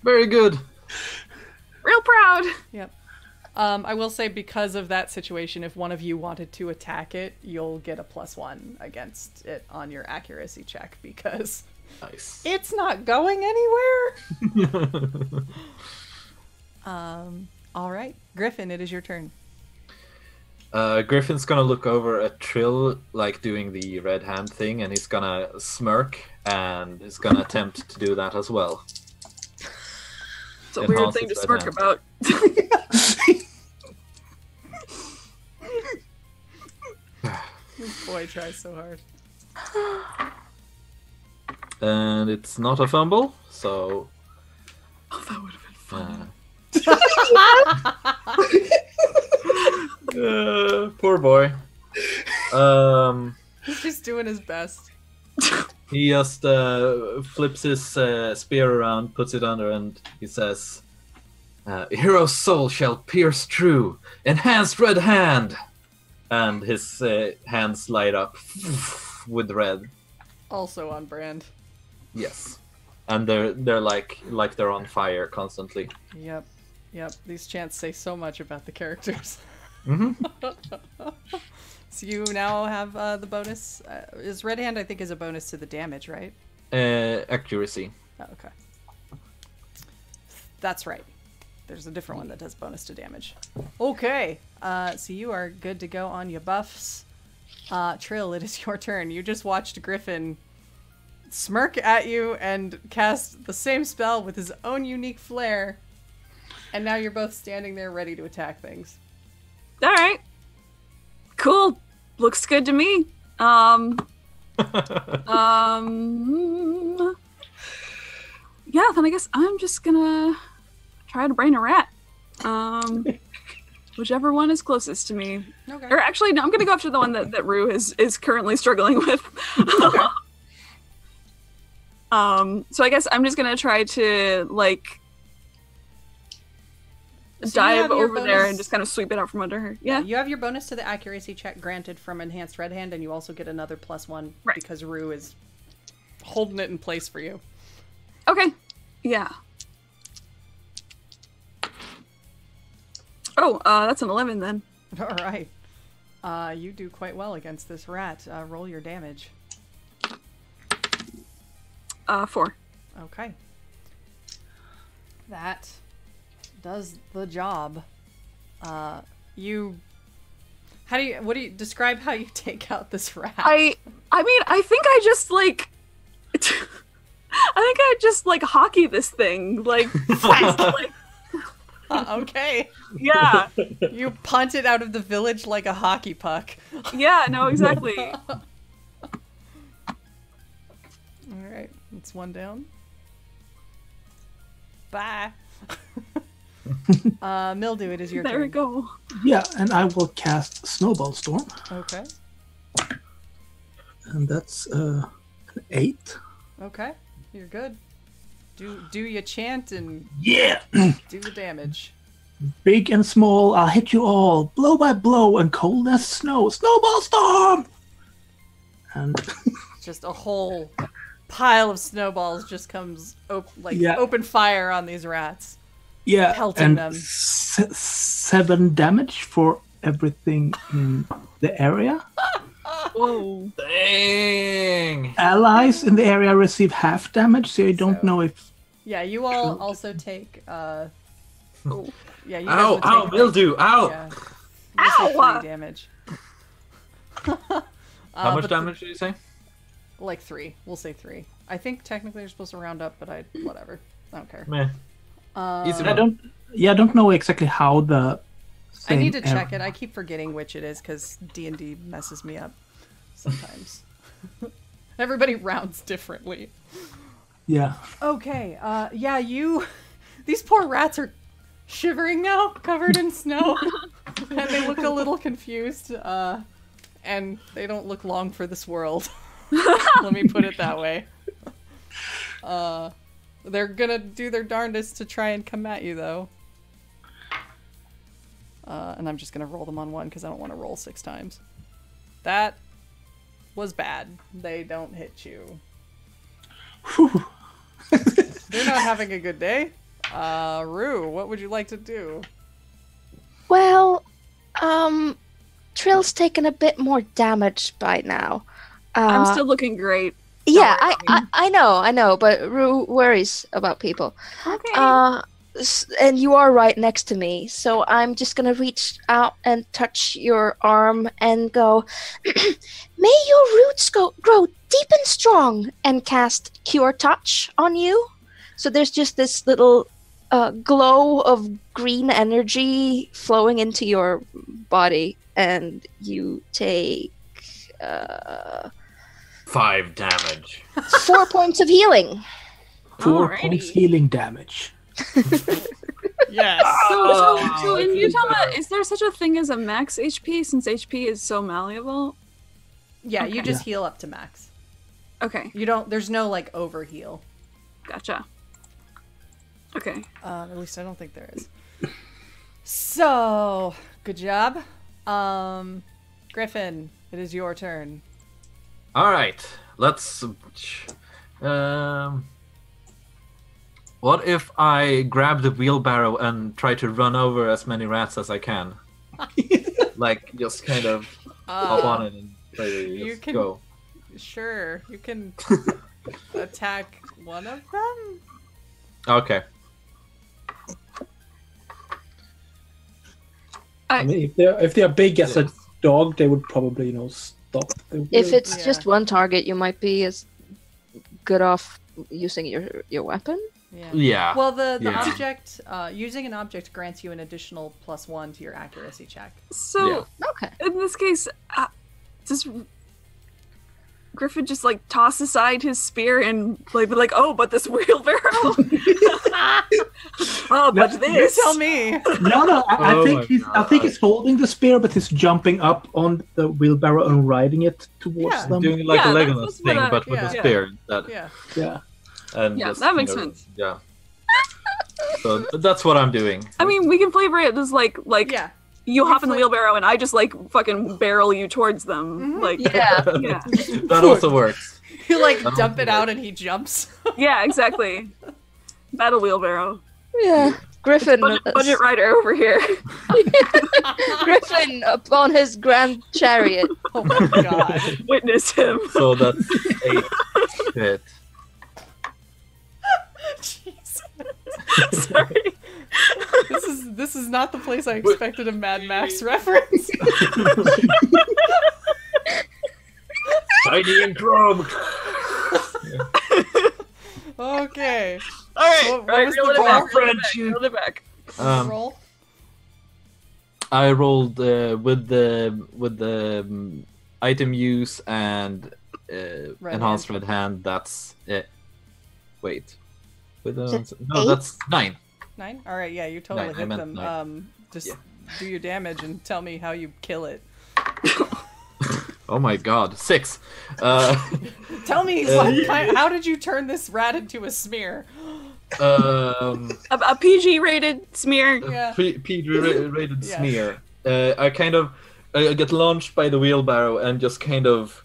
Very good. real proud. Yep. I will say, because of that situation, if one of you wanted to attack it, you'll get a +1 against it on your accuracy check, because Nice. it's not going anywhere. All right, Griffin, it is your turn. Griffin's gonna look over at Trill, doing the red hand thing, and he's gonna smirk, and he's gonna attempt to do that as well. It's a weird Enhance thing to its smirk red about. This boy tries so hard. And it's not a fumble, so Oh, that would have been fun. poor boy. He's just doing his best. He just flips his spear around, puts it under, and he says, "Hero's soul shall pierce through. Enhanced red hand." And his hands light up with red. Also on brand. Yes, and they're like they're on fire constantly. Yep. These chants say so much about the characters. So you now have the bonus. Is red hand, I think, is a bonus to the damage, right? Accuracy. Oh, okay. That's right. There's a different one that does bonus to damage. Okay. So you are good to go on your buffs. Trill, it is your turn. You just watched Griffin smirk at you and cast the same spell with his own unique flair. And now you're both standing there ready to attack things. All right. Cool. Looks good to me. Yeah, then I guess I'm just gonna try to brain a rat. Whichever one is closest to me. Okay. Or actually, no, I'm gonna go after the one that Rue is currently struggling with. Okay. So I guess I'm just gonna try to like dive over there and just kind of sweep it out from under her. Yeah. You have your bonus to the accuracy check granted from Enhanced Red Hand, and you also get another +1 because Rue is holding it in place for you. Okay. Yeah. Oh, that's an 11 then. All right. You do quite well against this rat. Roll your damage. 4. Okay. That does the job. What do you describe how you take out this rat? I mean, I think I just like I think I just like hockey this thing like, like okay. Yeah. You punt it out of the village like a hockey puck. Yeah, no, exactly. Alright, that's one down. Bye. Mildew, it is your turn. There we go. Yeah, and I will cast Snowball Storm. Okay. And that's an 8. Okay. You're good. Do your chant and Yeah! do the damage. Big and small, I'll hit you all, blow by blow, and cold as snow. Snowball Storm! And just a whole pile of snowballs just comes open fire on these rats. yeah, pelting and them. 7 damage for everything in the area. Whoa. Dang! Allies in the area receive half damage, so you don't know if... Yeah, you all also take yeah, you guys Ow! would Ow! take, Mildew! Ow! Yeah. You just take Ow! 3 damage. How much but damage did you say? Like 3. We'll say 3. I think technically you're supposed to round up, but whatever. I don't care. Meh. Easy I enough. don't know exactly how the... I need to same check it. area- I keep forgetting which it is because D&D messes me up sometimes. Everybody rounds differently. Yeah. Okay, yeah, these poor rats are shivering now, covered in snow, and they look a little confused, and they don't look long for this world. Let me put it that way. They're gonna do their darndest to try and come at you, though. And I'm just gonna roll them on 1 because I don't want to roll 6 times. That was bad. They don't hit you. Whew. They're not having a good day. Rue, what would you like to do? Well, Trill's taken a bit more damage by now. I'm still looking great. Yeah, Don't I know, but Rue worries about people. Okay. And you are right next to me, so I'm just gonna reach out and touch your arm and go, may your roots grow deep and strong, and cast Cure Touch on you. So there's just this little glow of green energy flowing into your body, and you take 5 damage. 4 points of healing. 4 Alrighty. points healing damage. Yes. So in Utah, is there such a thing as a max HP since HP is so malleable? Yeah, you Okay. just heal up to max. Okay, You don't. There's no like overheal. gotcha. Okay. At least I don't think there is. So good job, Griffin. It is your turn. All right, let's. What if I grab the wheelbarrow and try to run over as many rats as I can? Like just kind of hop on it and try to you just can- go. Sure, you can attack one of them. Okay. I mean, if they are big as a dog, they would probably stop. If it's Yeah. just one target, you might be as good off using your weapon. Yeah. Well, the Yeah. object, using an object grants you an additional +1 to your accuracy check. So Okay. in this case, does Griffin just like toss aside his spear and like be like, oh, but this wheelbarrow? Oh, but No, this. You tell me. No, I Oh think my I think he's holding the spear, but he's jumping up on the wheelbarrow and riding it towards Yeah. them. Doing like Yeah, a that's Legolas what thing, I- but with yeah. a spear instead. Yeah. Yeah. And Yeah, just that makes kind of- sense. Yeah. So that's what I'm doing. I mean, we can flavor it as like Yeah. you hop in the fla- wheelbarrow and I just like fucking barrel you towards them. Like Yeah. yeah. That also works. You like don't dump it know. out and he jumps. Yeah, exactly. Battle wheelbarrow. Yeah. Griffin. Budget rider over here. Griffin upon his grand chariot. Oh my god. Witness him. So that's 8 hit. Jesus. Sorry. This is not the place I expected a Mad Max reference. Tiny and Grog. Okay. All right, What all right, was reel the it roll? back, reel it back. Roll. I rolled with the item use and enhanced red hand. That's it. Wait, with Is it no, 8? that's 9. 9? All right, yeah, you totally 9, I hit meant them. 9. Just Yeah. do your damage and tell me how you kill it. Oh my god, 6. Tell me how did you turn this rat into a smear? A PG rated smear. Yeah. Rated Yes. smear. I kind of I get launched by the wheelbarrow and just kind of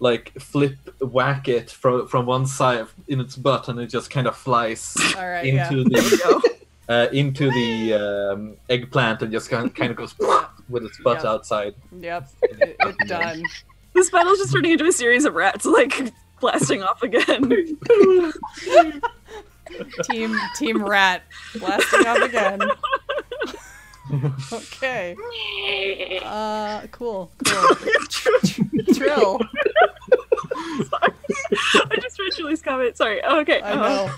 like whack it from one side in its butt, and it just kind of flies All right, into into the eggplant and just kind of goes with its butt Yeah. outside. Yep. It's done. This battle's just turning into a series of rats like blasting off again. Team rat blasting up again. Okay. Cool. Trill. Sorry. I just read Julie's comment. Sorry. Okay. I know.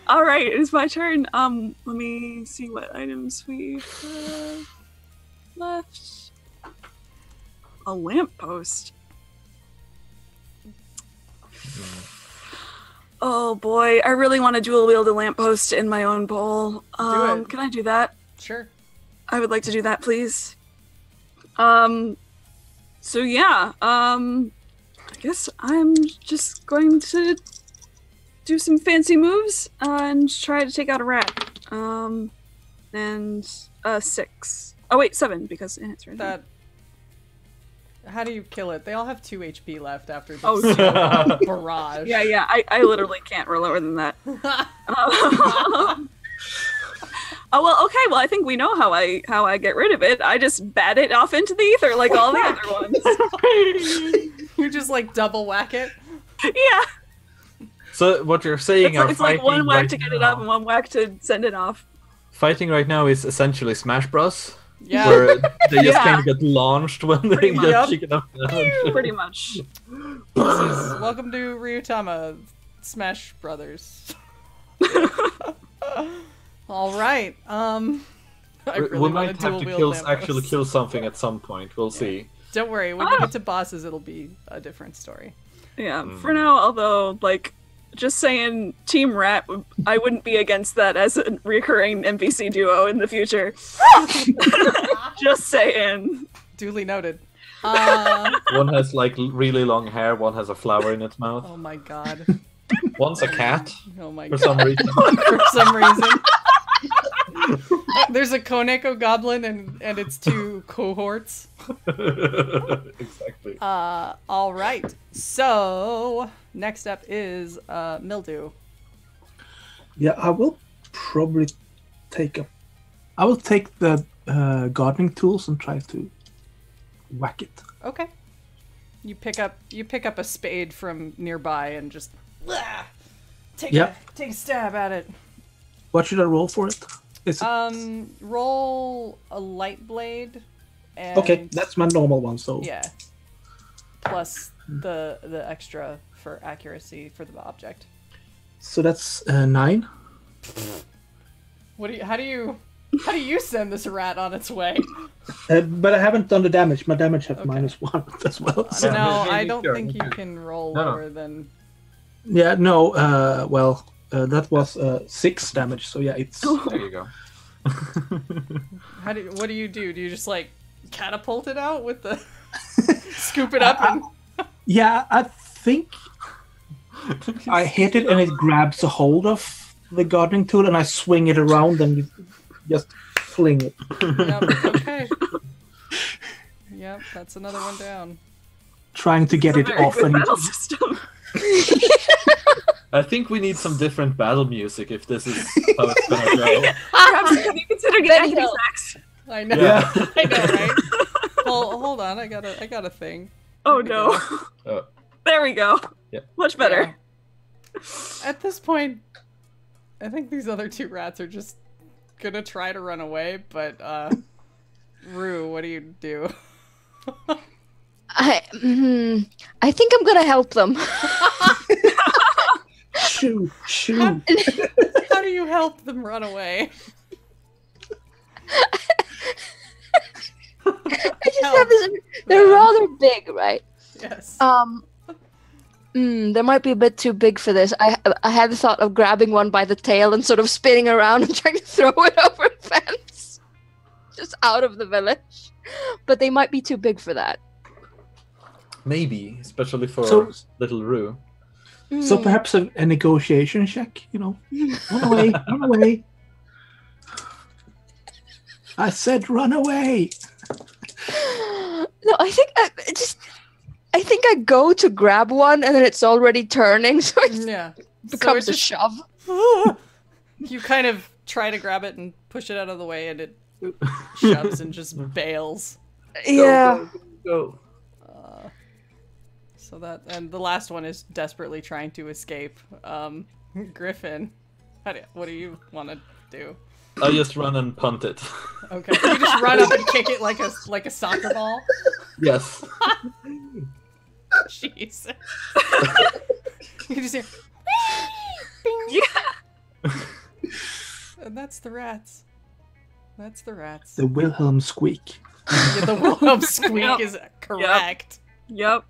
All right. It's my turn. Let me see what items we have left. A lamppost. Oh boy, I really want to dual wield a lamppost in my own bowl. it. Can I do that? Sure. I would like to do that, please. So yeah, I guess I'm just going to do some fancy moves and try to take out a rat. And 6. Oh wait, 7 because it's right. That. How do you kill it? They all have 2 HP left after this Oh, barrage. Yeah. I literally can't roll lower than that. Oh well, okay. Well, I think we know how I get rid of it. I just bat it off into the ether like all the other ones. You just like double whack it. Yeah, So what you're saying it's like one whack to get it up and one whack to send it off. Fighting right now is essentially Smash Bros. Yeah. Where they just Yeah. kind of get launched when they Pretty get much. chicken up. Pretty much. Welcome to Ryutama Smash Brothers. All right. I really we want might to have to dual wield actually lampposts. kill something at some point. We'll see. Don't worry. When you get to bosses, it'll be a different story. Yeah. For now, although like. Just saying, Team Rat, I wouldn't be against that as a recurring NPC duo in the future. Just saying. Duly noted. One has like really long hair. One has a flower in its mouth. Oh my god. One's a cat Oh my for god. some reason. For some reason. There's a Koneko goblin and its 2 cohorts. Exactly. All right. So next up is Mildew. Yeah, I will probably I will take the gardening tools and try to whack it. Okay. You pick up a spade from nearby and just take Yeah. a stab at it. What should I roll for it? Is it Roll a light blade. And okay? That's my normal one. So yeah. plus the extra for accuracy for the object. So that's 9. How do you send this rat on its way? But I haven't done the damage. My damage has -1 as well. So. No, maybe I don't sure. think you can roll No. lower than. Yeah, no. That was 6 damage. So yeah, it's. There you go. What do you do? Do you just like catapult it out with the scoop it up and? Yeah, I think I hit it and it grabs a hold of the gardening tool, and I swing it around and just fling it. Yep, okay. Yep, that's another one down. Trying to get it Very off, good and battle system. I think we need some different battle music if this is how it's gonna go. Perhaps have you considered getting sax? I know. Yeah. I know, right? Well, hold on. I got a thing. Oh no. Oh. There we go. Yep. Much better. At this point, I think these other 2 rats are just gonna try to run away, but Rue, what do you do? I think I'm gonna help them. shoo. How do you help them run away? I just have this. They're rather big, right? Yes. They might be a bit too big for this. I had the thought of grabbing one by the tail and sort of spinning around and trying to throw it over a fence, just out of the village. But they might be too big for that. Maybe, especially for little Rue. So perhaps a negotiation check, Run away, run away. I said run away. No, I think I go to grab one and then it's already turning, so it Yeah. becomes So a shove. You kind of try to grab it and push it out of the way, and it shoves and just bails. Yeah. Go. So that, and the last one is desperately trying to escape. Griffin, what do you want to do? I just run and punt it. Okay, you just run up and kick it like a soccer ball. Yes. Jeez. You can just hear, Yeah. and that's the rats. That's the rats. The Wilhelm squeak. Yeah, the Wilhelm squeak Yep. is correct. Yep.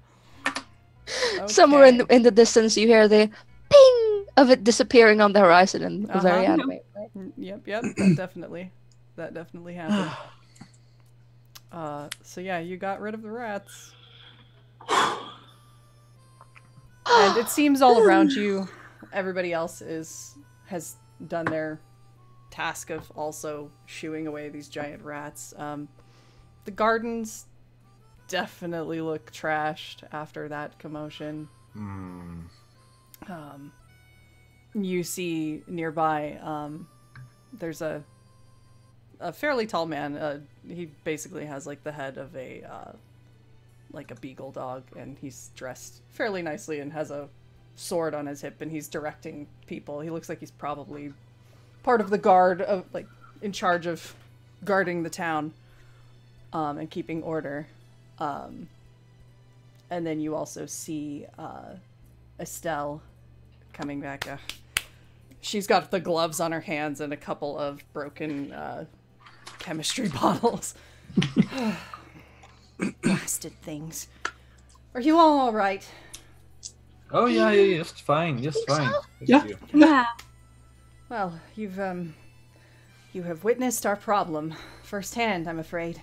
Somewhere Okay. in the distance, you hear the ping of it disappearing on the horizon and very Uh-huh. anime. Right? Yep, that definitely happened. So yeah, you got rid of the rats. And it seems all around you, everybody else has done their task of also shooing away these giant rats. The gardens definitely look trashed after that commotion. You see nearby, there's a fairly tall man. He basically has like the head of a beagle dog, and he's dressed fairly nicely and has a sword on his hip, and he's directing people. He looks like he's probably part of the guard of in charge of guarding the town and keeping order. And then you also see Estelle coming back. She's got the gloves on her hands and a couple of broken chemistry bottles. Blasted things. Are you all right? Oh yeah, just fine, just fine. Thank Yeah. you. Yeah. Well, you have witnessed our problem firsthand, I'm afraid.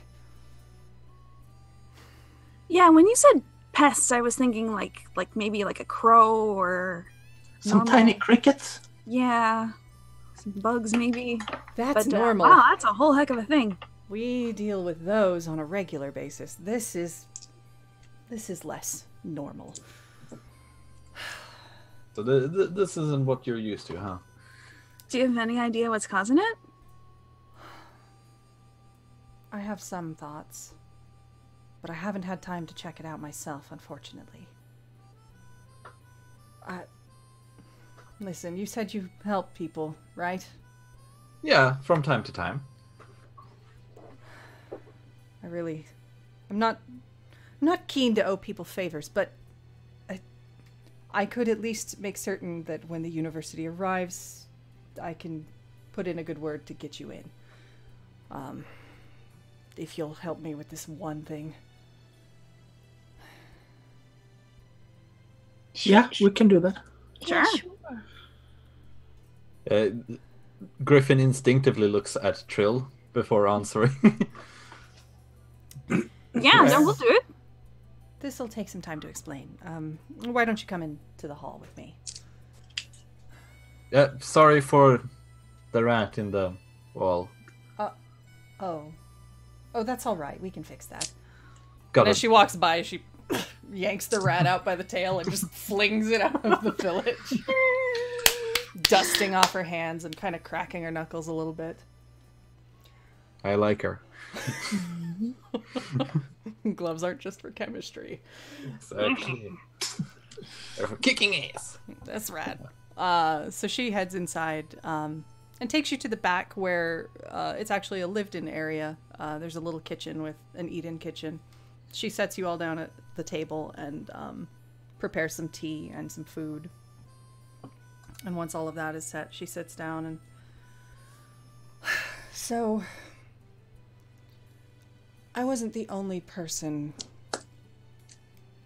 Yeah, when you said pests, I was thinking like maybe like a crow or Some normal- tiny crickets. Yeah. Some bugs maybe. That's But normal. wow, that's a whole heck of a thing. We deal with those on a regular basis. This is less normal. So this isn't what you're used to, huh? Do you have any idea what's causing it? I have some thoughts, but I haven't had time to check it out myself, unfortunately. Listen, you said you help people, right? Yeah, from time to time. I'm not not keen to owe people favors, but I could at least make certain that when the university arrives, I can put in a good word to get you in. If you'll help me with this one thing. Yeah, we can do that. Sure. Griffin instinctively looks at Trill before answering. Yeah, no, we'll do it. This'll take some time to explain. Why don't you come into the hall with me? Sorry for the rat in the wall. Oh, that's all right. We can fix that. Got And it. as she walks by, she yanks the rat out by the tail and just flings it out of the village, dusting off her hands and kind of cracking her knuckles a little bit. I like her. Gloves aren't just for chemistry. Exactly. They're for kicking ass. That's rad. So she heads inside and takes you to the back where it's actually a lived-in area. There's a little kitchen with an eat-in kitchen. She sets you all down at the table and prepares some tea and some food. And once all of that is set, she sits down and... So... I wasn't the only person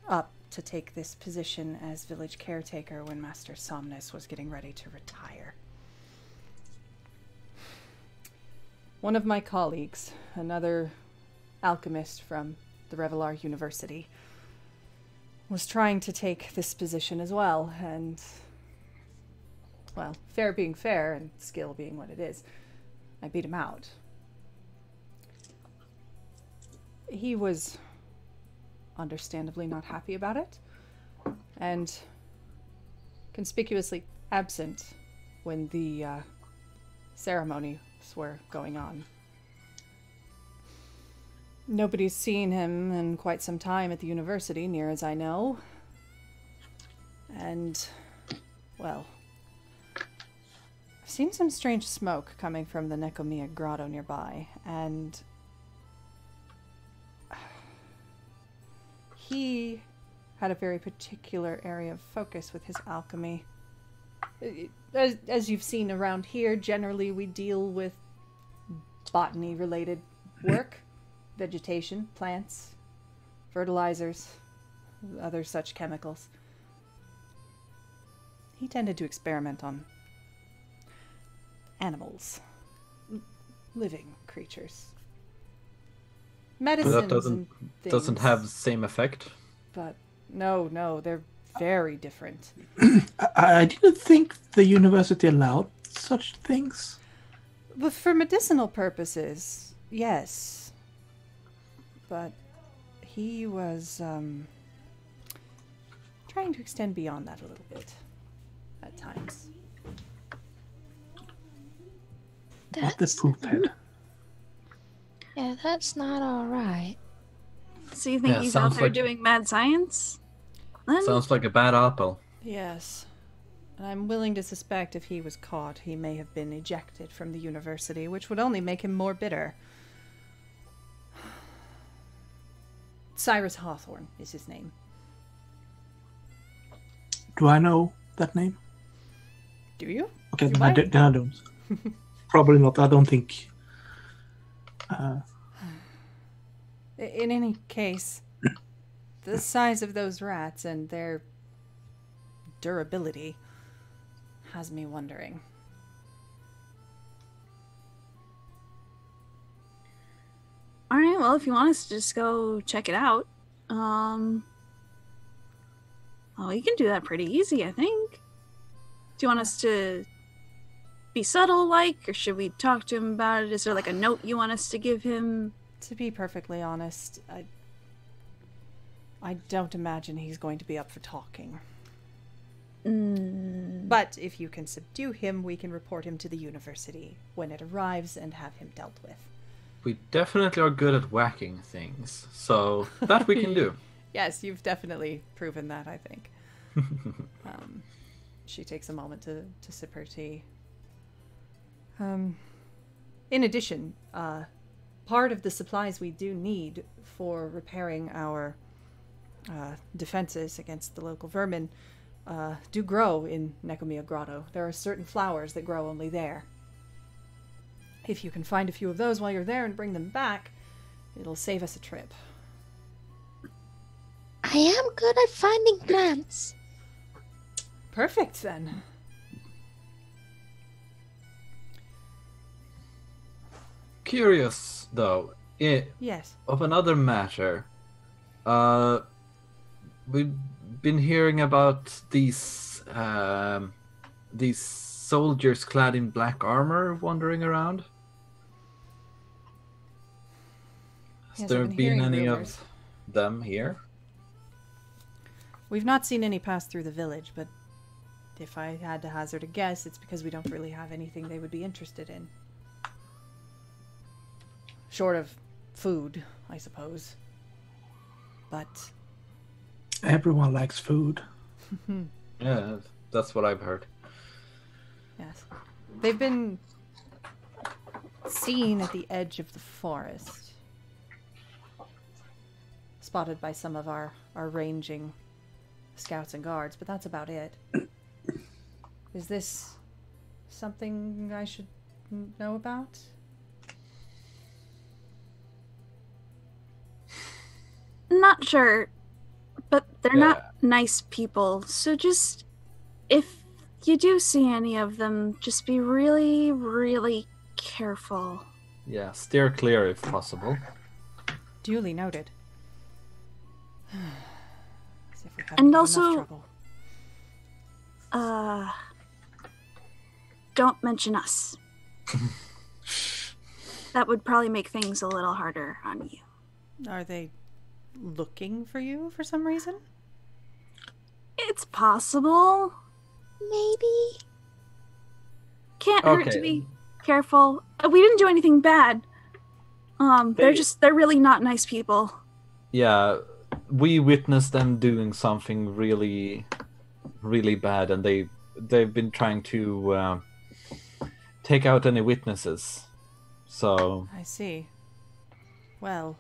up to take this position as village caretaker when Master Somnus was getting ready to retire. One of my colleagues, another alchemist from the Revelar University, was trying to take this position as well, and, well, fair being fair and skill being what it is, I beat him out. He was understandably not happy about it, and conspicuously absent when the ceremonies were going on. Nobody's seen him in quite some time at the university, near as I know. And, well, I've seen some strange smoke coming from the Nekomia grotto nearby, and he had a very particular area of focus with his alchemy. As you've seen around here, generally we deal with botany-related work. Vegetation, plants, fertilizers, other such chemicals. He tended to experiment on animals, living creatures. Medicines But that doesn't have the same effect. But no, they're very different. I didn't think the university allowed such things. But for medicinal purposes, yes. But he was trying to extend beyond that a little bit at times. What the poop head. Yeah, that's not alright. So you think Yeah, he's out sounds there like- doing mad science? Then? Sounds like a bad apple. Yes. And I'm willing to suspect if he was caught, he may have been ejected from the university, which would only make him more bitter. Cyrus Hawthorne is his name. Do I know that name? Do you? Okay, You then might. then I don't. Probably not. I don't think. In any case, the size of those rats and their durability has me wondering. All right. Well, if you want us to just go check it out, well, we can do that pretty easy, I think. Do you want us to be subtle, like, or should we talk to him about it? Is there like a note you want us to give him? To be perfectly honest, I don't imagine he's going to be up for talking. But if you can subdue him, we can report him to the university when it arrives and have him dealt with. We definitely are good at whacking things, so that we can do. Yes, you've definitely proven that, I think. She takes a moment to sip her tea. In addition, part of the supplies we do need for repairing our defenses against the local vermin do grow in Nekomia Grotto. There are certain flowers that grow only there. If you can find a few of those while you're there and bring them back, it'll save us a trip. I am good at finding plants. Perfect, then. Curious, though, Yes. of another matter. We've been hearing about these soldiers clad in black armor wandering around. Has Yes, there I've been been hearing any rumors. of them here? We've not seen any pass through the village, but if I had to hazard a guess, it's because we don't really have anything they would be interested in. Short of food, I suppose. But Everyone likes food. Yeah, that's what I've heard. yes. They've been seen at the edge of the forest. Spotted by some of our ranging scouts and guards, but that's about it. Is this something I should know about? Not sure, but they're Yeah. not nice people. So just, if you do see any of them, just be really, really careful. Yeah, steer clear if possible. Duly noted. As if we haven't And enough also- trouble. Don't mention us. That would probably make things a little harder on you. Are they looking for you for some reason? It's possible. Maybe. Can't hurt to Okay. be careful. We didn't do anything bad. They're really not nice people. Yeah, we witnessed them doing something really, really bad, and they've been trying to take out any witnesses. So I see. Well,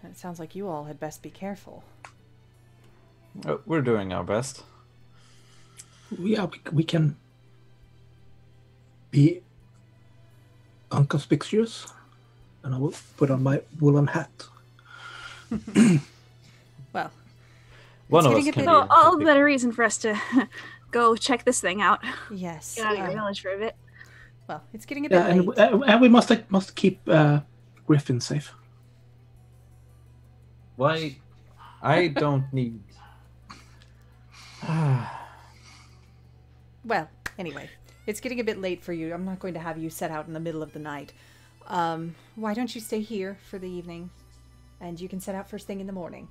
it sounds like you all had best be careful. we're doing our best. Yeah, we can be inconspicuous, and I will put on my woolen hat. Well, One of getting us a can bit- So be all the inconspicuous. better reason for us to go check this thing out. yes. Get out of your village for a bit. Well, it's getting a bit Yeah, late. and we must keep Griffin safe. Why? I don't need. Well, anyway, it's getting a bit late for you. I'm not going to have you set out in the middle of the night. Why don't you stay here for the evening, and you can set out first thing in the morning.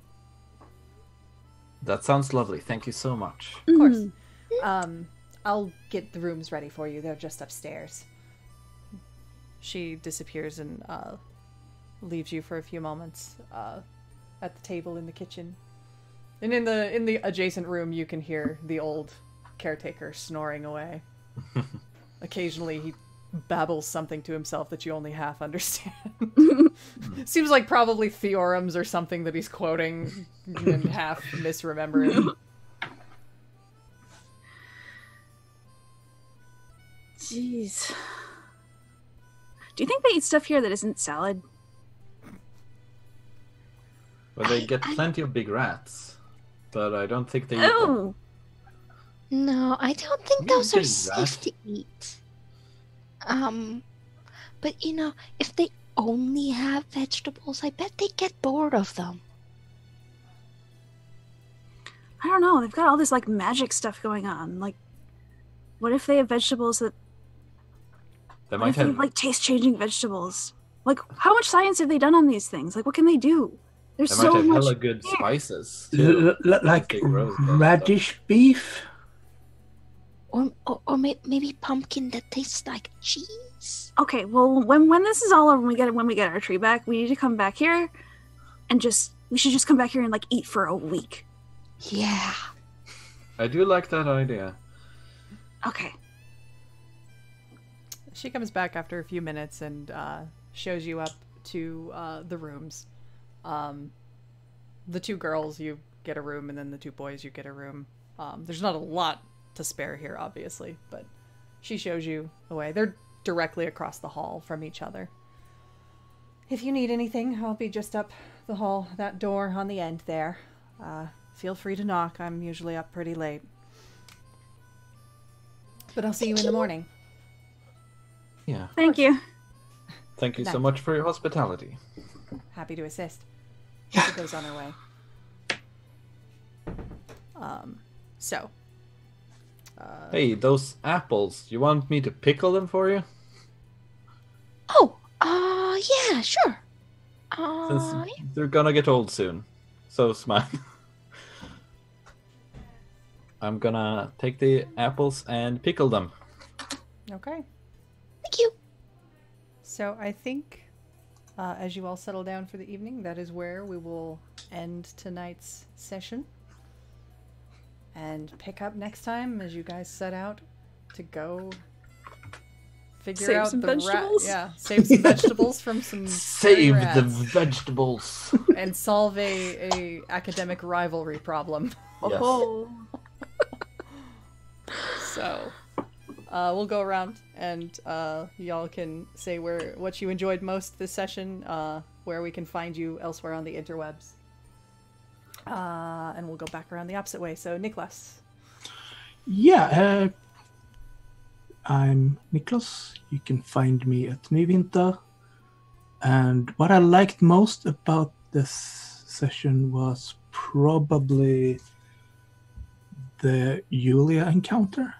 That sounds lovely. Thank you so much. Of course. I'll get the rooms ready for you. They're just upstairs. She disappears and leaves you for a few moments at the table in the kitchen. And in the adjacent room, you can hear the old caretaker snoring away. Occasionally, he babbles something to himself that you only half understand. Seems like probably theorems or something that he's quoting and half misremembering. Jeez. Do you think they eat stuff here that isn't salad? Well, they get plenty of big rats, but I don't think they eat them. Oh, No, I don't think You those are did that. safe to eat. But if they only have vegetables, I bet they get bored of them. I don't know. They've got all this like magic stuff going on. Like, what if they have vegetables that? They What might if they have. have like taste-changing vegetables? Like, how much science have they done on these things? Like, what can they do? There's They so might have much. hella good spices too. Like They grow stuff. radish beef. Or maybe pumpkin that tastes like cheese. Okay, well, when this is all over, when we get our tree back, we need to come back here, and we should just come back here and like eat for a week. Yeah. I do like that idea. Okay. She comes back after a few minutes and shows you up to the rooms. the 2 girls, you get a room, and then the 2 boys, you get a room. There's not a lot to spare here, obviously, but she shows you the way. They're directly across the hall from each other. If you need anything, I'll be just up the hall, that door on the end there. Feel free to knock. I'm usually up pretty late. But I'll see you in the morning. Yeah. Thank you. Thank you so Night. much for your hospitality. Happy to assist. She goes on her way. So. Hey, those apples, you want me to pickle them for you? Oh, yeah, sure. Since they're gonna get old soon. So smile. I'm gonna take the apples and pickle them. Okay. Thank you. So I think as you all settle down for the evening, that is where we will end tonight's session. And pick up next time as you guys set out to go figure Save out some the vegetables? Yeah, save some vegetables from some Save rats the vegetables. and solve a academic rivalry problem. Yes. Oh. So we'll go around and y'all can say what you enjoyed most this session, where we can find you elsewhere on the interwebs. And we'll go back around the opposite way. So, Niklas. Yeah, I'm Niklas. You can find me at Nyvinter. And what I liked most about this session was probably the Julia encounter.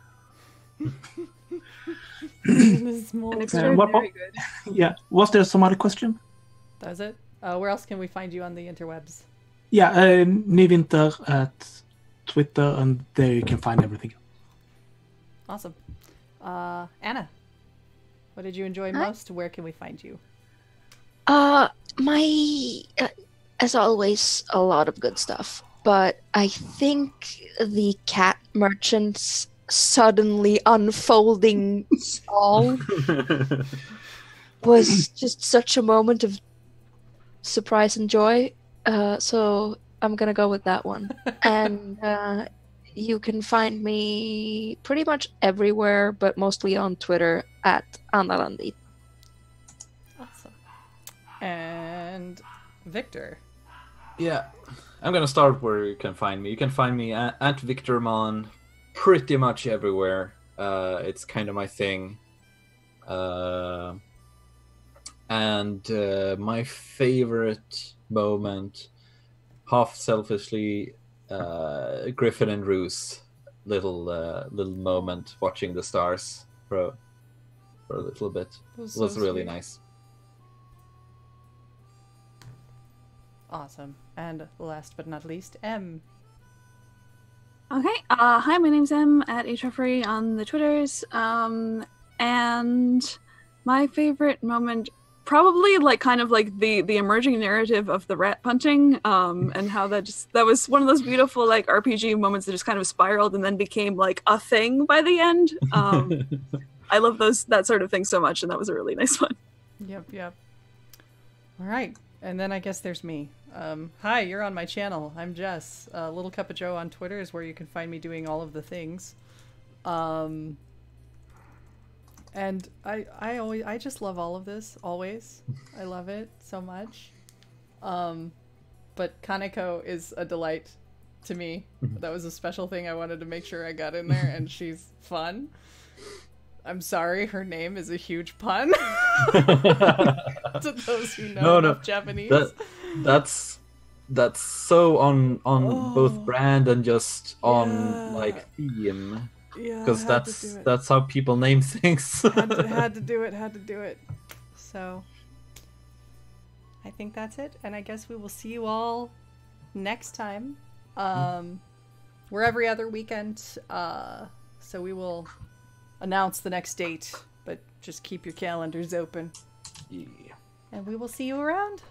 And extraordinary good. Yeah, was there some other question? That's it. Where else can we find you on the interwebs? Yeah, Nyvinter at Twitter, and there you can find everything. Awesome. Anna, what did you enjoy Hi. most? Where can we find you? As always, a lot of good stuff. But I think the cat merchant's suddenly unfolding stall was just such a moment of surprise and joy. So I'm gonna go with that one. And you can find me pretty much everywhere, but mostly on Twitter at Anna Landin. Awesome. And Victor. Yeah, I'm gonna start where you can find me. You can find me at Victormon pretty much everywhere. It's kind of my thing. And my favorite moment, half selfishly, Griffin and Roos little moment watching the stars for a little bit. It was It was so really sweet. nice. Awesome. And last but not least, M. Okay. Hi, my name's Em at HRFree on the Twitters. And my favorite moment, probably kind of the emerging narrative of the rat punching, and how that was one of those beautiful RPG moments that just kind of spiraled and then became a thing by the end. I love that sort of thing so much, and that was a really nice one. Yep. All right. And then I guess there's me. Hi, you're on my channel. I'm Jess. Little Cup of Joe on Twitter is where you can find me doing all of the things. And I just love all of this, always. I love it so much. But Kaneko is a delight to me. That was a special thing I wanted to make sure I got in there, and she's fun. I'm sorry, her name is a huge pun. To those who know enough Japanese. That's so on both brand and just on theme. Yeah, Because that's how people name things. had to do it. So I think that's it, and I guess we will see you all next time. We're every other weekend, so we will announce the next date, but just keep your calendars open. Yeah. And we will see you around.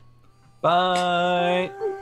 Bye. Bye.